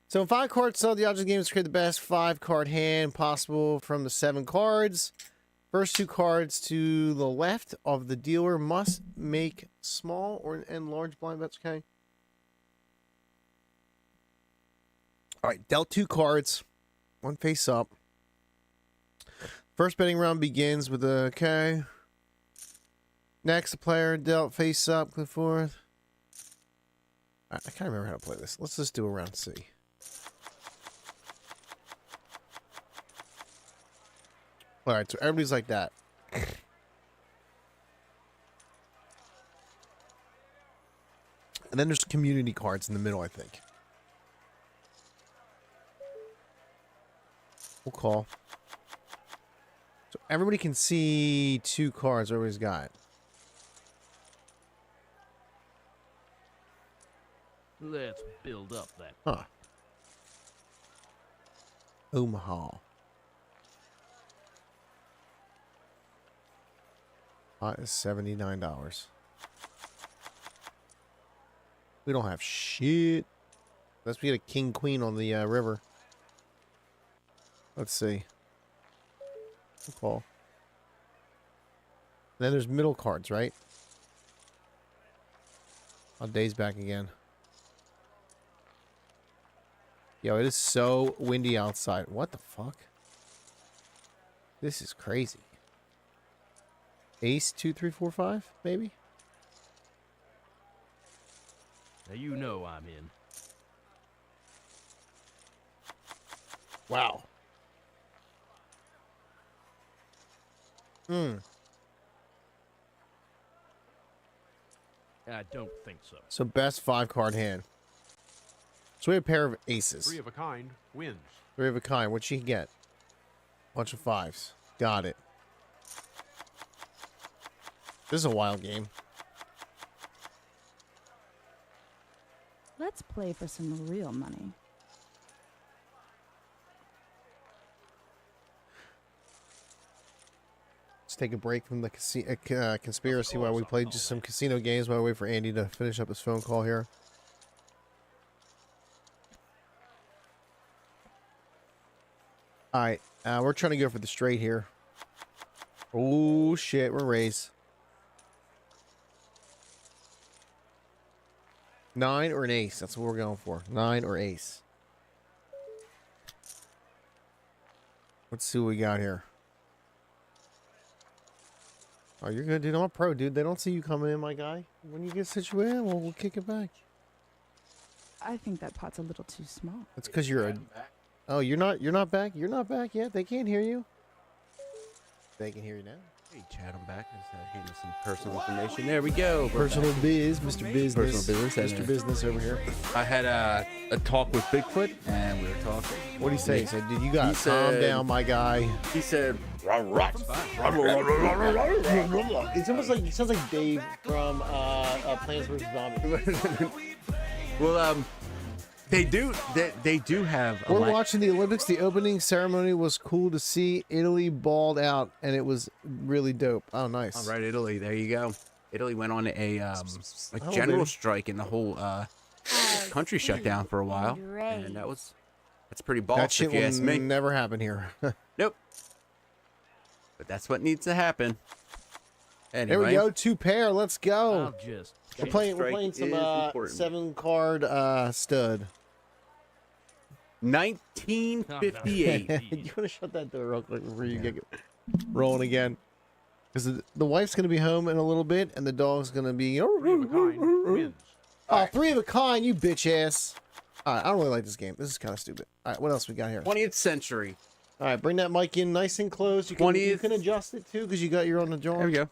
So in 5-card stud, the object game is to create the best 5-card hand possible from the 7 cards. First 2 cards to the left of the dealer must make small and large blind bets. Okay. All right. Dealt 2 cards. 1 face up. First betting round begins with a okay. Next, the player dealt face up. Go forth. I can't remember how to play this. Let's just do a round C. All right, so everybody's like that. And then there's community cards in the middle, I think. We'll call. So everybody can see 2 cards everybody's got. Let's build up that. Huh. Omaha. Is $79. We don't have shit. Unless we get a king queen on the river. Let's see. We'll call. Then there's middle cards, right? Oh, Day's back again. Yo, it is so windy outside. What the fuck? This is crazy. Ace 2, 3, 4, 5, maybe? Now you know I'm in. Wow. I don't think so. So best 5-card hand. So we have a pair of aces. 3 of a kind wins. 3 of a kind. What'd she get? Bunch of 5s. Got it. This is a wild game. Let's play for some real money. Let's take a break from the conspiracy while we play just some casino games while we wait for Andy to finish up his phone call here. Alright, we're trying to go for the straight here. Oh shit, we're raised. 9 or an ace. That's what we're going for. 9 or ace. Let's see what we got here. Oh, you're good, dude. I'm a pro, dude. They don't see you coming in, my guy. When you get situated, we'll kick it back. I think that pot's a little too small. That's because you're a... Oh, you're not back? You're not back yet? They can't hear you? They can hear you now. Hey, Chad, I'm back. I just handle some personal information. There we go. Personal biz, Mr. Business. Personal business. Mr. Business over here. I had a talk with Bigfoot, and we were talking. What did he say? He said, dude, you got to calm down, my guy. He said, it's almost like, it sounds like Dave from Plants vs. Zombies. well, they do have We're watching the Olympics. The opening ceremony was cool to see. Italy balled out, and it was really dope. Oh, nice. All right, Italy. There you go. Italy went on a general strike, and the whole country shut down for a while, and that's pretty boss. That shit if you ask will me. never happen here. Nope. But that's what needs to happen. Anyway. There we go. 2 pair. Let's go. We're playing some 7-card stud. 1958. You want to shut that door real quick before you get rolling again? Because the wife's going to be home in a little bit, and the dog's going to be... Three of a kind wins. Oh, 3 of a kind, you bitch ass. All right, I don't really like this game. This is kind of stupid. All right, what else we got here? 20th century. All right, bring that mic in nice and close. You can adjust it, too, because you're on the jaw. There we go.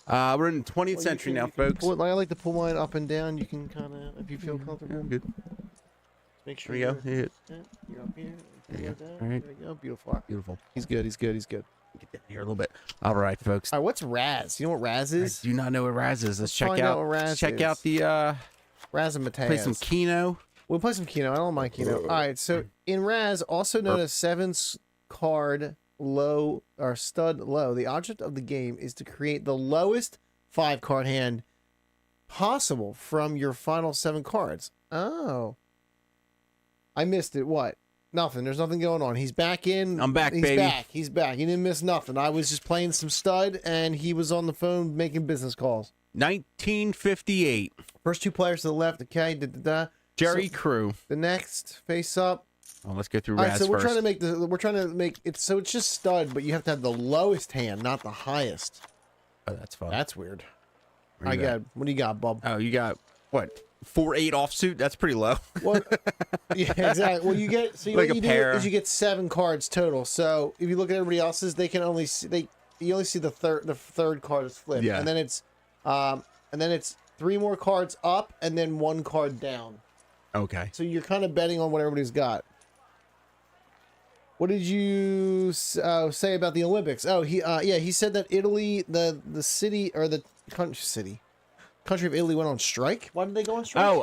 We're in the 20th century now, folks. I like to pull mine up and down. You can kind of, if you feel comfortable. Good. Make sure There we go. you're up here. There you go. Down. All right. There you go. Beautiful. Beautiful. He's good. He's good. He's good. Get down here a little bit. All right, folks. All right, what's Raz? You know what Raz is? I do not know what Raz is. Let's check find out what Raz Let's check is. out the Razzmatazz. play some Keno. We'll play some Keno. I don't mind Keno. All right, so in Raz, also known as 7-card low or stud low, the object of the game is to create the lowest 5-card hand possible from your final 7 cards. Oh. I missed it. What? Nothing. There's nothing going on. He's back in. I'm back, He's baby. back. He's back. He didn't miss nothing. I was just playing some stud, and he was on the phone making business calls. 1958. First 2 players to the left. Okay. Jerry So, Crew. The next face up. Oh, let's go through All Raz right, so we're first. trying to make it so it's just stud, but you have to have the lowest hand, not the highest. Oh, that's fun. That's weird. Where you at? What do you got, Bub? Oh, you got what? 4-8 offsuit. That's pretty low. What? Yeah, exactly. Well, you get so Like what a you pair. do is you get 7 cards total. So if you look at everybody else's, they can only see you only see the third card is flipped, Yeah. and then it's 3 more cards up and then 1 card down. Okay. So you're kind of betting on what everybody's got. What did you say about the Olympics? Oh, he said that Italy, the city or the country of Italy went on strike. Why did they go on strike? Oh,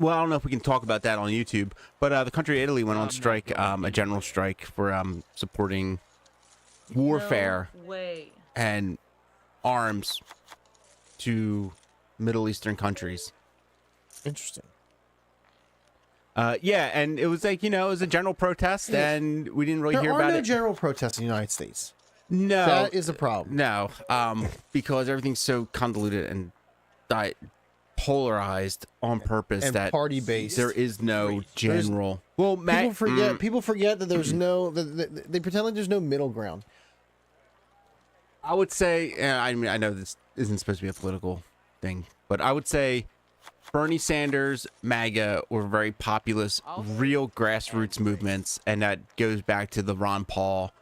well, I don't know if we can talk about that on YouTube, but the country of Italy went on strike, a general strike for supporting warfare No way. and arms to Middle Eastern countries. Interesting. Yeah, and it was like, it was a general protest, and we didn't really hear There about are no it. general protests in the United States. No, That is a problem. No, because everything's so convoluted and polarized on purpose And that party-based. there is no general. People forget that there's no. They pretend like there's no middle ground. I would say, I mean, I know this isn't supposed to be a political thing, but I would say Bernie Sanders, MAGA were very populist, real grassroots movements, and that goes back to the Ron Paul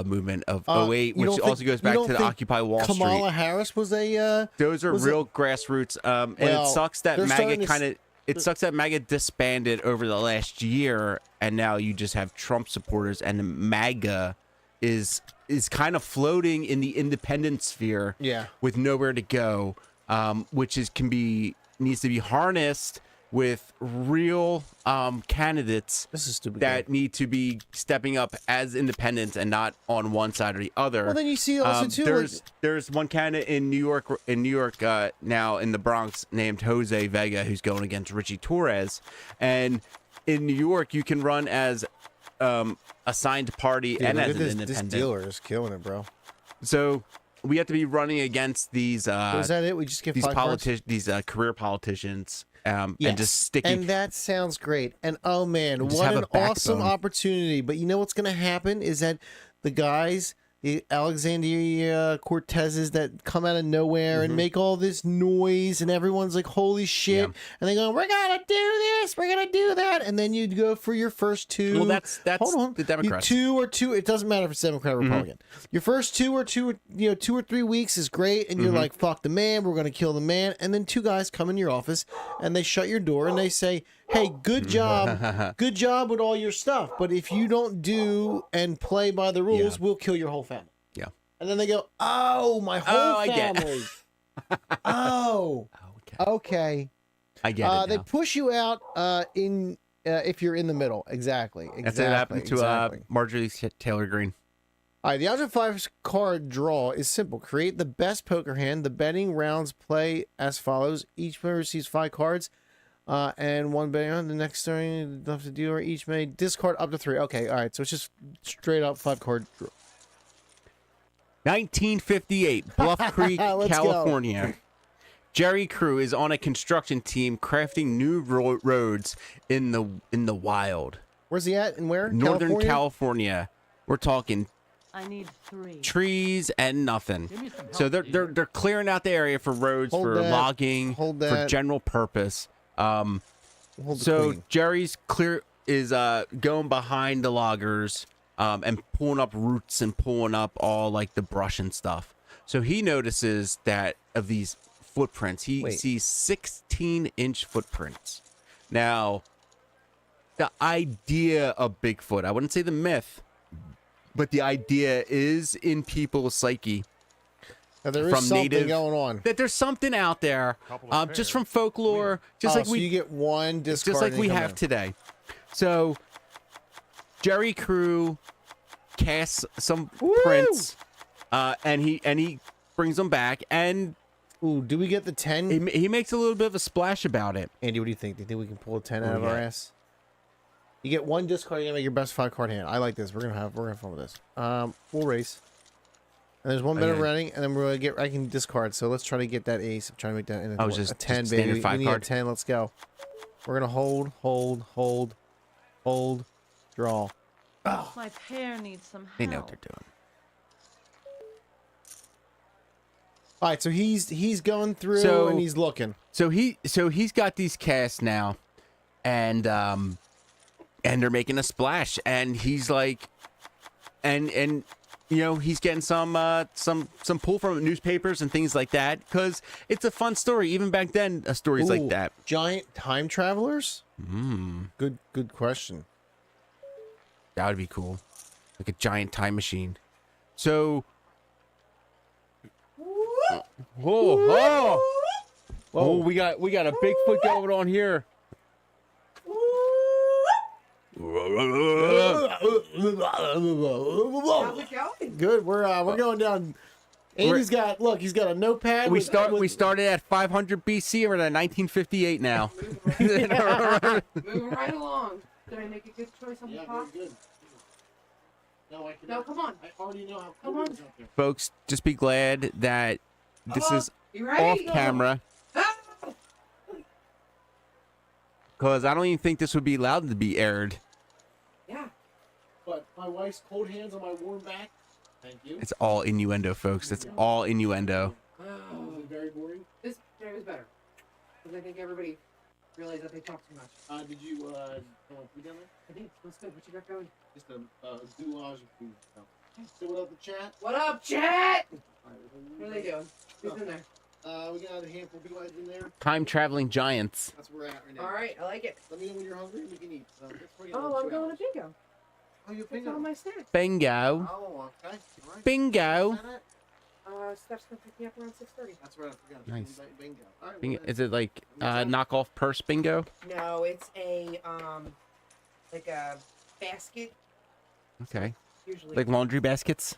movement of 08, which also goes back to the Occupy Wall Street. Kamala Harris was a. Those are real grassroots, and it sucks that MAGA disbanded over the last year, and now you just have Trump supporters, and MAGA is kind of floating in the independent sphere, with nowhere to go, which needs to be harnessed with real candidates that need to be stepping up as independents and not on one side or the other. Well, then you see also too. There's one candidate in New York now in the Bronx named Jose Vega who's going against Richie Torres, and in New York you can run as assigned party and as an independent. This dealer is killing it, bro. So we have to be running against these. Is that it? We just get these 5 cards? these career politicians, and Yes. just sticking. And that sounds great. And oh man, Just what have an a awesome backbone. opportunity. But you know what's going to happen is that the guys, the Alexandria Cortezes that come out of nowhere and make all this noise, and everyone's like, holy shit. And they go, we're going to do this, we're going to do that. And then you'd go for your first 2. Well, that's Hold on. the Democrats. 2 or 2, it doesn't matter if it's Democrat or Republican. Your first 2 or 2 or 3 weeks is great, and you're like, fuck the man, we're gonna kill the man. And then 2 guys come in your office and they shut your door and they say, hey, good job with all your stuff, but if you don't do and play by the rules, we'll kill your whole family. Yeah. And then they go, oh, my whole family. Okay. I get it. They Now. push you out if you're in the middle. Exactly. That's what happened to Marjorie Taylor Greene. All right, the object 5 card draw is simple. Create the best poker hand. The betting rounds play as follows. Each player receives 5 cards, and 1 betting on the next turn. Left the dealer. Each may discard up to 3. Okay, all right. So it's just straight up 5 card draw. 1958, Bluff Creek, Let's California. Jerry Crew is on a construction team crafting new roads in the wild. Where's he at and where? Northern California. We're talking I need 3. trees and nothing. Give me some So help, they're clearing out the area for roads, Hold for that. logging, Hold for that. general purpose. Hold the So queen. Jerry's going behind the loggers and pulling up roots and pulling up all like the brush and stuff. So he notices that of these footprints, he Wait. sees 16-inch footprints. Now, the idea of Bigfoot, I wouldn't say the myth, but the idea is in people's psyche. Now, there is from something native- going on. That there's something out there, Couple of just pairs. from folklore, just Oh, like so we you get one discard. just like and we you come have in. today. So Jerry Crew casts some prints, and he brings them back, and Ooh, do we get the 10? he makes a little bit of a splash about it. Andy, what do you think? Do you think we can pull a 10 out Oh, of our yeah. ass? You get one discard. You gotta make your best 5-card hand. I like this. We're gonna have fun with this. We'll race. And there's one better Okay. running, and then we're gonna get. I can discard. So let's try to get that ace. I'm trying to make that into Oh, a just 10, standard baby. We 5 need a card? 10. Let's go. We're gonna hold, draw. My pair needs some help. They know what they're doing. All right, so he's going through So- and he's looking. So he's got these casts now, and they're making a splash, and he's like, and you know, he's getting some pull from newspapers and things like that, because it's a fun story. Even back then, stories like Ooh, that. Giant time travelers. Good question. That would be cool, like a giant time machine. So, oh, we got a Bigfoot going on here. Good. We're going down. Andy's got he's got a notepad. We with- started at 500 BC. We're at 1958 now. Moving right along. Did I make a good choice on the top? good. No, I can. No, come on. I already know how Come cool on. it is out there. Folks, just be glad that this is You off ready? camera, Ah! because I don't even think this would be allowed to be aired. Yeah. But my wife's cold hands on my warm back. Thank you. It's all innuendo, folks. It's all innuendo. Oh, Very boring. this today was better. Because I think everybody realized that they talk too much. Did you go on food down there? I think that's good. What you got going? Just a goulash of food. So what up the chat? What up, chat? What are they doing? Who's in there? We got a handful of people in there. Time traveling giants. That's where we're at right now. All right, I like it. Let me know when you're hungry and we can eat. So let's bring it Oh, on I'm 2 going hours. to bingo. Oh, you're That's bingo. all my snacks. Bingo. Oh, okay. All right. Bingo. Steph's going to pick me up around 6:30. That's right. I forgot. Nice. Bingo. All right. Bingo. well, Is it like knockoff purse bingo? No, it's a like a basket. Okay. Usually. Like laundry baskets?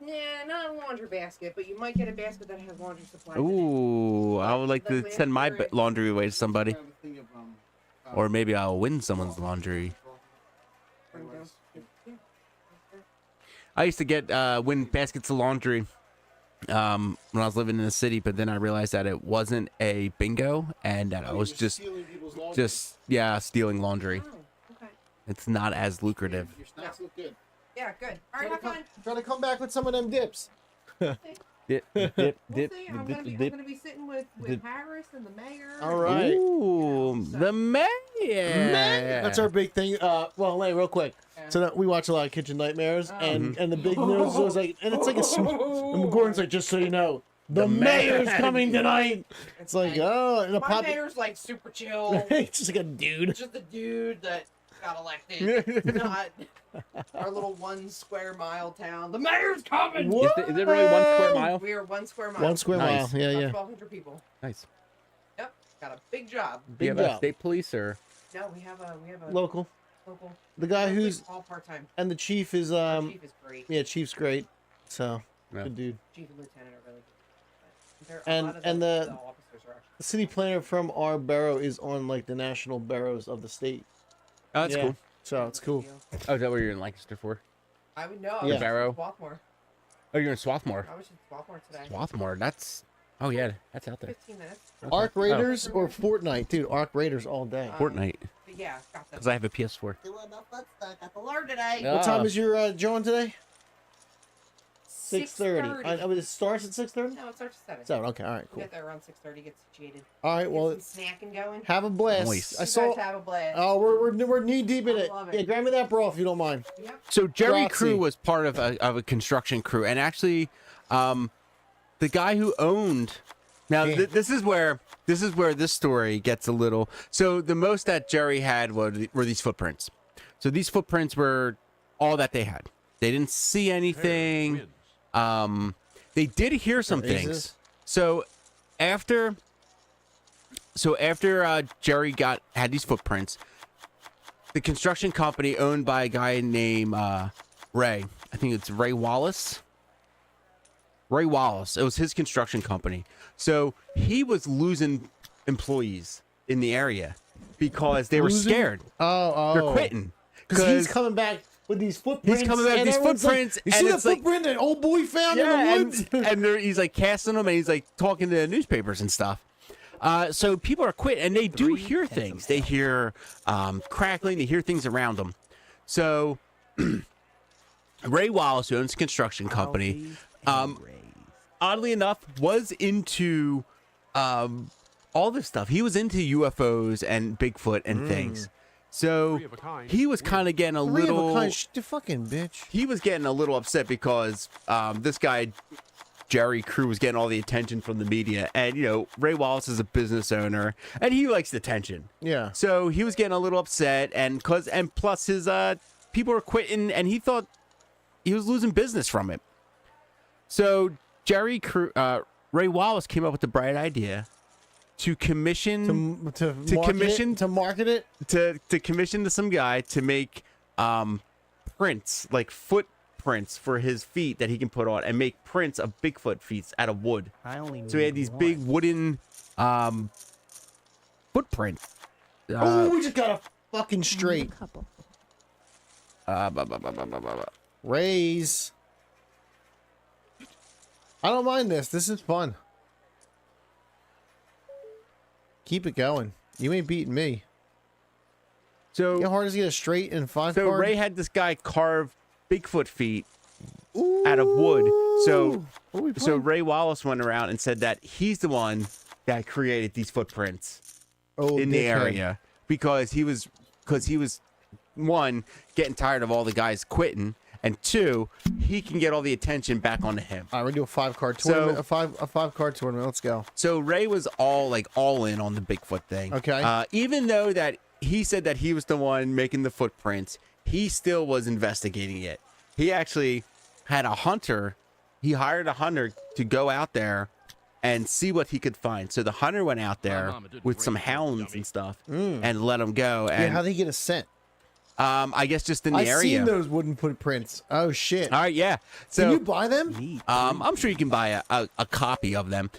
Nah, not a laundry basket, but you might get a basket that has laundry supplies. in it. Ooh, I would like to Like send my laundry. laundry away to somebody. have a thing of, Or maybe I'll win someone's laundry. Bingo. Yeah. I used to get win baskets of laundry when I was living in the city, but then I realized that it wasn't a bingo and that I was just stealing laundry. Oh, okay. It's not as lucrative. Your snacks look good. Yeah, good. All right, have fun. Try to come back with some of them dips. Dip, dip, We'll dip, see. I'm gonna be sitting with dip. Harris and the mayor. All right. Ooh, the mayor. That's our big thing. Well, hey, real quick. So that we watch a lot of Kitchen Nightmares, and the big news was like, and it's like and Gordon's like, just so you know, the mayor's coming tonight. It's like, oh, and a My pop. mayor's like super chill. It's just like a dude. Just a dude that got elected. Not our little 1 square mile town. The mayor's coming. Is it really 1 square mile? We are 1 square mile. 1 square Nice. mile. Yeah, About yeah. 1,200 people. Nice. Yep, got a big job. Do you Big have a job. state police or? No, we have a Local. local. The guy It's who's all part time. and the chief is Our chief is great. yeah, chief's great. So Yeah. good dude. Chief and lieutenant are really good. But a And- lot of and the- officers are actually. The city planner from our borough is on like the national boroughs of the state. Oh, that's Yeah. cool. So it's cool. Oh, is that where you're in Lancaster for? I would know. I Yeah. was Barrow. in Swarthmore. Oh, you're in Swarthmore. I was in Swarthmore today. Swarthmore. That's. Oh yeah, that's out there. 15 minutes. Arc Raiders or Fortnite, dude. Arc Raiders all day. Fortnite. But yeah, got the. Because I have a PS4. Doing the foot stuff. Got the lure today. Yeah. What time is your Joan today? 6:30. I mean, it starts at 6:30. No, it starts at 7. 7. Okay. All right. We Cool. get there around 6:30. Get situated. All right. Get Well, some snacking going. have a blast. Moist. I You saw. guys have a blast. Oh, we're knee deep in I it. love it. Yeah, grab me that bra if you don't mind. Yep. So Jerry Grazie. Crew was part of a construction crew, and actually, the guy who owned. Now Yeah. this is where this story gets a little. So the most that Jerry had were these footprints. So these footprints were all that they had. They didn't see anything. They did hear some There is things. this. So after Jerry had these footprints, the construction company owned by a guy named Ray. I think it's Ray Wallace. Ray Wallace. It was his construction company. So he was losing employees in the area because they were Losing? scared. Oh. They're quitting. Because he's coming back with these footprints. He's coming back with and these everyone's footprints, Like, you and see the it's like- footprint that old boy found in Yeah, the and, woods? he's like casting them, and he's like talking to the newspapers and stuff. So people are quitting, and they do hear things. They hear crackling. They hear things around them. So Ray Wallace, who owns a construction company, oddly enough, was into all this stuff. He was into UFOs and Bigfoot and things. So Three of a kind. he was kind of getting a Three of a little. kind. You fucking bitch. He was getting a little upset because this guy Jerry Crew was getting all the attention from the media, and Ray Wallace is a business owner, and he likes the attention. Yeah. So he was getting a little upset, and plus his people were quitting, and he thought he was losing business from it. So Ray Wallace came up with the bright idea to commission To market it. to commission to some guy to make prints, like footprints for his feet that he can put on, and make prints of Bigfoot feet out of wood. So he had these big wooden footprints. Oh, we just got a fucking straight. Couple. Raise. I don't mind this. This is fun. Keep it going. You ain't beating me. So how hard is it to get a straight and 5 So card? Ray had this guy carve Bigfoot feet out of wood. So Ray Wallace went around and said that he's the one that created these footprints in the area because he was one, getting tired of all the guys quitting, and two, he can get all the attention back onto him. All right, we're gonna do a 5-card tournament. A 5-card tournament. Let's go. So Ray was all in on the Bigfoot thing. Okay. Even though that he said that he was the one making the footprints, he still was investigating it. He actually had a hunter. He hired a hunter to go out there and see what he could find. So the hunter went out there with some hounds and stuff and let him go. And How'd he get a scent? I guess just in the I've area. seen those wooden footprints. Oh shit! All right, yeah. So can you buy them? I'm sure you can buy a copy of them.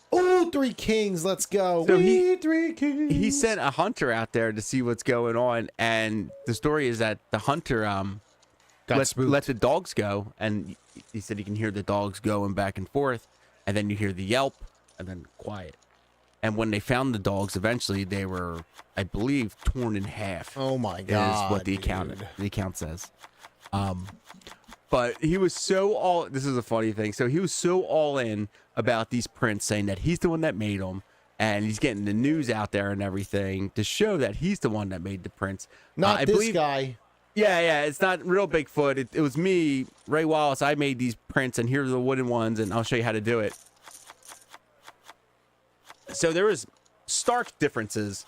Oh, 3 kings. Let's go. So We 3 kings. He sent a hunter out there to see what's going on, and the story is that the hunter let the dogs go, and he said he can hear the dogs going back and forth, and then you hear the yelp, and then quiet. And when they found the dogs, eventually they were, I believe, torn in half. Oh my god! Is what the account says. But he was so this is a funny thing. So he was so all in about these prints, saying that he's the one that made them, and he's getting the news out there and everything to show that he's the one that made the prints. Not I this believe, guy. Yeah, it's not real Bigfoot. It was me, Ray Wallace. I made these prints, and here's the wooden ones, and I'll show you how to do it. So there was stark differences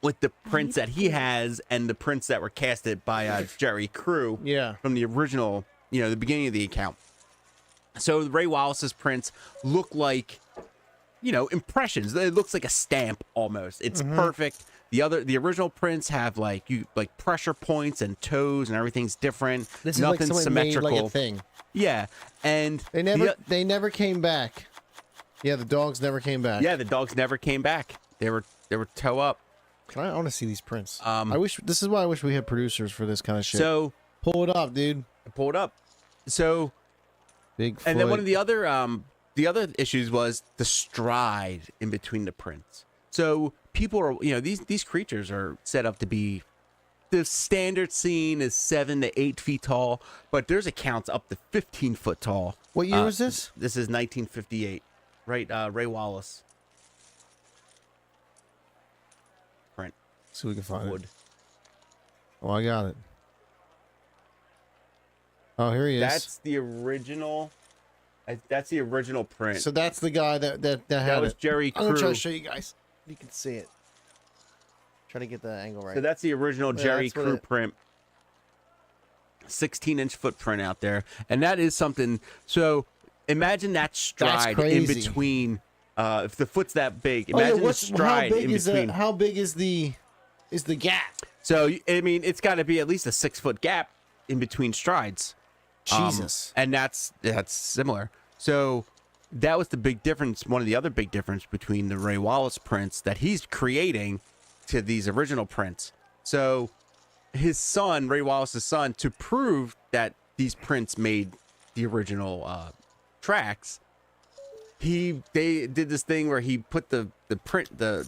with the prints that he has and the prints that were casted by Jerry Crew. Yeah. From the original, the beginning of the account. So Ray Wallace's prints look like, impressions. It looks like a stamp almost. It's perfect. The original prints have like pressure points and toes and everything's different. This is Nothing like someone symmetrical. made like a thing. Yeah, and they never came back. Yeah, the dogs never came back. Yeah, the dogs never came back. They were toe up. I want to see these prints. This is why I wish we had producers for this kind of shit. So pull it up, dude. Pull it up. So Bigfoot. And then one of the other issues was the stride in between the prints. So people are, these creatures are set up to be the standard scene is 7 to 8 feet tall, but there's accounts up to 15 foot tall. What year was this? This is 1958, right? Ray Wallace. Print. So we can find Wood. it. Oh, I got it. Oh, here he is. That's the original. That's the original print. So that's the guy that had that was it. Jerry I'm gonna try Crew. to show you guys. You can see it. Try to get the angle right. So that's the original Yeah, Jerry that's what Crew it- print. 16-inch footprint out there, and that is something. So imagine that stride in crazy. between. If the foot's that big, Oh, yeah, imagine the what's- stride how big in is between. how big is the gap? So I mean, it's got to be at least a 6-foot gap in between strides. Jesus. And that's similar. So that was the big difference. One of the other big difference between the Ray Wallace prints that he's creating to these original prints. So his son, Ray Wallace's son, to prove that these prints made the original tracks, they did this thing where he put the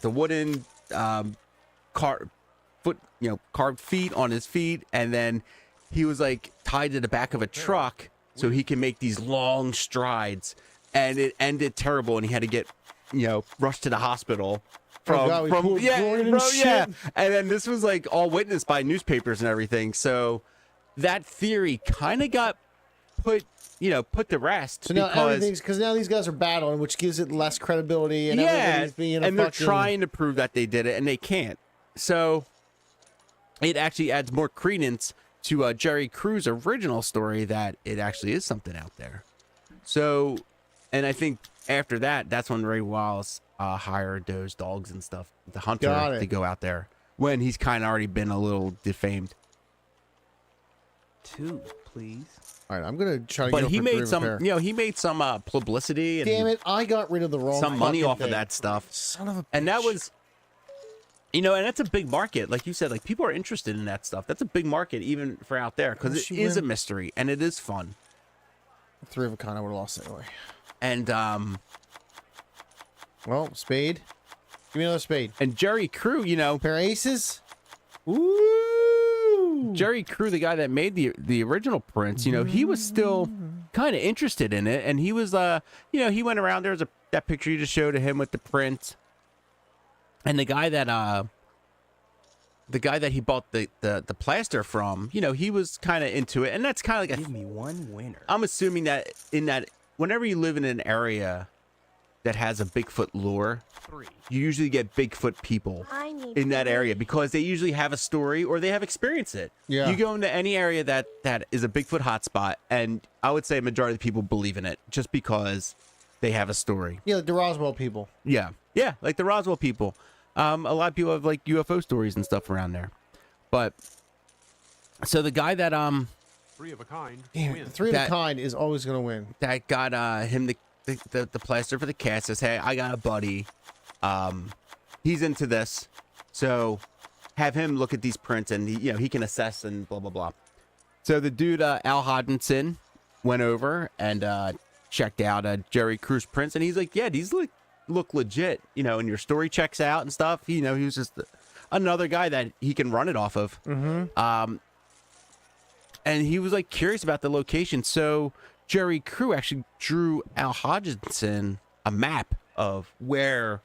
wooden carved feet on his feet, and then he was like tied to the back of a truck so he can make these long strides, and it ended terrible, and he had to get rushed to the hospital. God, we pulled groin and shit. And then this was like all witnessed by newspapers and everything. So that theory kind of got put to rest. So now everything's because now these guys are battling, which gives it less credibility. And everybody's being and they're trying to prove that they did it, and they can't. So it actually adds more credence to Jerry Crew's original story that it actually is something out there. So, and I think after that, that's when Ray Wallace hired those dogs and stuff, the hunter, to go out there when he's kind of already been a little defamed. 2, please. All right, I'm gonna try to. But get he up made for some, he made some publicity. And Damn it! I got rid of the wrong. some money fucking off thing. of that stuff. Son of a. And that was, and that's a big market, like you said. Like people are interested in that stuff. That's a big market even for out there because it is a mystery and it is fun. 3 of a kind. I would have lost anyway. And well, spade. Give me another spade. And Jerry Crew, pair of aces. Ooh. Jerry Crew, the guy that made the original prints, he was still kind of interested in it, and he was, he went around. There was that picture you just showed of him with the print, and the guy that he bought the plaster from, he was kind of into it, and that's kind of like Give me one winner. I'm assuming that whenever you live in an area that has a Bigfoot lore, 3. you usually get Bigfoot people in that area because they usually have a story or they have experienced it. Yeah. You go into any area that is a Bigfoot hotspot, and I would say a majority of the people believe in it just because they have a story. Yeah, like the Roswell people. Yeah, like the Roswell people. A lot of people have like UFO stories and stuff around there. But so the guy that 3 of a kind. Damn, wins. the 3 of a kind is always gonna win. that got him the plaster for the cast says, hey, I got a buddy. He's into this. So have him look at these prints and he can assess and blah, blah, blah. So the dude, Al Hodgson, went over and checked out Jerry Crew's prints. And he's like, yeah, these look legit, and your story checks out and stuff. He was just another guy that he can run it off of. Mm-hmm. And he was like curious about the location. So Jerry Crew actually drew Al Hodgson a map of where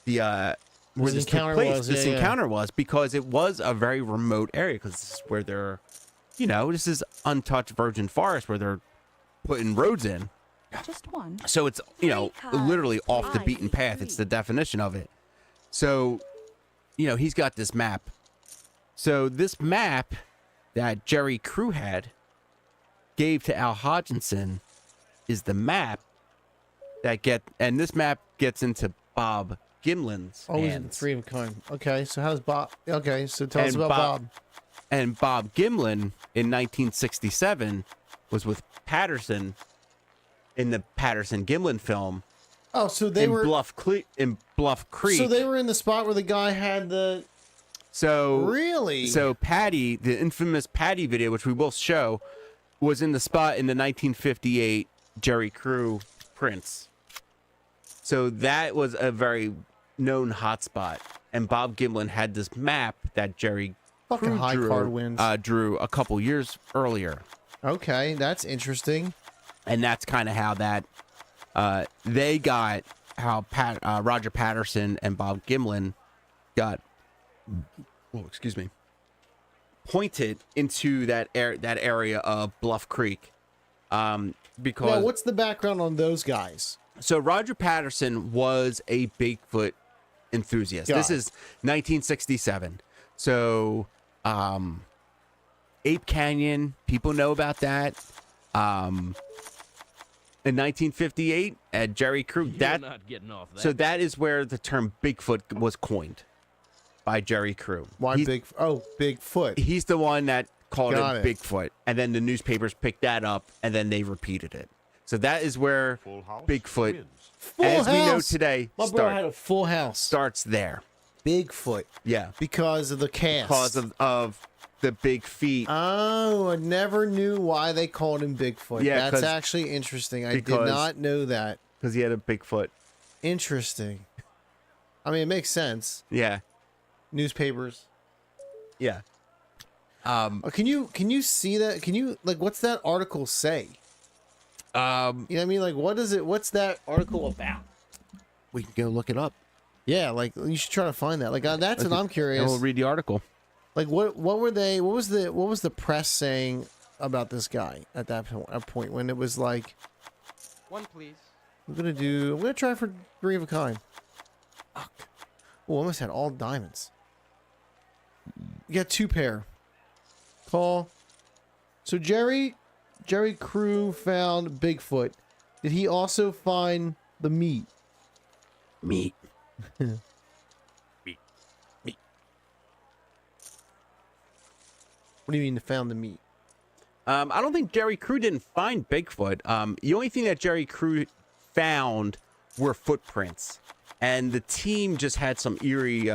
where this took place. This encounter was because it was a very remote area because this is where they're, this is untouched virgin forest where they're putting roads in. Just one. So it's, literally off the beaten path. It's the definition of it. So, he's got this map. So this map that Jerry Crew had gave to Al Hodgson is the map and this map gets into Bob Gimlin's Always hands. the 3 of a kind. Okay, so how's Bob? Okay, so tell us about Bob. And Bob Gimlin in 1967 was with Patterson in the Patterson-Gimlin film. Oh, so they were in Bluff Creek. So they were in the spot where the guy had the. So really? So Patty, the infamous Patty video, which we will show, was in the spot in the 1958 Jerry Crew prints. So that was a very known hotspot, and Bob Gimlin had this map that Jerry Fucking crew high drew, card wins. Drew a couple years earlier. Okay, that's interesting. And that's kind of how that they got how Roger Patterson and Bob Gimlin got pointed into that area of Bluff Creek. Because now, what's the background on those guys? So Roger Patterson was a Bigfoot enthusiast. This is 1967. So Ape Canyon, people know about that. In 1958, at Jerry Crew, not getting off that. So that is where the term Bigfoot was coined by Jerry Crew. Why Bigfoot? He's the one that called Got it it. Bigfoot, and then the newspapers picked that up, and then they repeated it. So that is where Bigfoot, as we know today, My brother had a full house. starts there. Bigfoot. Yeah, Because of the cast. because of the big feet. Oh, I never knew why they called him Bigfoot. Yeah, That's 'cause- actually interesting. I did because- not know that. Because he had a Bigfoot. Interesting. I mean, it makes sense. Yeah, Newspapers. yeah. Can you see that? Can you what's that article say? You know what I mean? Like, what's that article about? We can go look it up. Yeah, like you should try to find that. Like that's what I'm curious. And we'll read the article. Like what were they? What was the press saying about this guy at that point when it was like, One, please. I'm gonna try for 3 of a kind. Fuck. Oh, almost had all diamonds. You got 2 pair. Call. So Jerry Crew found Bigfoot. Did he also find the meat? Meat. What do you mean found the meat? I don't think Jerry Crew didn't find Bigfoot. The only thing that Jerry Crew found were footprints, and the team just had some eerie,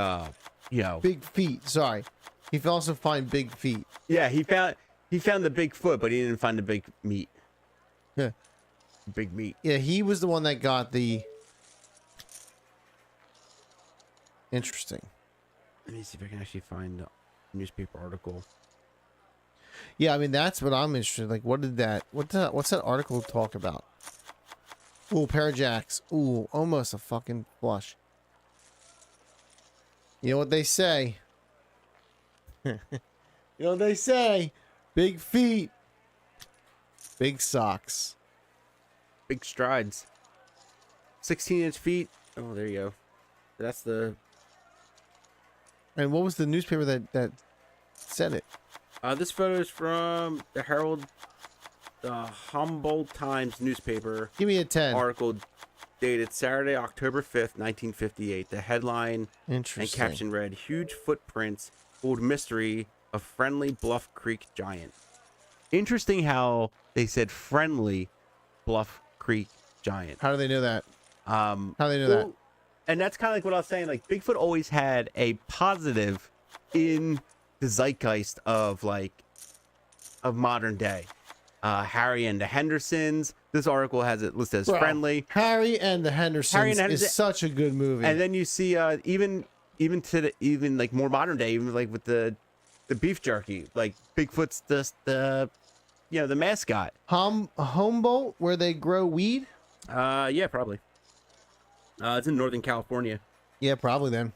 Big feet. Sorry, he also find big feet. Yeah, he found the Bigfoot, but he didn't find the big meat. Yeah. Big meat. Yeah, he was the one that got the. Interesting. Let me see if I can actually find a newspaper article. Yeah, I mean that's what I'm interested in. Like, what's that article talk about? Ooh, pair of jacks. Ooh, almost a fucking flush. You know what they say? You know what they say? Big feet, big socks. Big strides. 16-inch feet. Oh, there you go. That's the. And what was the newspaper that said it? This photo is from the Herald, the Humboldt Times newspaper. Give me a 10. Article dated Saturday, October 5th, 1958. The headline and Interesting. caption read, "Huge footprints hold mystery of friendly Bluff Creek giant." Interesting how they said friendly Bluff Creek giant. How do they know that? How do they know that? And that's kind of like what I was saying. Like Bigfoot always had a positive in the zeitgeist of modern day. Harry and the Hendersons. This article has it listed as Bro, friendly. Harry and the Hendersons is such a good movie. And then you see even like more modern day, even like with the beef jerky, like Bigfoot's the mascot. Humboldt, where they grow weed? Yeah, probably. It's in Northern California. Yeah, probably then.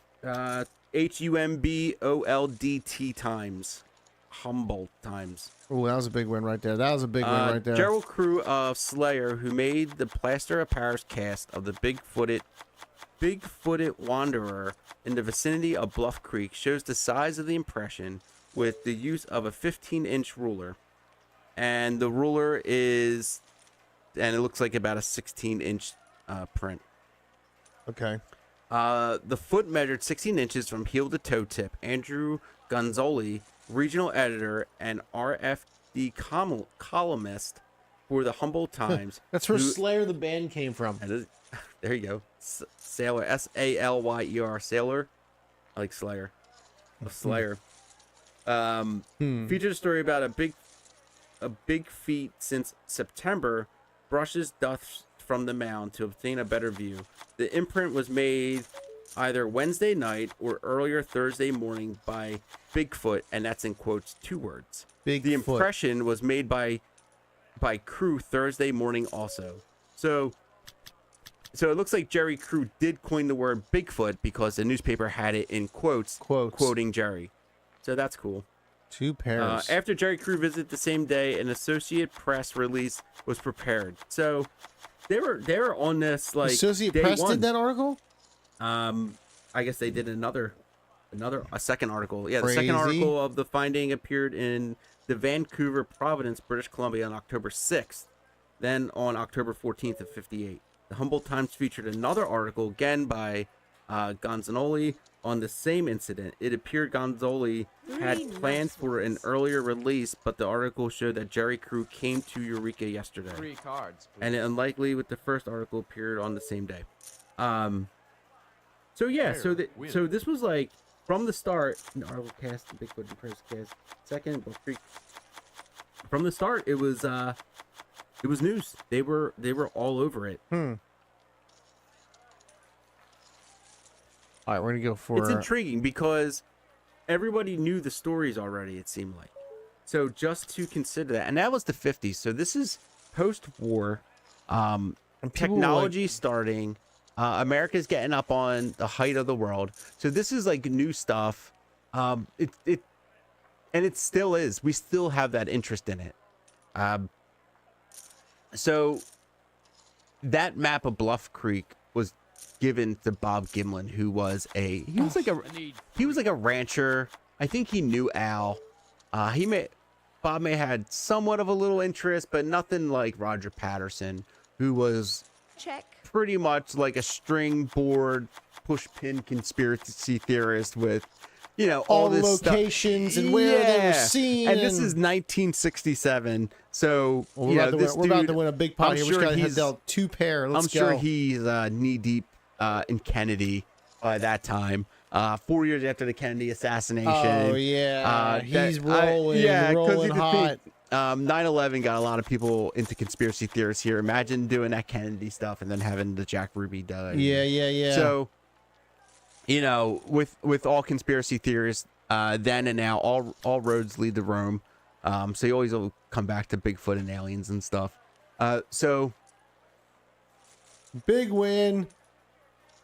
HUMBOLDT Times. Humboldt Times. Oh, that was a big win right there. That was a big win right there. Gerald Crew of Slayer, who made the plaster of Paris cast of the Bigfooted wanderer in the vicinity of Bluff Creek, shows the size of the impression with the use of a 15-inch ruler. And the ruler it looks like about a 16-inch print. Okay. The foot measured 16 inches from heel to toe tip. Andrew Gonzoli, regional editor and RFD columnist for the Humboldt Times. That's where Slayer the band came from. There you go. Sailor, Salyer, Sailor. I like Slayer. Slayer. Featured a story about a big feet since September brushes dust from the mound to obtain a better view. The imprint was made either Wednesday night or earlier Thursday morning by Bigfoot, and that's in quotes 2 words. The Bigfoot. impression was made by Crew Thursday morning also. So it looks like Jerry Crew did coin the word Bigfoot because the newspaper had it in quotes. Quoting Jerry. So that's cool. 2 pairs. After Jerry Crew visited the same day, an Associate Press release was prepared. So they were on this like Associate day Press one. did that article? I guess they did a second article. Yeah, the Crazy. second article of the finding appeared in the Vancouver Providence, British Columbia on October 6th. Then on October 14th of 58. The Humboldt Times featured another article again by Gonzalez on the same incident. It appeared Gonzalez had planned for an earlier release, but the article showed that Jerry Crew came to Eureka yesterday. 3 cards. Please. And it unlikely with the first article appeared on the same day. So yeah, so this was like from the start. Article cast, Bigfoot and Press cast, second, Bull Creek. From the start, it was news. They were all over it. All right, we're gonna go for. It's intriguing because everybody knew the stories already. It seemed like. So just to consider that, and that was the 50s. So this is post-war, technology starting. America's getting up on the height of the world. So this is like new stuff. And it still is. We still have that interest in it. So that map of Bluff Creek was given to Bob Gimlin, who was he was like a rancher. I think he knew Al. Bob may had somewhat of a little interest, but nothing like Roger Patterson, who was pretty much like a string board push pin conspiracy theorist with, you know, all this locations and where they were seen. And this is 1967, so we're about to win a big pot here. We just got to head down 2 pair. Let's go. I'm sure he's knee deep in Kennedy by that time. 4 years after the Kennedy assassination. Oh yeah, he's rolling, rolling hot. 9/11 got a lot of people into conspiracy theories here. Imagine doing that Kennedy stuff and then having the Jack Ruby die. Yeah. So, you know, with all conspiracy theories, then and now, all roads lead to Rome. So you always will come back to Bigfoot and aliens and stuff. So big win.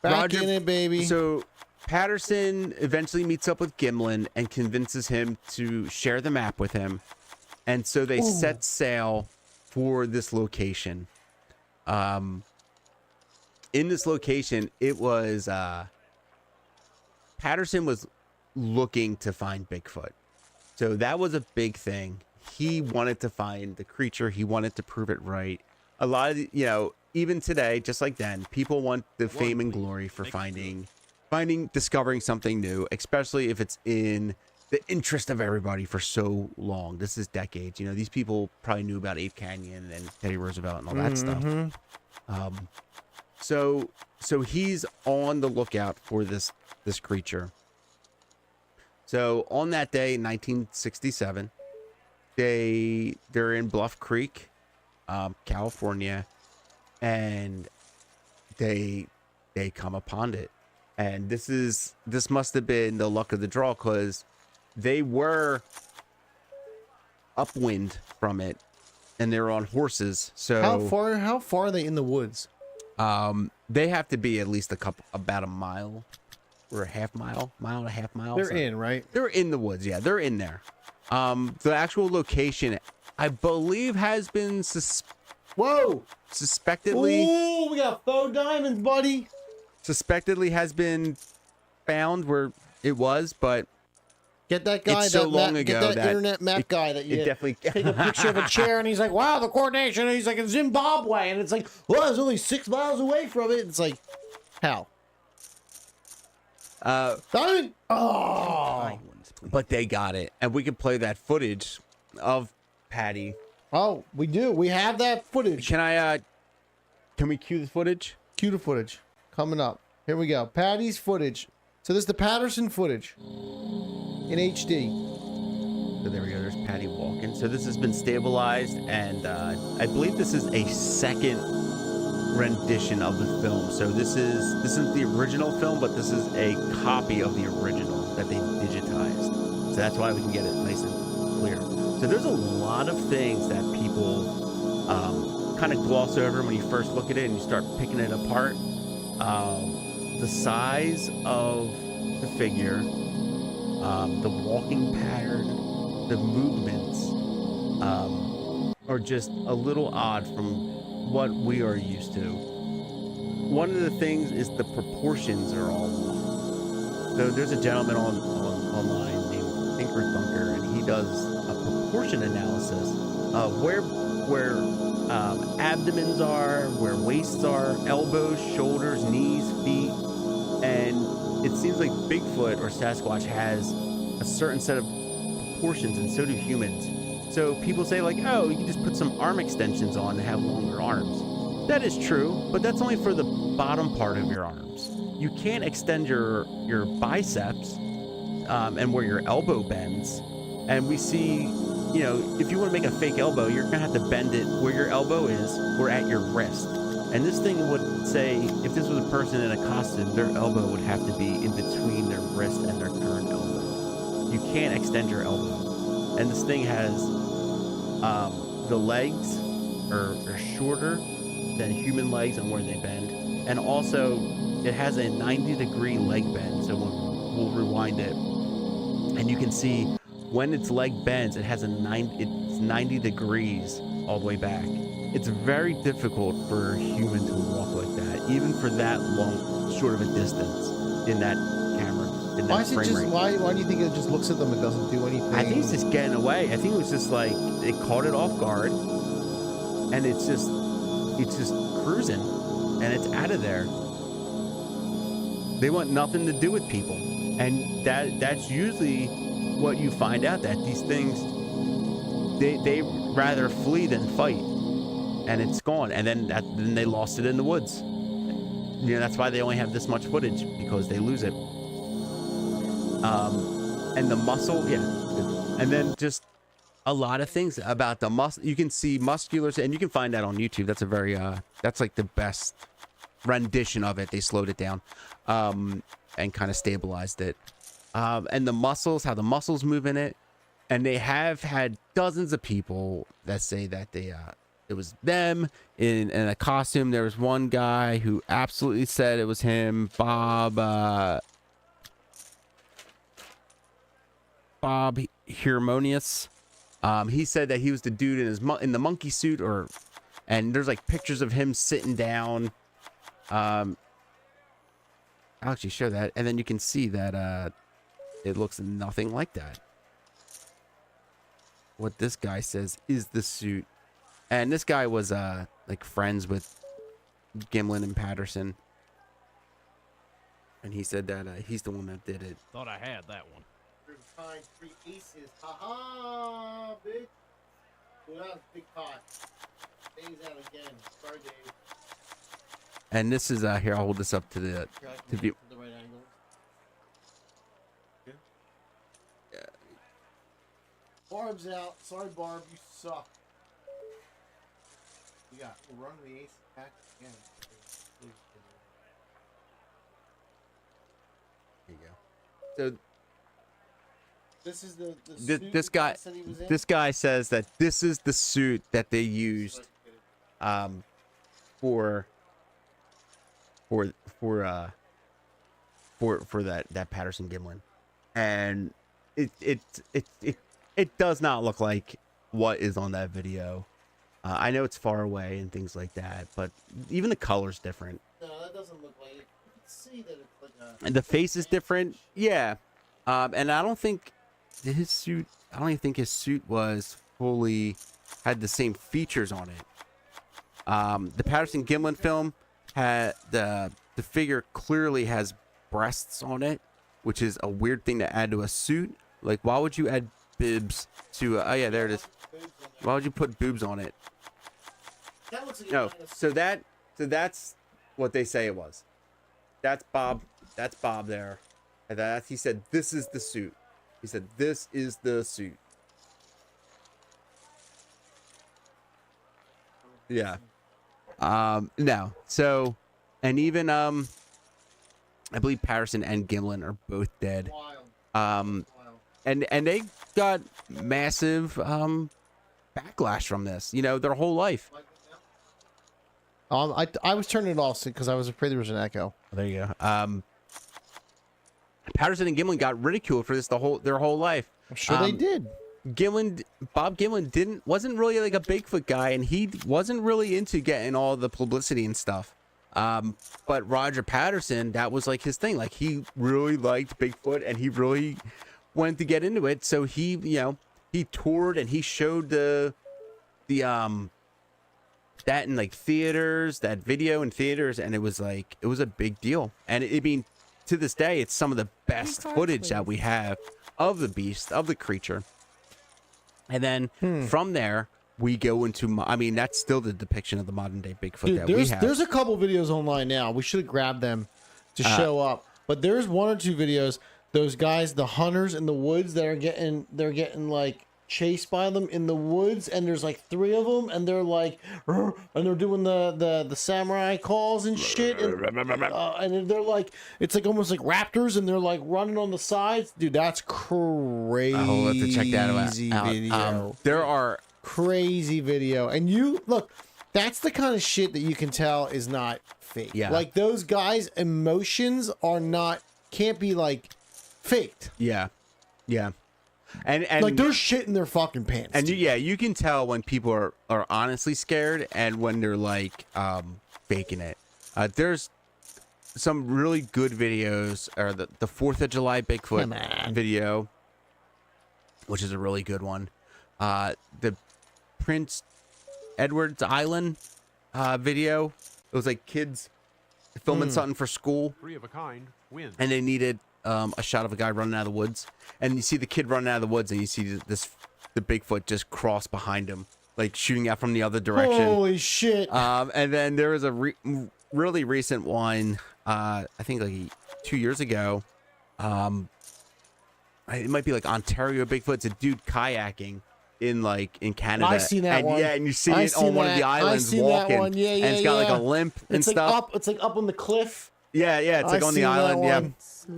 Back in it, baby. So Patterson eventually meets up with Gimlin and convinces him to share the map with him. And so they set sail for this location. In this location, it was Patterson was looking to find Bigfoot. So that was a big thing. He wanted to find the creature. He wanted to prove it right. A lot of, you know, even today, just like then, people want the fame and glory for discovering something new, especially if it's in the interest of everybody for so long. This is decades. You know, these people probably knew about Ape Canyon and Teddy Roosevelt and all that stuff. So he's on the lookout for this creature. So on that day, 1967, they're in Bluff Creek, California, and they come upon it. And this must have been the luck of the draw, because they were upwind from it, and they were on horses. So how far are they in the woods? They have to be at least about a mile or mile and a half miles. They're in, right? They're in the woods. Yeah, they're in there. The actual location, I believe, has been suspectedly. Ooh, we got faux diamonds, buddy. Suspectedly has been found where it was, but get that guy. It's so long ago get that that internet map guy that you definitely take a picture of a chair, and he's like, "Wow, the coordination." And he's like in Zimbabwe, and it's like, "Well, it's only 6 miles away from it." It's like, how? Diamond. Oh, but they got it, and we can play that footage of Patty. Oh, we do. We have that footage. Can we cue the footage? Cue the footage. Coming up. Here we go. Patty's footage. So this is the Patterson footage in HD. So there we go. There's Patty walking. So this has been stabilized, and I believe this is a second rendition of the film. So this isn't the original film, but this is a copy of the original that they digitized. So that's why we can get it nice and clear. So there's a lot of things that people kind of gloss over when you first look at it and you start picking it apart. The size of the figure, the walking pattern, the movements are just a little odd from what we are used to. One of the things is the proportions are all off. So there's a gentleman online named Thinker Thunker, and he does a proportion analysis of where abdomens are, where waists are, elbows, shoulders, knees, feet, and it seems like Bigfoot or Sasquatch has a certain set of proportions, and so do humans. So people say like, oh, you can just put some arm extensions on and have longer arms. That is true, but that's only for the bottom part of your arms. You can't extend your biceps and where your elbow bends. And we see, you know, if you want to make a fake elbow, you're gonna have to bend it where your elbow is or at your wrist. And this thing would say, if this was a person in a costume, their elbow would have to be in between their wrist and their current elbow. You can't extend your elbow. And this thing has the legs are shorter than human legs and where they bend. And also, it has a 90-degree leg bend. So we'll rewind it. And you can see when its leg bends, it has it's 90 degrees all the way back. It's very difficult for a human to walk like that, even for that long, short of a distance in that camera. In that Why is it frame just? rate. Why do you think it just looks at them and doesn't do anything? I think it's just getting away. I think it was just like it caught it off guard, and it's just cruising, and it's out of there. They want nothing to do with people, and that's usually what you find out, that these things they rather flee than fight, and it's gone. And then they lost it in the woods. You know, that's why they only have this much footage, because they lose it. And the muscle, yeah. And then just a lot of things about the muscle. You can see muscular, and you can find that on YouTube. That's a very, that's like the best rendition of it. They slowed it down, and kind of stabilized it. And the muscles, how the muscles move in it. And they have had dozens of people that say that it was them in a costume. There was one guy who absolutely said it was him, Bob Harmonious. He said that he was the dude in the monkey suit, and there's like pictures of him sitting down. I'll actually show that, and then you can see that it looks nothing like that. What this guy says is the suit, and this guy was like friends with Gimlin and Patterson, and he said that he's the one that did it. Thought I had that one. Find 3 aces. Ha-ha, bitch. Well, that was a big pot. Dave's out again. Sorry, Dave. And this is here. I'll hold this up to the view. The right angle. Yeah. Barb's out. Sorry, Barb. You suck. You got run the ace back again. There you go. So this is the this guy. This guy says that this is the suit that they used, for that Patterson Gimlin, and it does not look like what is on that video. I know it's far away and things like that, but even the color's different. No, that doesn't look like it. You can see that it's like a. And the face is different. Yeah, and I don't think his suit. I don't even think his suit was fully had the same features on it. The Patterson Gimlin film had the figure clearly has breasts on it, which is a weird thing to add to a suit. Like, why would you add bibs to? Oh yeah, there it is. Why would you put boobs on it? That looks like No, so that's what they say it was. That's Bob. That's Bob there. And he said this is the suit. He said this is the suit. Yeah. No. So, and even I believe Patterson and Gimlin are both dead. And they got massive backlash from this. You know, their whole life. I was turning it off because I was afraid there was an echo. There you go. Patterson and Gimlin got ridiculed for this their whole life. I'm sure they did. Bob Gimlin wasn't really like a Bigfoot guy, and he wasn't really into getting all the publicity and stuff. But Roger Patterson, that was like his thing. Like he really liked Bigfoot, and he really wanted to get into it. So he, he toured and he showed that in like theaters, that video in theaters, and it was a big deal. And I mean, to this day, it's some of the best footage that we have of the beast, of the creature. And then from there, we go into, I mean, that's still the depiction of the modern day Bigfoot that we have. There's a couple videos online now. We should have grabbed them to show up. But there's one or two videos, those guys, the hunters in the woods that are getting like chased by them in the woods, and there's like 3 of them, and they're like, and they're doing the samurai calls and shit, and they're like, it's like almost like raptors, and they're like running on the sides. Dude, that's crazy. I'll have to check that out. Video. There are crazy video, and you look, that's the kind of shit that you can tell is not fake. Yeah, like those guys' emotions can't be like faked. Yeah. And like they're shitting their fucking pants. And you can tell when people are honestly scared and when they're like faking it. There's some really good videos, or the 4th of July Bigfoot video, which is a really good one. The Prince Edward's Island video. It was like kids filming something for school. 3 of a kind wins. And they needed a shot of a guy running out of the woods, and you see the kid running out of the woods, and you see the Bigfoot just cross behind him, like shooting out from the other direction. Holy shit! And then there was a really recent one, I think like 2 years ago. It might be like Ontario Bigfoot. It's a dude kayaking in Canada. I seen that one. Yeah, and you see it on one of the islands walking. That one. Yeah, and it's got like a limp and stuff. It's like up on the cliff. Yeah, it's like on the island. Yeah.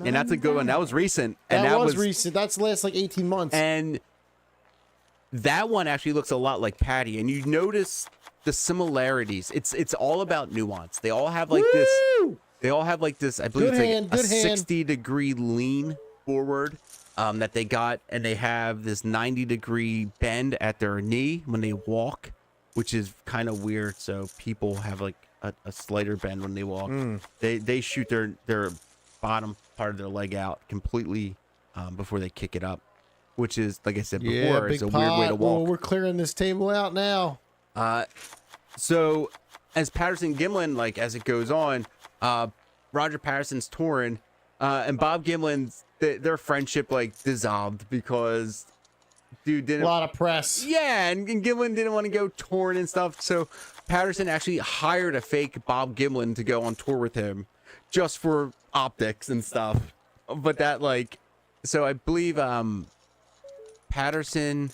And that's a good one. That was recent. And that was recent. That's last like 18 months. And that one actually looks a lot like Patty. And you notice the similarities. It's all about nuance. They all have like this. They all have like this. I believe it's like a 60-degree lean forward that they got, and they have this 90-degree bend at their knee when they walk, which is kind of weird. So people have like a slighter bend when they walk. They shoot their bottom part of their leg out completely before they kick it up, which is, like I said before, it's a weird way to walk. Well, we're clearing this table out now. So as Patterson Gimlin, like as it goes on, Roger Patterson's touring, and Bob Gimlin's their friendship like dissolved because dude didn't a lot of press. Yeah, and Gimlin didn't want to go touring and stuff, so Patterson actually hired a fake Bob Gimlin to go on tour with him just for optics and stuff. But that like, so I believe Patterson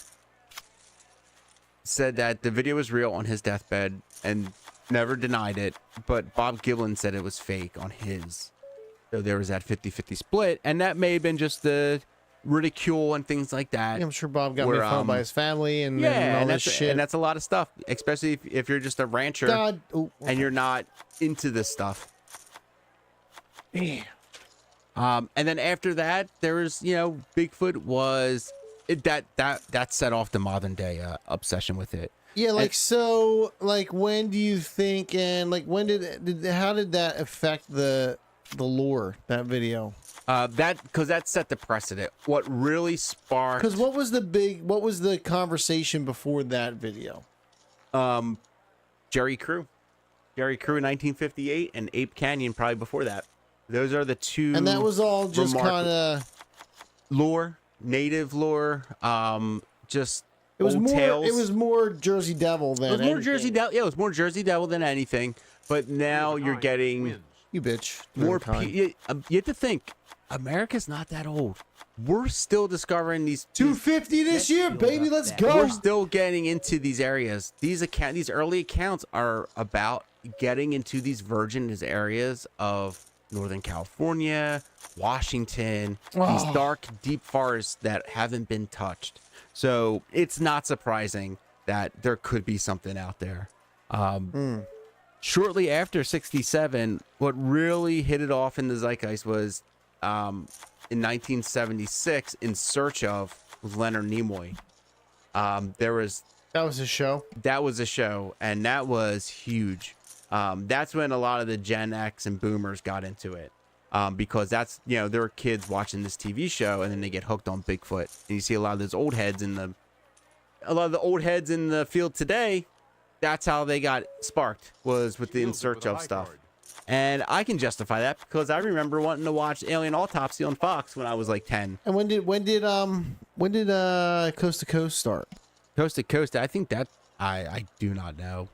said that the video was real on his deathbed and never denied it, but Bob Gimlin said it was fake on his. So there was that 50-50 split, and that may have been just the ridicule and things like that. Yeah, I'm sure Bob got made fun of by his family and all this shit. And that's a lot of stuff, especially if you're just a rancher and you're not into this stuff. Yeah. And then after that, there was, Bigfoot was that set off the modern day obsession with it. Yeah, like so, like when do you think, and like when how did that affect the lore, that video? Because that set the precedent. What really sparked? Because what was the conversation before that video? Jerry Crew in 1958, and Ape Canyon probably before that. Those are the two. And that was all just kind of lore, native lore. Just it was old more. tales. It was more Jersey Devil than. It was more Jersey Devil. Yeah, it was more Jersey Devil than anything. But now you're getting you bitch more. You have to think. America's not that old. We're still discovering these 250 this year, baby. Let's go. We're still getting into these areas. These early accounts are about getting into these virgin areas of Northern California, Washington, these dark, deep forests that haven't been touched. So it's not surprising that there could be something out there. Shortly after 67, what really hit it off in the zeitgeist was in 1976, In Search Of, with Leonard Nimoy. That was a show, and that was huge. That's when a lot of the Gen X and Boomers got into it, because that's, there were kids watching this TV show, and then they get hooked on Bigfoot. And you see a lot of those old heads in the field today. That's how they got sparked, was with the In Search Of stuff. And I can justify that because I remember wanting to watch Alien Autopsy on Fox when I was like 10. And when did Coast to Coast start? Coast to Coast, I think that I do not know.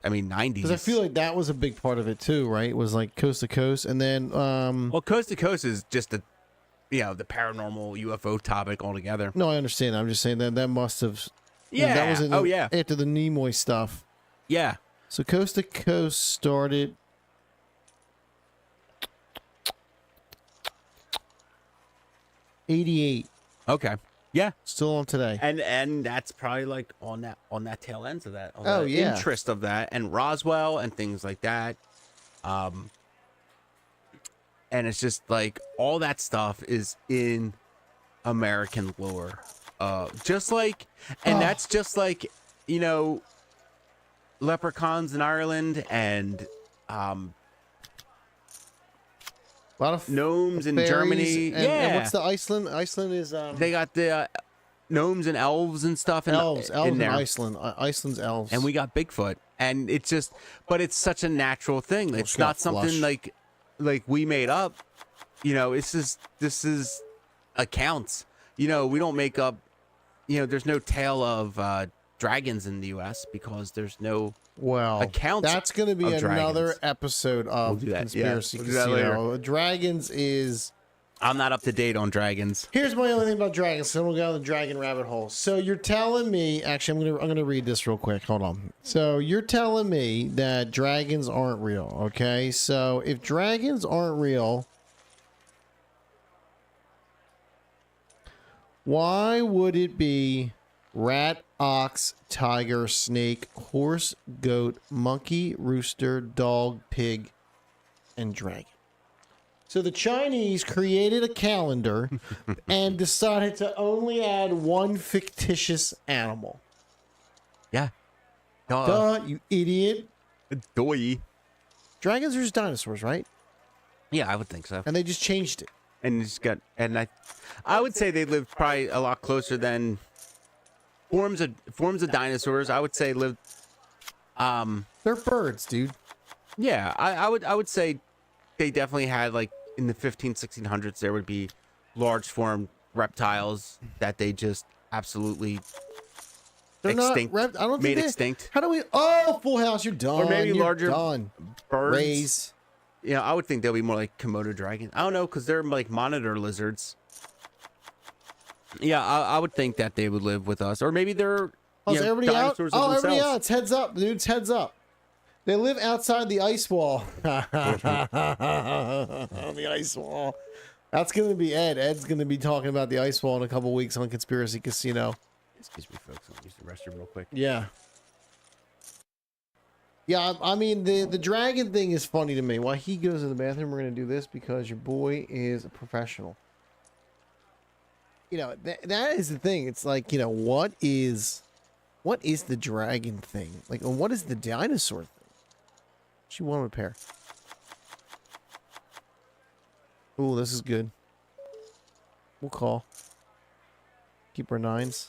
I mean, 90s. Because I feel like that was a big part of it too, right? It was like Coast to Coast, and then well, Coast to Coast is just the paranormal UFO topic altogether. No, I understand. I'm just saying that must have. Yeah. That was yeah. After the Nimoy stuff. Yeah. So Coast to Coast started. '88. Okay. Yeah. Still on today. And that's probably like on that tail ends of that. Yeah. Interest of that, and Roswell and things like that. And it's just like all that stuff is in American lore. That's just like, leprechauns in Ireland and a lot of gnomes in fairies Germany. And what's the Iceland? Iceland is they got the gnomes and elves and stuff. Elves in in there. Iceland. Iceland's elves. And we got Bigfoot, and it's just, but it's such a natural thing. It's not something like we made up. This is accounts. We don't make up. There's no tale of dragons in the U.S. because there's no accounts. That's going to be another dragons. episode of Conspiracy Casino. Dragons is. I'm not up to date on dragons. Here's my only thing about dragons. So we'll go down the dragon rabbit hole. So you're telling me, actually, I'm gonna read this real quick. Hold on. So you're telling me that dragons aren't real, okay? So if dragons aren't real, why would it be rat, ox, tiger, snake, horse, goat, monkey, rooster, dog, pig, and dragon? So the Chinese created a calendar and decided to only add one fictitious animal. Yeah. Duh, you idiot. Doy. Dragons are just dinosaurs, right? Yeah, I would think so. And they just changed it. And I would say they lived probably a lot closer than forms of dinosaurs. I would say lived. They're birds, dude. Yeah, I would say they definitely had, like, in the 1600s, there would be large form reptiles that they just absolutely extinct. I don't made think extinct. How do we? Oh, Full House, you're done. Or maybe you're larger done. birds. Rays. I would think they'll be more like Komodo dragon. I don't know, because they're like monitor lizards. Yeah, I would think that they would live with us, or maybe they're Everybody out? dinosaurs Oh, of everybody themselves. out. It's heads up, dudes. Heads up. They live outside the ice wall. The ice wall. That's going to be Ed. Ed's going to be talking about the ice wall in a couple weeks on Conspiracy Casino. Excuse me, folks. I'll use the restroom real quick. Yeah. Yeah, I mean, the dragon thing is funny to me. While he goes to the bathroom, we're going to do this because your boy is a professional. That is the thing. It's like, what is the dragon thing? Like, what is the dinosaur thing? She won a pair. Ooh, this is good. We'll call. Keep her nines.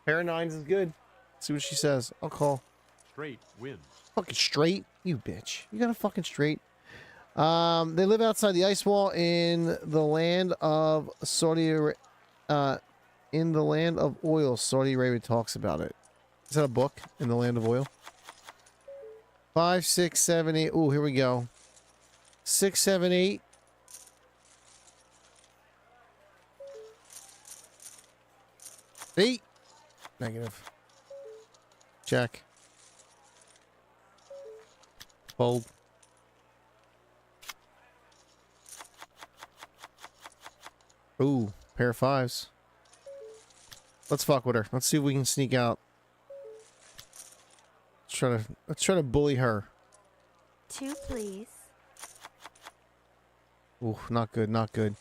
Pair of nines is good. See what she says. I'll call. Straight wins. Fucking straight, you bitch. You got a fucking straight. They live outside the ice wall in the land of Saudi Arabia. In the land of oil, Saudi Arabia talks about it. Is that a book? In the land of oil? 5, 6, 7, 8. Ooh, here we go. 6, 7, 8. Eight. Negative. Check. Fold. Ooh, pair of fives. Let's fuck with her. Let's see if we can sneak out. Let's try to bully her. 2, please. Ooh, not good, not good.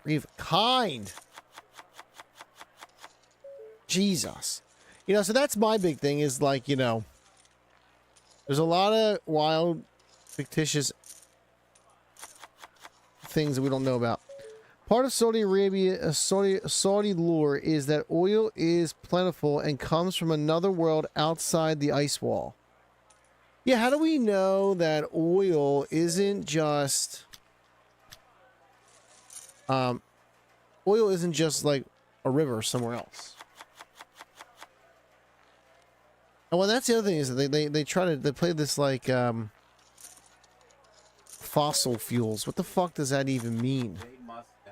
Leave kind. Jesus. You know, so that's my big thing is like, you know, there's a lot of wild, fictitious things that we don't know about. Part of Saudi Arabia, Saudi lore is that oil is plentiful and comes from another world outside the ice wall. Yeah, how do we know that oil isn't just oil isn't just like a river somewhere else? And well, that's the other thing is that they play this like fossil fuels. What the fuck does that even mean? They must know.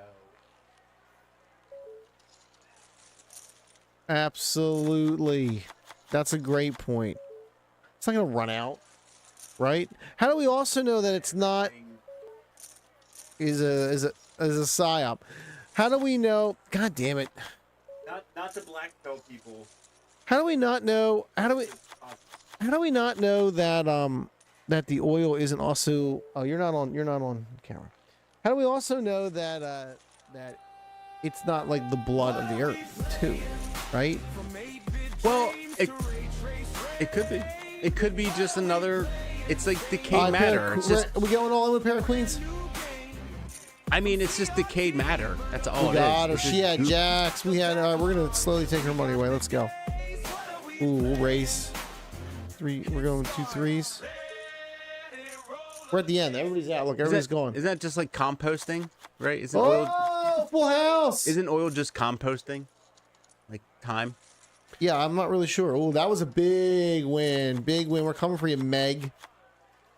Absolutely. That's a great point. It's not gonna run out, right? How do we also know that it's not is a psyop? How do we know? God damn it! Not the black pill people. How do we not know? How do we not know that that the oil isn't also? Oh, you're not on camera. How do we also know that that it's not like the blood of the earth too, right? Well, it could be. It could be just another. It's like decayed matter. It's just. Are we going all in with pair of queens? I mean, it's just decayed matter. That's all We it got is. her. She had jacks. We had. We're gonna slowly take her money away. Let's go. Ooh, we'll race. 3. We're going 2 3s. We're at the end. Everybody's out. Look, everybody's going. Isn't that just like composting, right? Isn't oil? Full house. Isn't oil just composting? Like time? Yeah, I'm not really sure. Oh, that was a big win. Big win. We're coming for you, Meg.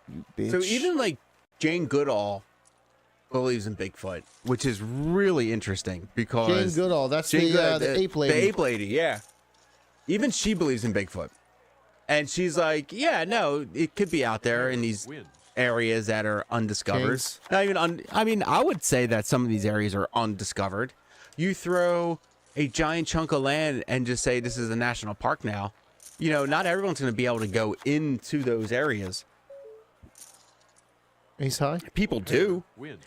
You bitch. So even like Jane Goodall believes in Bigfoot, which is really interesting because Jane Goodall, that's the ape lady. The ape lady, yeah. Even she believes in Bigfoot, and she's like, "Yeah, no, it could be out there in these areas that are undiscovered." Kings. Not even. I mean, I would say that some of these areas are undiscovered. You throw a giant chunk of land and just say this is a national park now. You know, not everyone's going to be able to go into those areas. Ace high. People do. Wins.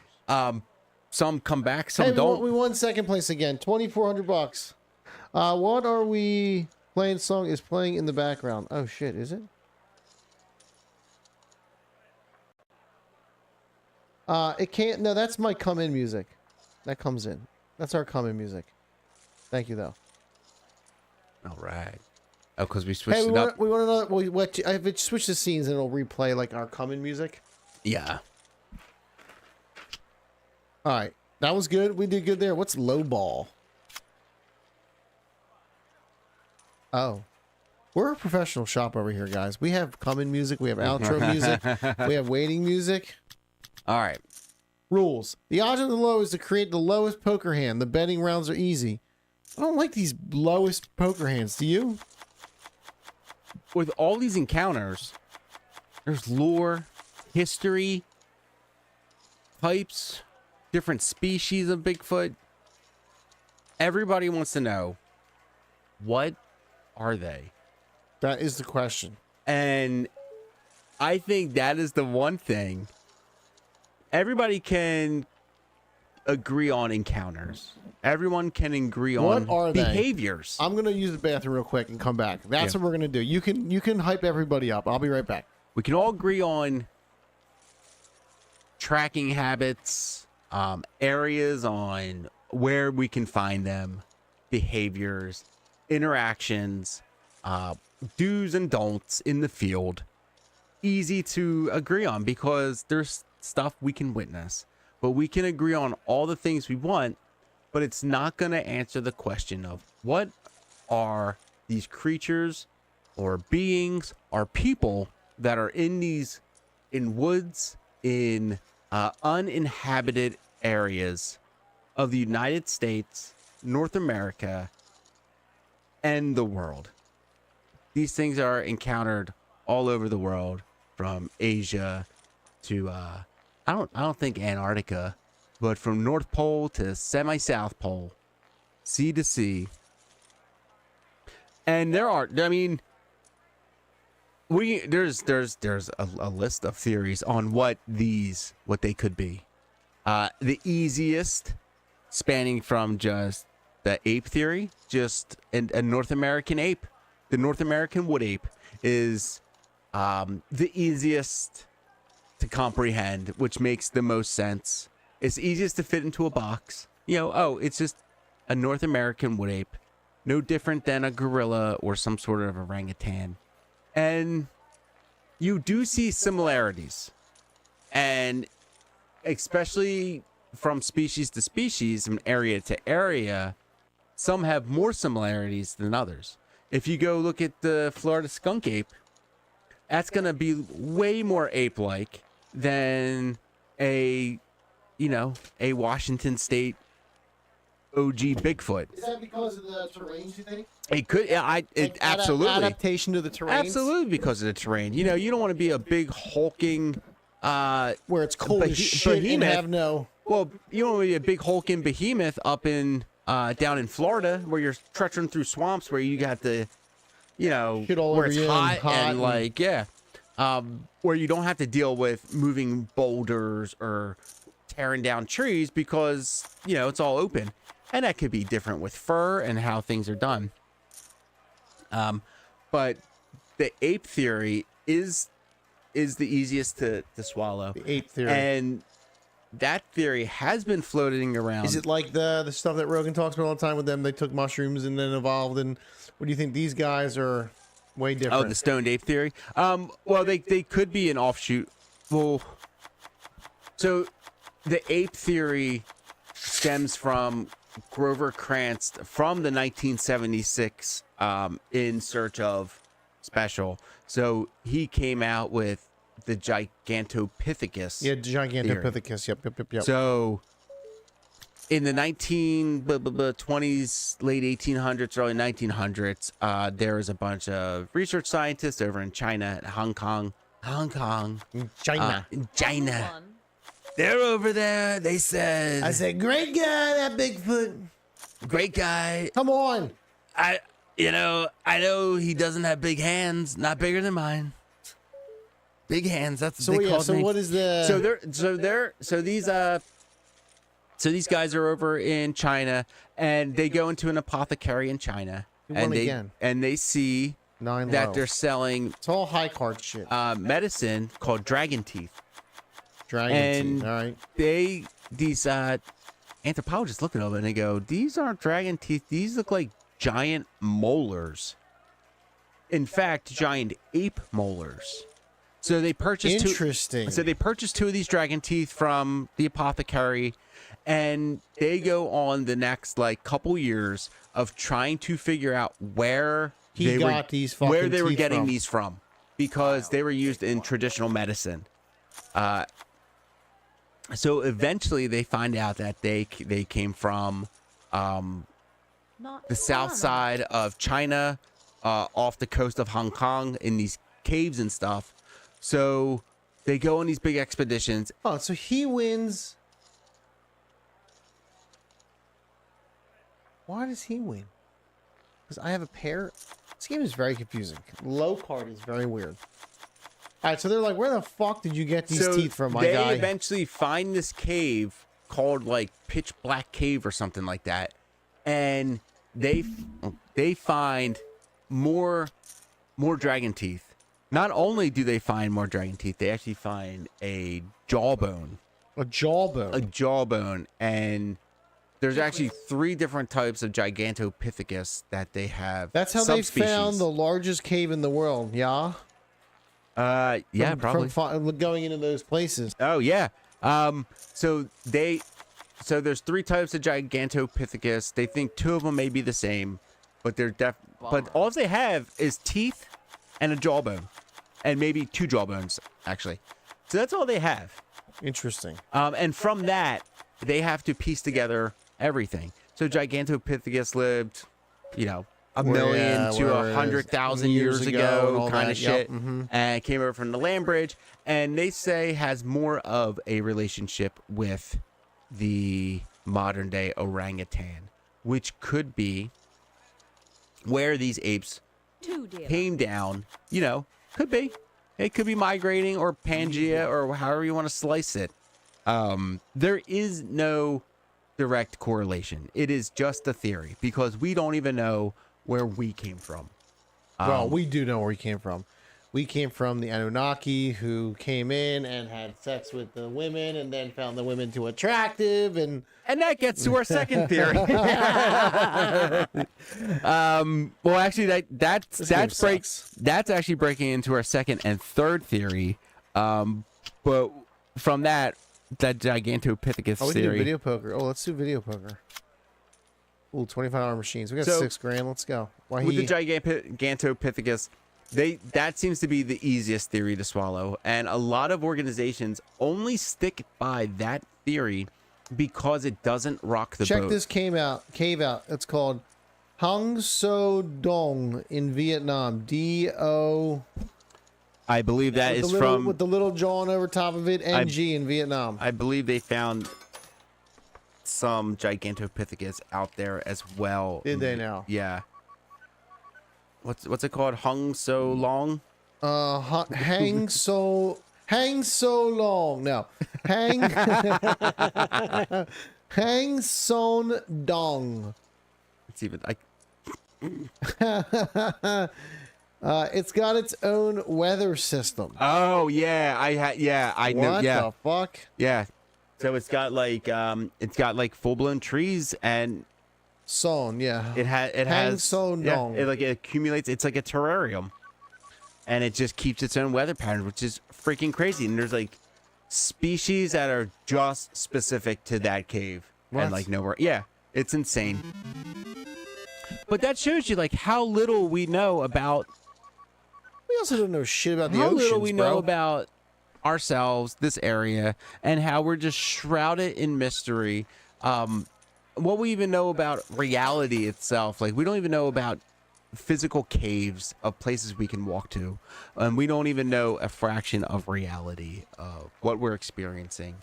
Some come back, some Hey, don't. we won second place again. $2,400. What are we playing? Song is playing in the background. Oh shit, is it? It can't. No, that's my come in music. That comes in. That's our come in music. Thank you though. All right. Oh, because we switched Hey, it up. we want another. If it switches scenes, and it'll replay like our come in music. Yeah. All right, that was good. We did good there. What's low ball? Oh, we're a professional shop over here, guys. We have come-in music. We have outro music. We have waiting music. All right. Rules. The odds on the low is to create the lowest poker hand. The betting rounds are easy. I don't like these lowest poker hands. Do you? With all these encounters, there's lore, history, types, different species of Bigfoot. Everybody wants to know, what are they? That is the question. And I think that is the one thing everybody can agree on. Encounters. Everyone can agree on behaviors. I'm gonna use the bathroom real quick and come back. That's what we're gonna do. You can hype everybody up. I'll be right back. We can all agree on tracking habits, areas on where we can find them, behaviors, interactions, do's and don'ts in the field. Easy to agree on because there's stuff we can witness, but we can agree on all the things we want, but it's not going to answer the question of what are these creatures or beings or people that are in woods, in uninhabited areas of the United States, North America, and the world. these things are encountered all over the world, from Asia to I don't think Antarctica, but from North Pole to semi-South Pole, sea to sea. And there's a list of theories on what they could be. The easiest, spanning from just the ape theory, just a North American ape. The North American wood ape is the easiest to comprehend, which makes the most sense. It's easiest to fit into a box. It's just a North American wood ape, no different than a gorilla or some sort of orangutan. And you do see similarities, and especially from species to species and area to area, some have more similarities than others. If you go look at the Florida skunk ape, that's going to be way more ape-like than a Washington State OG Bigfoot. Is that because of the terrain, you think? It could, absolutely. Adaptation to the terrain? Absolutely, because of the terrain. You don't want to be a big hulking where it's cold as shit and have no... Well, you don't want to be a big hulking behemoth up in down in Florida, where you're treacherous through swamps, where you got the shit all where over it's you hot and where you don't have to deal with moving boulders or tearing down trees, because it's all open. And that could be different with fur and how things are done. But the ape theory is the easiest to swallow. The ape theory. And that theory has been floating around. Is it like the stuff that Rogan talks about all the time with them? They took mushrooms and then evolved. And what do you think? These guys are way different. Oh, the stoned ape theory? Well, they could be an offshoot. Well, so the ape theory stems from Grover Krantz from the 1976 In Search Of special. So he came out with the Gigantopithecus. Yeah, Gigantopithecus. Yep. So in the 1920s, late 1800s, early 1900s, there was a bunch of research scientists over in China, Hong Kong. China. They're over there. They said, I said, great guy, that Bigfoot. Great guy. Come on. I know he doesn't have big hands, not bigger than mine. Big hands. That's what they call me. What is the? So these guys are over in China, and they go into an apothecary in China, and they see that they're selling. It's all high card shit. Medicine called dragon teeth. Teeth. All right. These anthropologists look at them and they go, "These aren't dragon teeth. These look like giant molars. In fact, giant ape molars." So they purchased they purchased two of these dragon teeth from the apothecary, and they go on the next couple years of trying to figure out where they were getting these from, because they were used in traditional medicine. So eventually they find out that they came from the south side of China, off the coast of Hong Kong, in these caves and stuff. So they go on these big expeditions. Oh, so he wins. Why does he win? Because I have a pair. This game is very confusing. Low card is very weird. All right, so they're like, where the fuck did you get these teeth from, my guy? They eventually find this cave called Pitch Black Cave or something like that, and they find more dragon teeth. Not only do they find more dragon teeth, they actually find a jawbone. A jawbone. A jawbone, and there's actually 3 different types of Gigantopithecus that they have. That's how they found the largest cave in the world. Yeah. Yeah, probably. From going into those places. Oh yeah. So there's 3 types of Gigantopithecus. They think 2 of them may be the same, but but all they have is teeth and a jawbone, and maybe 2 jawbones actually. So that's all they have. Interesting. And from that, they have to piece together everything. So Gigantopithecus lived, a million to wherever it is, 100,000 years years ago and ago, all kind that, of yep, shit, mhm. and came over from the land bridge, and they say has more of a relationship with the modern day orangutan, which could be where these apes came down. You know, could be. It could be migrating or Pangea or however you want to slice it. There is no direct correlation. It is just a theory because we don't even know where we came from. Well, we do know where we came from. We came from the Anunnaki, who came in and had sex with the women and then found the women too attractive, and that gets to our second theory. Well, actually, that's actually breaking into our second and third theory. But from that Gigantopithecus we can do theory. video poker. Oh, let's do video poker. Ooh, $25 machines. We got So, $6,000. Let's go. With the Gigantopithecus, that seems to be the easiest theory to swallow, and a lot of organizations only stick by that theory because it doesn't rock the boat. Check this cave out. It's called Hang So Dong in Vietnam. D-O. I believe that is from with the little John over top of it. NG in Vietnam. I believe they found some Gigantopithecus out there as well. Did they now? Yeah. What's it called? Hung So Long? Hang so long. No. Hang Hang Son Dong. It's even like it's got its own weather system. Oh yeah, I know. What Yeah. the fuck? Yeah. So it's got like full blown trees and Son, yeah. It Hang has Son yeah, Dong. it accumulates. It's like a terrarium, and it just keeps its own weather pattern, which is freaking crazy. And there's like species that are just specific to that cave What? and like nowhere. Yeah, it's insane. But that shows you like how little we know about. We also don't know shit about the how oceans, little we know bro. about ourselves, this area, and how we're just shrouded in mystery. What we even know about reality itself, like we don't even know about physical caves of places we can walk to, and we don't even know a fraction of reality of what we're experiencing.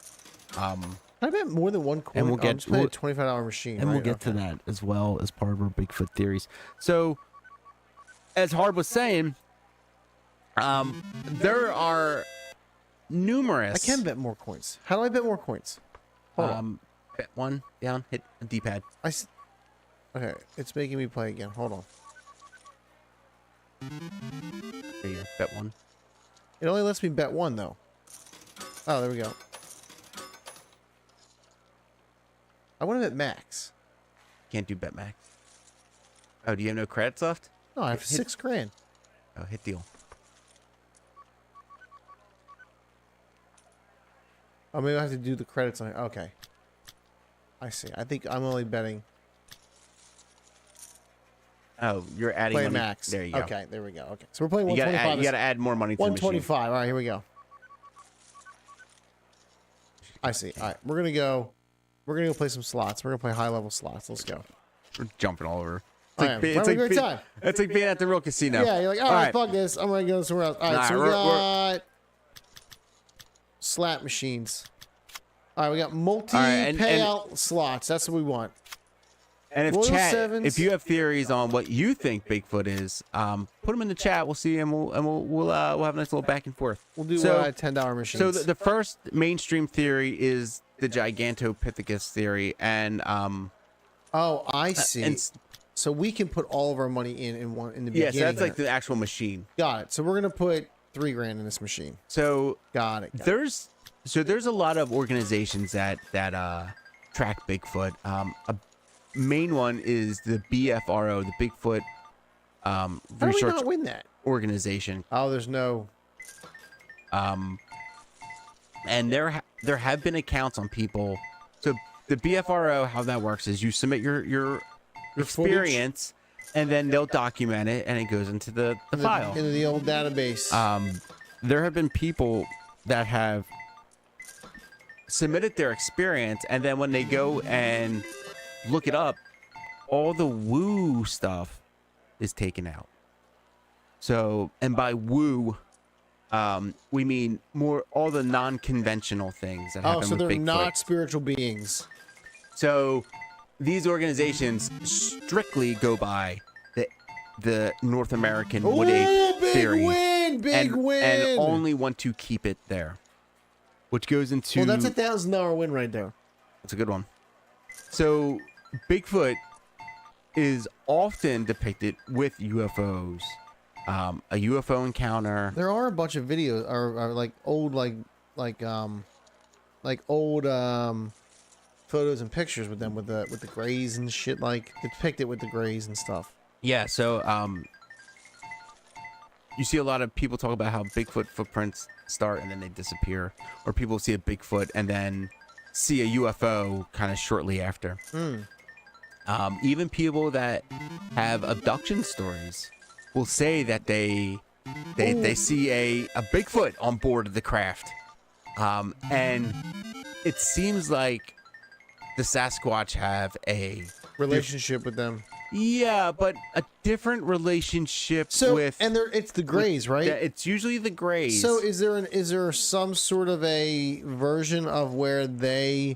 I bet more than one coin. And we'll get a $25 machine. and we'll right? get to that as well as part of our Bigfoot theories. So, as Hard was saying, there are numerous. I can bet more coins. How do I bet more coins? Hold on. Bet one down, hit a D-pad. Okay, it's making me play again. Hold on. There you go. Bet one. It only lets me bet one though. Oh, there we go. I want to bet max. Can't do bet max. Oh, do you have no credits left? No, I have $6,000. Oh, hit deal. Oh, maybe I have to do the credits on it. Okay. I see. I think I'm only betting. Oh, you're adding Play money. max. There you go. Okay, there we go. Okay, so we're playing You 125. gotta add more money to the machine. 125. All right, here we go. I see. All right, we're gonna go play some slots. We're gonna play high level slots. Let's go. We're jumping all over. I am. We're having a great time. It's like being at the real casino. Yeah, you're like, all right, fuck this. I'm gonna go somewhere else. All right, so we got slot machines. All right, we got multi-payout slots. That's what we want. And Royal if chat, sevens. if you have theories on what you think Bigfoot is, put them in the chat. We'll see, and we'll have a nice little back and forth. We'll do $10 machines. So the first mainstream theory is the Gigantopithecus theory, and oh, I see. and so we can put all of our money in the beginning. yeah, so that's like there. the actual machine. Got it. So we're gonna put $3,000 in this machine. So got it. There's a lot of organizations that track Bigfoot. A main one is the BFRO, the Bigfoot How do we Research not win that? Organization. Oh, there's no. And there have been accounts on people. So the BFRO, how that works is you submit your experience, and then they'll document it, and it goes into the file, into the old database. There have been people that have submitted their experience, and then when they go and look it up, all the woo stuff is taken out. So, and by woo, we mean more all the non-conventional things that happen so with they're Bigfoot. not spiritual beings. So these organizations strictly go by the North American Wood Ape big theory. win, big win. And only want to keep it there. Which goes into... Well, that's a $1,000 win right there. That's a good one. So Bigfoot is often depicted with UFOs. A UFO encounter. There are a bunch of videos, or like old, like old photos and pictures with them with the grays and shit, like depicted with the grays and stuff. Yeah. So you see a lot of people talk about how Bigfoot footprints start and then they disappear, or people see a Bigfoot and then see a UFO kind of shortly after. Even people that have abduction stories will say that they see a Bigfoot on board of the craft, and it seems like the Sasquatch have a relationship with them. Yeah, but a different relationship with. And it's the grays, right? It's usually the grays. So is there some sort of a version of where they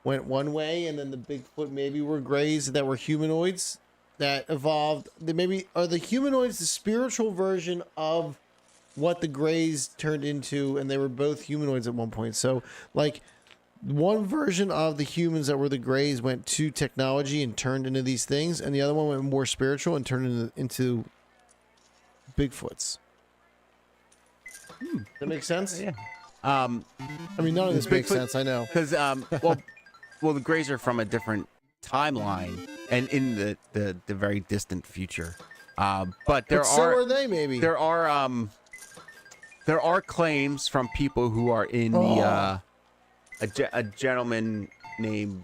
went one way and then the Bigfoot maybe were grays that were humanoids that evolved? Are the humanoids the spiritual version of what the grays turned into, and they were both humanoids at one point? So like one version of the humans that were the grays went to technology and turned into these things, and the other one went more spiritual and turned into Bigfoots. That makes sense? Yeah. I mean, none of this makes sense, I know. Because, well, the grays are from a different timeline and in the very distant future. But so are they, maybe. There are claims from people who are in the a gentleman named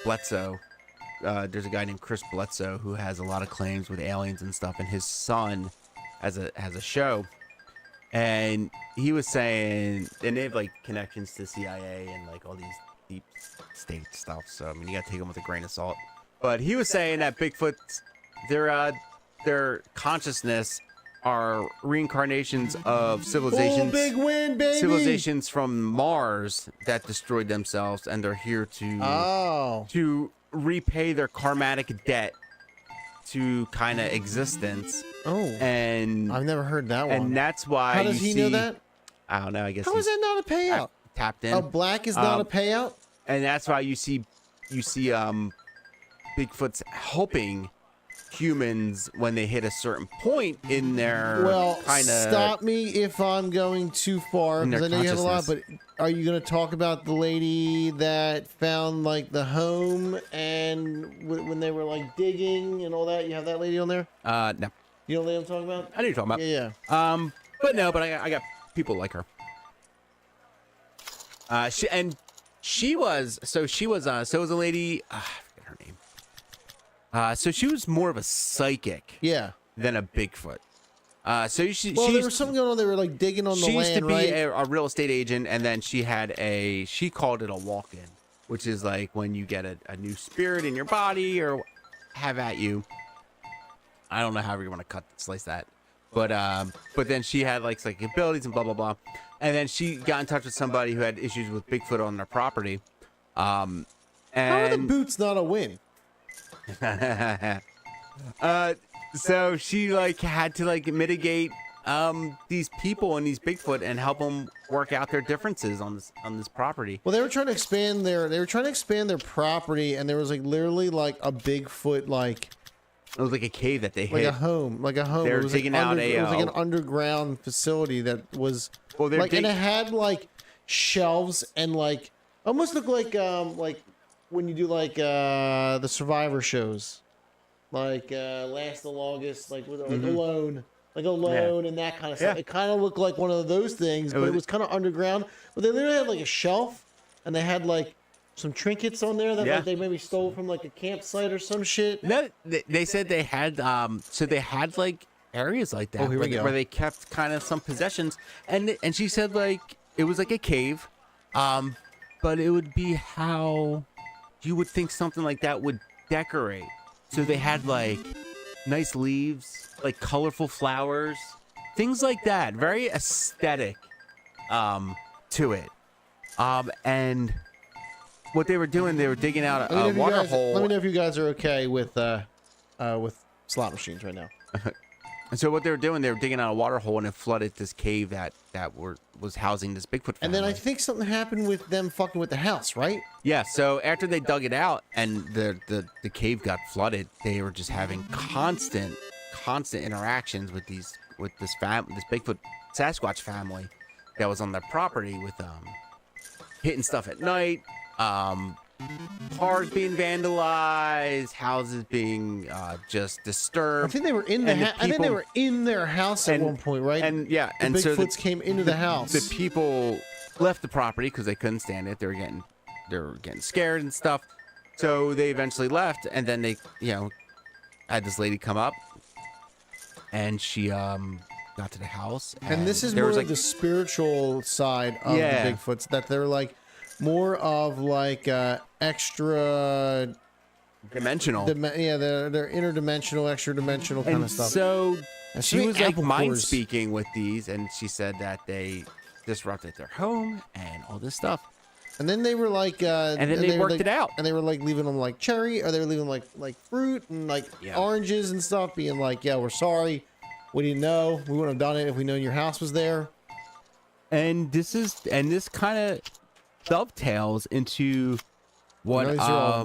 Bledsoe. There's a guy named Chris Bledsoe who has a lot of claims with aliens and stuff, and his son has a show. And he was saying, and they have like connections to CIA and like all these deep state stuff. So I mean, you gotta take them with a grain of salt. But he was saying that Bigfoot, their consciousness are reincarnations of civilizations. Big win, baby! Civilizations from Mars that destroyed themselves, and they're here to repay their karmatic debt to kind of existence. And I've never heard that one. And that's why. How does he know that? I don't know. I guess. How is that not a payout? Tapped in. A black is not a payout. And that's why you see Bigfoot's helping humans when they hit a certain point in their kind of. Stop me if I'm going too far, because I know you have a lot. But are you going to talk about the lady that found like the home and when they were like digging and all that? You have that lady on there? No. You know what I'm talking about? I know you're talking about. Yeah. But I got people like her. She was a lady. I forget her name. So she was more of a psychic. Yeah. Than a Bigfoot. There was something going on. They were like digging on the land, She used to be right? a real estate agent, and then she called it a walk-in, which is like when you get a new spirit in your body or have at you. I don't know how you want to slice that. But then she had like psychic abilities and blah, blah, blah. And then she got in touch with somebody who had issues with Bigfoot on their property. And how are the boots not a win? So she like had to like mitigate these people and these Bigfoot and help them work out their differences on this property. Well, they were trying to expand their property, and there was like literally like a Bigfoot like. It was like a cave that they hit. Like a home. They were digging out it was like an underground facility that was and it had like shelves and like almost looked like when you do like the Survivor shows, like Last the Longest, like with Alone, and that kind of stuff. It kind of looked like one of those things, but it was kind of underground. But they literally had like a shelf, and they had like some trinkets on there that like, they maybe stole from like a campsite or some shit. No, they said they had they had like areas like that where they kept kind of some possessions, and she said like it was like a cave, but it would be how you would think something like that would decorate. So they had like nice leaves, like colorful flowers, things like that. Very aesthetic to it. And what they were doing, they were digging out a water hole. Let me know if you guys are okay with slot machines right now. And so what they were doing, they were digging out a water hole and it flooded this cave that was housing this Bigfoot family. And then I think something happened with them fucking with the house, right? Yeah, so after they dug it out and the cave got flooded, they were just having constant interactions with this Bigfoot Sasquatch family that was on their property with hitting stuff at night, cars being vandalized, houses being just disturbed. I think they were in I think they were in their house at one point, right? And yeah, the and Bigfoots so came into the house. The people left the property because they couldn't stand it. They were getting scared and stuff. So they eventually left, and then they, had this lady come up, and she got to the house. And this is more of the spiritual side of the Bigfoots, that they're like more of like extra dimensional. They're interdimensional, extra dimensional kind of stuff. So she was like apple mind cores. speaking with these, and she said that they disrupted their home and all this stuff. And then they were like, and then they worked it out. And they were like leaving them like cherry, or they were leaving like fruit and like oranges and stuff, being like, yeah, we're sorry, we didn't know, we wouldn't have done it if we known your house was there. And this kind of dovetails into what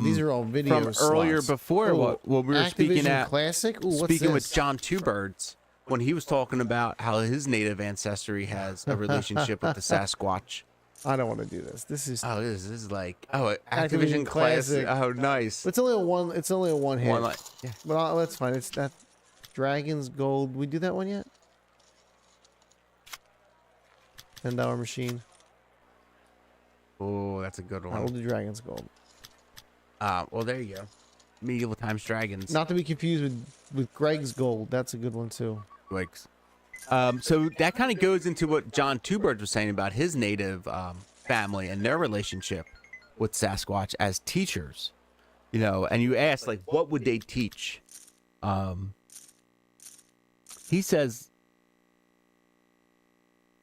these are all video from slots. earlier before. Ooh, what we were speaking Activision at Classic. Ooh, what's speaking with this? John Two Birds when he was talking about how his native ancestry has a relationship with the Sasquatch. I don't want to do this. This is this is like Activision Classic. Oh, nice. It's only a one. It's only a one hit. Yeah. But that's fine. It's that Dragon's Gold. We do that one yet? $10 machine. Oh, that's a good one. We'll do Dragon's Gold. Well, there you go. Medieval Times Dragons. Not to be confused with Greg's Gold. That's a good one too. Greg's. So that kind of goes into what John Two Birds was saying about his native family and their relationship with Sasquatch as teachers. And you ask, like, what would they teach? He says,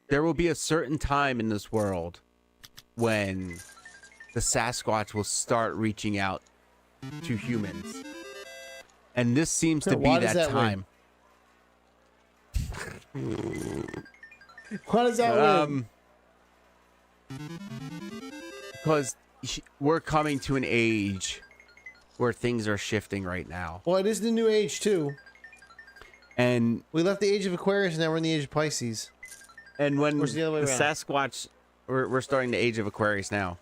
there will be a certain time in this world when the Sasquatch will start reaching out to humans. And this seems to be that time. Why does that mean? Because we're coming to an age where things are shifting right now. Well, it is the new age too. And we left the age of Aquarius, and now we're in the age of Pisces. And when the other way around? Sasquatch, we're starting the age of Aquarius now.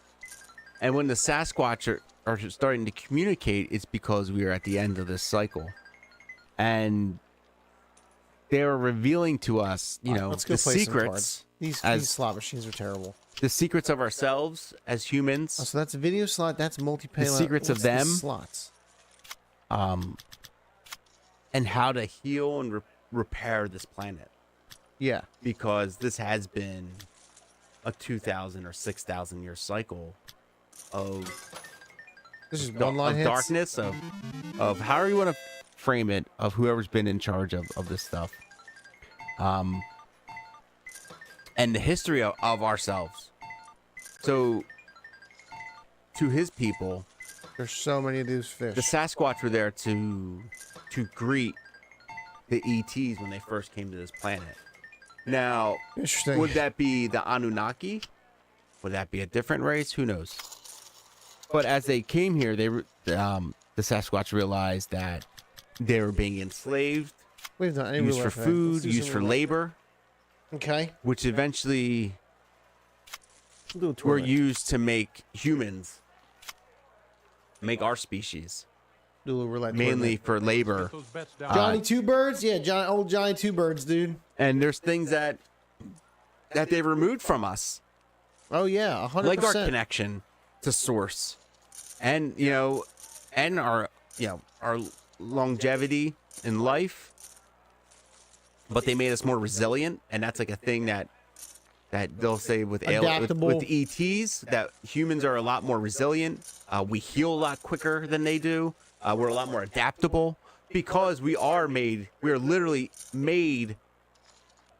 And when the Sasquatch are starting to communicate, it's because we are at the end of this cycle. And they're revealing to us, let's go the play some secrets. cards. These slot machines are terrible. The secrets of ourselves as humans. Oh, so that's a video slot. That's multi-pay. The secrets of them. Slots. And how to heal and repair this planet. Yeah. Because this has been a 2,000 or 6,000 year cycle of darkness, of however you want to frame it, of whoever's been in charge of this stuff. And the history of ourselves. So, to his people, there's so many of these fish. The Sasquatch were there to greet the ETs when they first came to this planet. Now, would that be the Anunnaki? Would that be a different race? Who knows? But as they came here, the Sasquatch realized that they were being enslaved, used for food, used for labor. Okay. Which eventually were used to make humans, make our species. Mainly for labor. Johnny Two Birds? Yeah, old Johnny Two Birds, dude. And there's things that they removed from us. Oh yeah, 100%. Like our connection to source. And and our our longevity in life. But they made us more resilient, and that's like a thing that they'll say with ETs, that humans are a lot more resilient. We heal a lot quicker than they do. We're a lot more adaptable. because we are literally made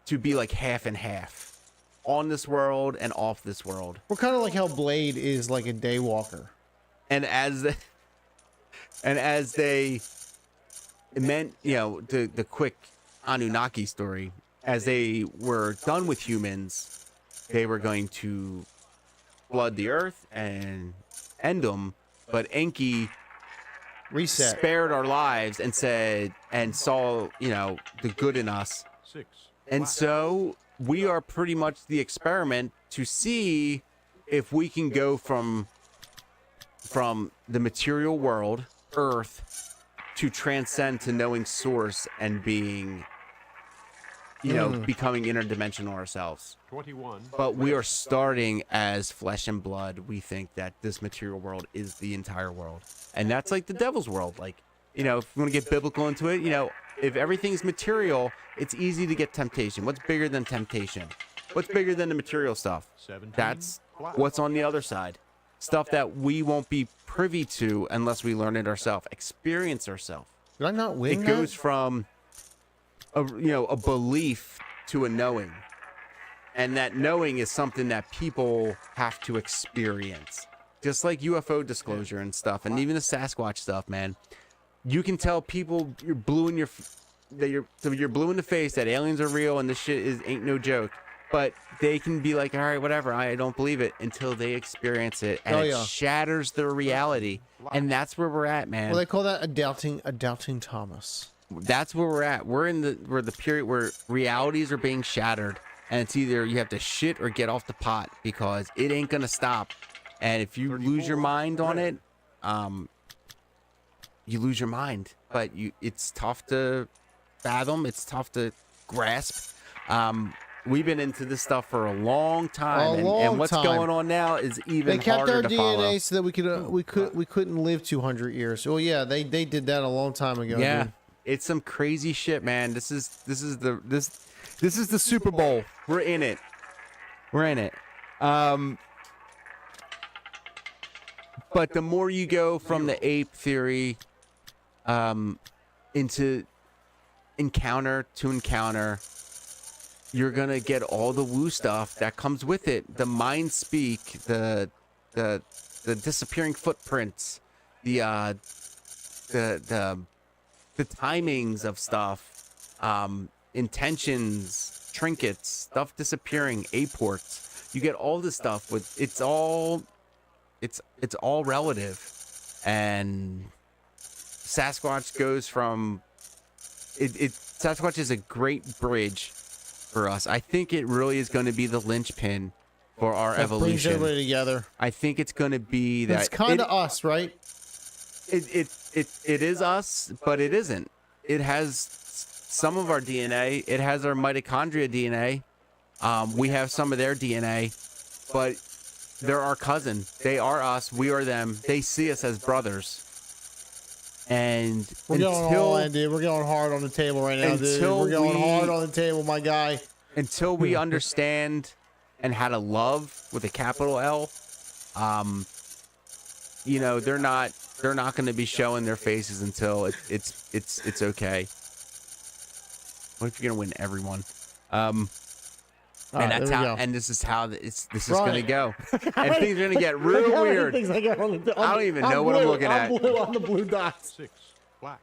to be like half and half on this world and off this world. We're kind of like how Blade is like a daywalker. And as they meant, the quick Anunnaki story, as they were done with humans, they were going to flood the earth and end them. But Enki reset, spared our lives, and saw, the good in us. And so we are pretty much the experiment to see if we can go from the material world, Earth, to transcend to knowing source and being, becoming interdimensional ourselves. 21. But we are starting as flesh and blood. We think that this material world is the entire world. And that's like the devil's world. Like, if you want to get biblical into it, if everything's material, it's easy to get temptation. What's bigger than temptation? What's bigger than the material stuff? That's what's on the other side. Stuff that we won't be privy to unless we learn it ourselves, experience ourselves. Did I not win? It goes from a belief to a knowing. And that knowing is something that people have to experience. Just like UFO disclosure and stuff, and even the Sasquatch stuff, man. You can tell people you're blue in the face that aliens are real and this shit ain't no joke. But they can be like, all right, whatever, I don't believe it, until they experience it, and it shatters their reality. And that's where we're at, man. Well, they call that a doubting Thomas. That's where we're at. We're the period where realities are being shattered, and it's either you have to shit or get off the pot, because it ain't gonna stop. And if you lose your mind on it, you lose your mind. But it's tough to fathom. It's tough to grasp. We've been into this stuff for a long time, and what's going on now is even harder to follow. They kept our DNA so that we couldn't live 200 years. Oh yeah, they did that a long time ago. Yeah, dude. It's some crazy shit, man. This is the Super Bowl. We're in it. But the more you go from the ape theory, into encounter to encounter, you're gonna get all the woo stuff that comes with it. The mind speak, the disappearing footprints, the timings of stuff, intentions, trinkets, stuff disappearing, aports. You get all this stuff with it's all relative. And Sasquatch goes from Sasquatch is a great bridge for us. I think it really is going to be the linchpin for our evolution. Brings everybody together. I think it's going to be that. It's kind of us, right? It is us, but it isn't. It has some of our DNA. It has our mitochondria DNA. We have some of their DNA, but they're our cousin. They are us. We are them. They see us as brothers. And we're going all in, dude. We're going hard on the table right now, dude. We're going hard on the table, my guy. Until we understand and how to love with a capital L, they're not going to be showing their faces until it's okay. What if you're going to win everyone? And that's how. And this is how this is going to go. And things are going to get real weird. I don't even know what I'm looking at. I'm blue on the blue dots. 6 black.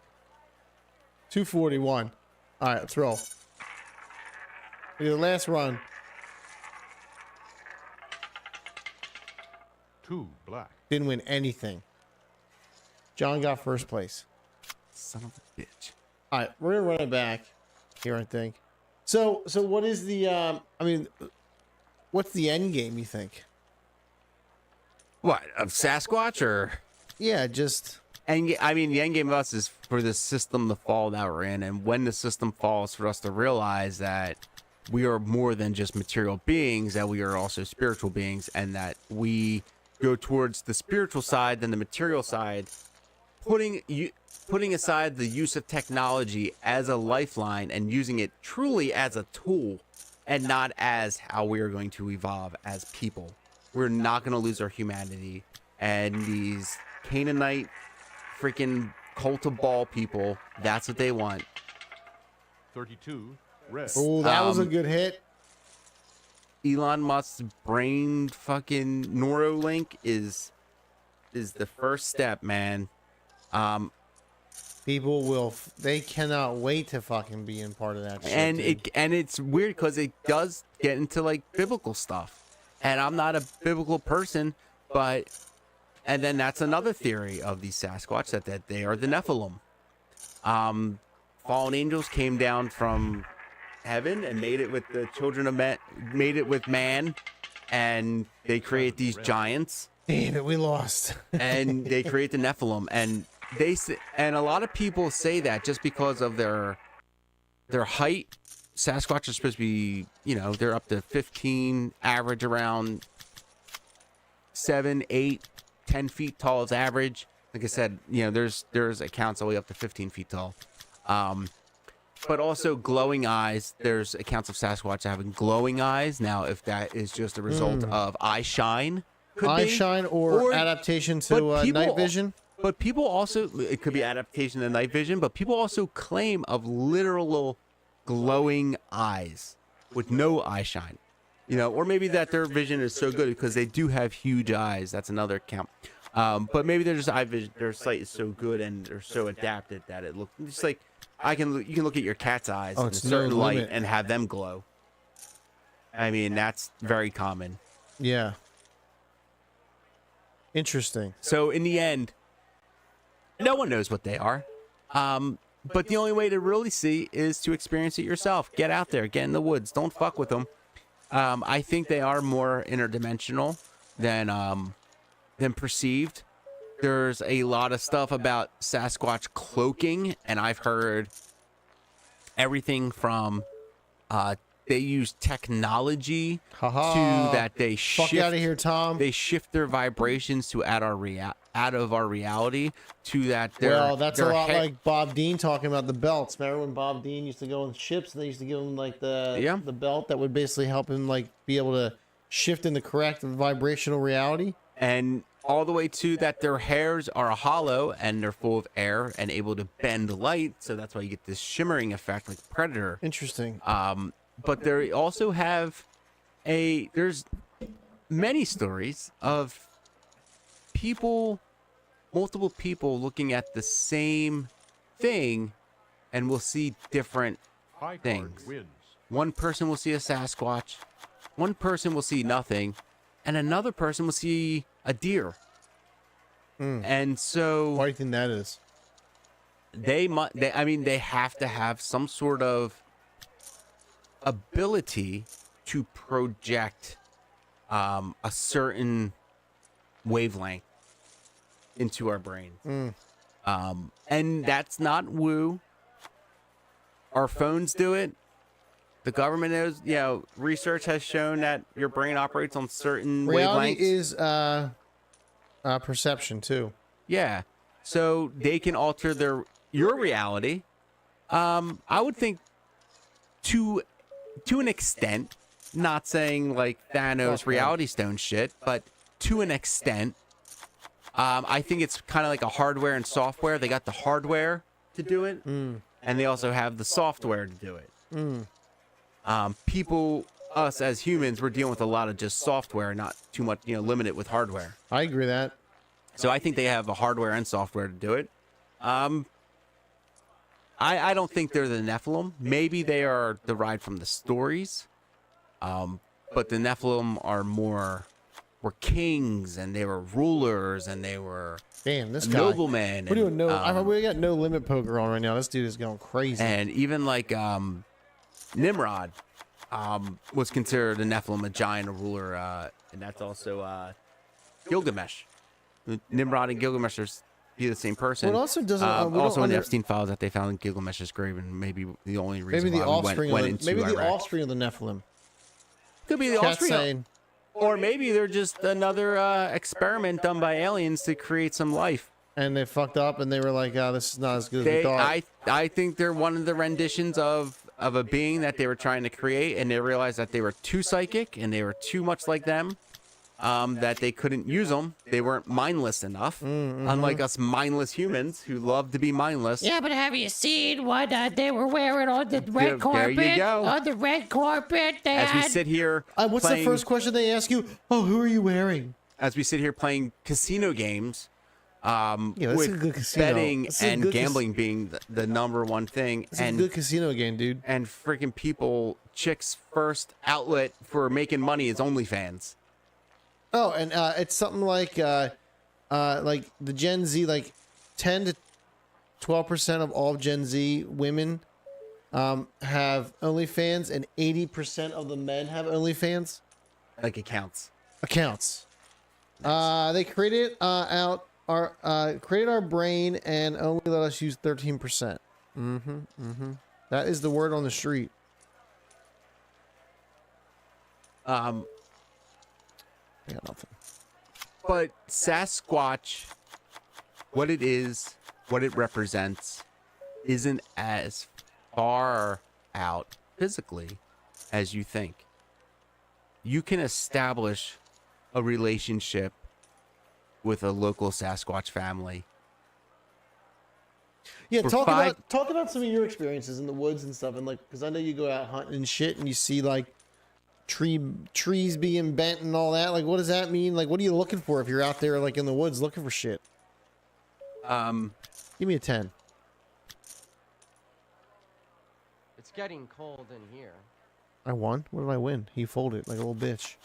241. All right, let's roll. The last run. 2 black. Didn't win anything. John got first place. Son of a bitch. All right, we're gonna run it back here, I think. So what is the? What's the end game? You think? What, of Sasquatch or? Yeah, just. And the end game of us is for the system to fall that we're in, and when the system falls, for us to realize that we are more than just material beings, that we are also spiritual beings, and that we go towards the spiritual side than the material side, putting aside the use of technology as a lifeline and using it truly as a tool and not as how we are going to evolve as people. We're not going to lose our humanity, and these Canaanite freaking cult of ball people. That's what they want. 32, red. Oh, that was a good hit. Elon Musk's brain fucking Neuralink is the first step, man. People will, they cannot wait to fucking be in part of that shit. And it's weird because it does get into like biblical stuff, and I'm not a biblical person, but and then that's another theory of these Sasquatch that they are the Nephilim. Fallen angels came down from heaven and made it with the children of man, made it with man, and they create these giants. Damn it, we lost. And they create the Nephilim, and a lot of people say that just because of their height. Sasquatch are supposed to be, they're up to 15, average around 7, 8, 10 feet tall is average. Like I said, there's accounts all the way up to 15 feet tall. But also glowing eyes. There's accounts of Sasquatch having glowing eyes. Now, if that is just a result of eye shine, or adaptation to night vision. But people also, it could be adaptation to night vision, but people also claim of literal glowing eyes with no eye shine. Or maybe that their vision is so good because they do have huge eyes. That's another account. But maybe their eye vision, their sight is so good and they're so adapted that it looks just like you can look at your cat's eyes in a certain light and have them glow. I mean, that's very common. Yeah. Interesting. So in the end, no one knows what they are. But the only way to really see is to experience it yourself. Get out there, get in the woods. Don't fuck with them. I think they are more interdimensional than perceived. There's a lot of stuff about Sasquatch cloaking, and I've heard everything from they use technology to that they shift. Fuck out of here, Tom. They shift their vibrations to out of our reality to that. Well, that's a lot like Bob Dean talking about the belts. Remember when Bob Dean used to go on ships and they used to give him like the belt that would basically help him like be able to shift in the correct vibrational reality? And all the way to that their hairs are hollow and they're full of air and able to bend light, so that's why you get this shimmering effect like Predator. Interesting. But they also have there's many stories of multiple people looking at the same thing and will see different things. One person will see a Sasquatch, one person will see nothing, and another person will see a deer. And so why do you think that is? They have to have some sort of ability to project a certain wavelength into our brains. And that's not woo. Our phones do it. The government knows, research has shown that your brain operates on certain reality wavelengths. Is perception too. Yeah. So they can alter your reality. I would think to an extent, not saying like Thanos reality stone shit, but to an extent, I think it's kind of like a hardware and software. They got the hardware to do it, and they also have the software to do it. People, us as humans, we're dealing with a lot of just software, not too much, limited with hardware. I agree with that. So I think they have the hardware and software to do it. I don't think they're the Nephilim. Maybe they are derived from the stories. But the Nephilim were kings, and they were rulers, and they were this guy. noblemen. We're doing we got no limit poker on right now. This dude is going crazy. And even like Nimrod was considered a Nephilim, a giant, a ruler, and that's also Gilgamesh. Nimrod and Gilgamesh are the same person. Well, it also doesn't. Also in the Epstein files that they found in Gilgamesh's grave, and maybe the only reason maybe the why offspring we went into maybe Iraq. the offspring of the Nephilim. Could be the offspring. Or maybe they're just another experiment done by aliens to create some life. And they fucked up, and they were like, "Oh, this is not as good as we thought." I think they're one of the renditions of a being that they were trying to create, and they realized that they were too psychic and they were too much like them. that they couldn't use them. They weren't mindless enough, unlike us mindless humans who love to be mindless. Yeah, but have you seen what they were wearing on the red carpet? There you go. On the red carpet, they As we had... sit here what's playing, the first question they ask you? Oh, who are you wearing? As we sit here playing casino games, that's a good with casino. betting That's a and good gambling being the number one thing. It's a good casino game, dude. And freaking people, chicks' first outlet for making money is OnlyFans. Oh, and it's something like the Gen Z, like 10 to 12% of all Gen Z women have OnlyFans, and 80% of the men have OnlyFans. Like accounts. They created created our brain and only let us use 13%. That is the word on the street. I got nothing. But Sasquatch, what it is, what it represents, isn't as far out physically as you think. You can establish a relationship with a local Sasquatch family. Yeah, For talk about some of your experiences in the woods and stuff, and like, because I know you go out hunting and shit, and you see like trees being bent and all that. Like, what does that mean? Like, what are you looking for if you're out there like in the woods looking for shit? Give me a 10. It's getting cold in here. I won. What did I win? He folded like a little bitch.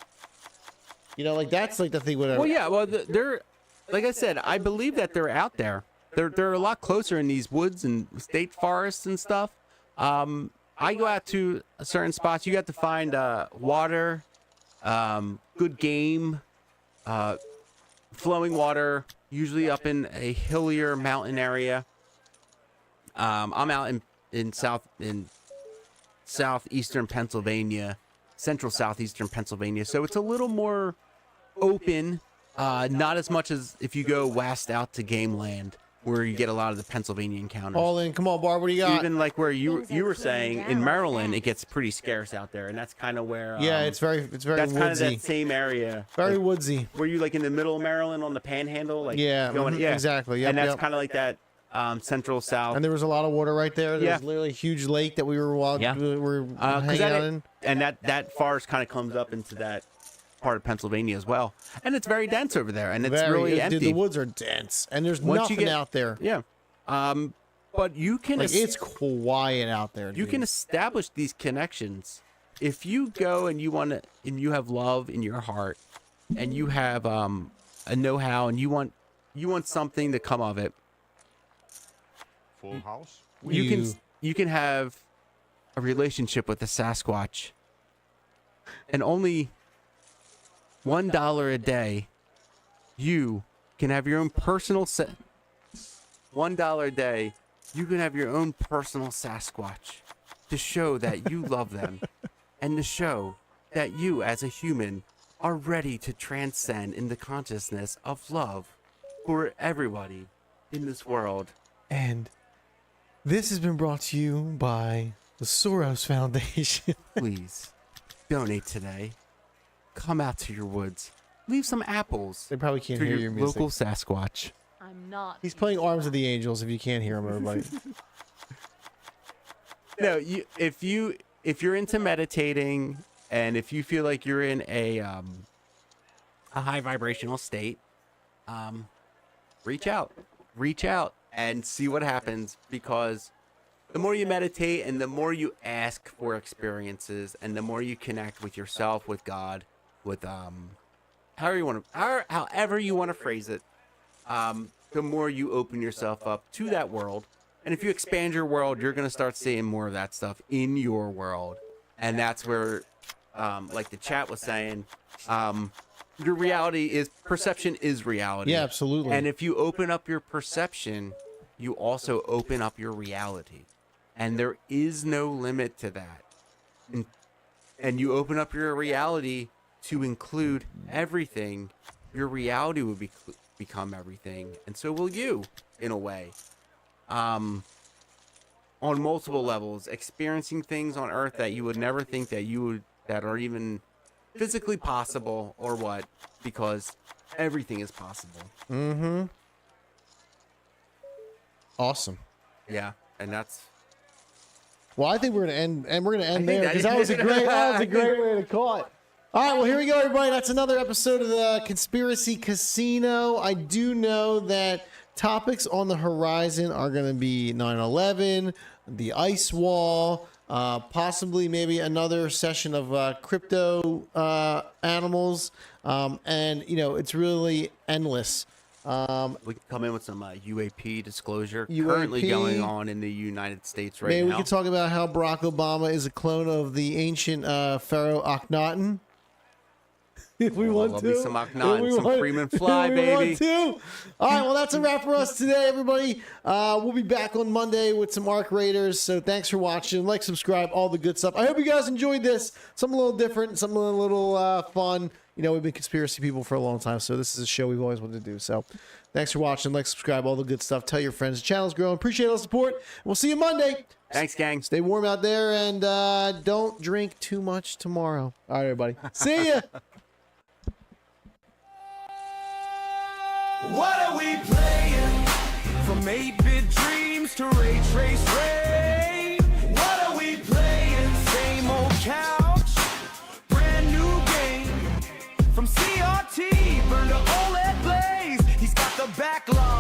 You know, like that's like the thing. Whatever. Well, yeah. Well, they're like I said. I believe that they're out there. They're a lot closer in these woods and state forests and stuff. I go out to certain spots. You got to find water, good game, flowing water. Usually up in a hillier mountain area. I'm out in southeastern Pennsylvania, central southeastern Pennsylvania. So it's a little more open, not as much as if you go west out to game land, where you get a lot of the Pennsylvania encounters. All in. Come on, Barb. What do you got? Even like where you were saying in Maryland, it gets pretty scarce out there, and that's kind of where. Yeah, it's very that's woodsy. kind of that same area. Very like, woodsy. Were you like in the middle of Maryland on the Panhandle? Like Yeah, yeah, exactly. Yep, and that's yep. kind of like that central south. And there was a lot of water right there. There was literally a huge lake that we were hanging out in. And that forest kind of comes up into that part of Pennsylvania as well. And it's very dense over there, and it's really empty. Dude, the woods are dense, and there's nothing out there. Yeah. But you can it's quiet out there. You can establish these connections if you go and you have love in your heart, and you have a know-how, and you want something to come of it. Full house. You can have a relationship with a Sasquatch, and only $1 a day, you can have your own personal $1 a day, you can have your own personal Sasquatch to show that you love them and to show that you as a human are ready to transcend in the consciousness of love for everybody in this world. And this has been brought to you by the Soros Foundation. Please donate today. Come out to your woods. Leave some apples. They probably can't to hear your music. Local Sasquatch. I'm not. He's playing Arms of the Angels. If you can't hear him, everybody. No, if you're into meditating, and if you feel like you're in a high vibrational state, reach out and see what happens, because the more you meditate and the more you ask for experiences and the more you connect with yourself, with God, with however you want to phrase it, the more you open yourself up to that world. And if you expand your world, you're going to start seeing more of that stuff in your world. And that's where, like the chat was saying, your perception is reality. Yeah, absolutely. And if you open up your perception, you also open up your reality. And there is no limit to that. And you open up your reality to include everything, your reality will become everything. And so will you, in a way. On multiple levels, experiencing things on Earth that you would never think that are even physically possible or what, because everything is possible. Mm-hmm. Awesome. Yeah, and that's. Well, I think we're gonna end, and we're gonna end think there because that was a great way to call it. All right, well, here we go, everybody. That's another episode of the Conspiracy Casino. I do know that topics on the horizon are going to be 9/11, the ice wall, possibly maybe another session of crypto animals, and you know it's really endless. We can come in with some UAP disclosure UAP. currently going on in the United States right Maybe now. we could talk about how Barack Obama is a clone of the ancient Pharaoh Akhenaten. If we want love to. me some Akhenaten, some cream and fly, if we baby. want to. All right, well, that's a wrap for us today, everybody. We'll be back on Monday with some Arc Raiders. So thanks for watching. Like, subscribe, all the good stuff. I hope you guys enjoyed this. Something a little different, something a little fun. You know, we've been conspiracy people for a long time, so this is a show we've always wanted to do. So thanks for watching. Like, subscribe, all the good stuff. Tell your friends. The channel's growing. Appreciate all the support. We'll see you Monday. Thanks, gang. Stay warm out there, and don't drink too much tomorrow. All right, everybody. See ya. What are we playing? From 8-bit dreams to ray trace ray. What are we playing? Same old couch, brand new game. From CRT, burn to OLED blaze. He's got the backlog.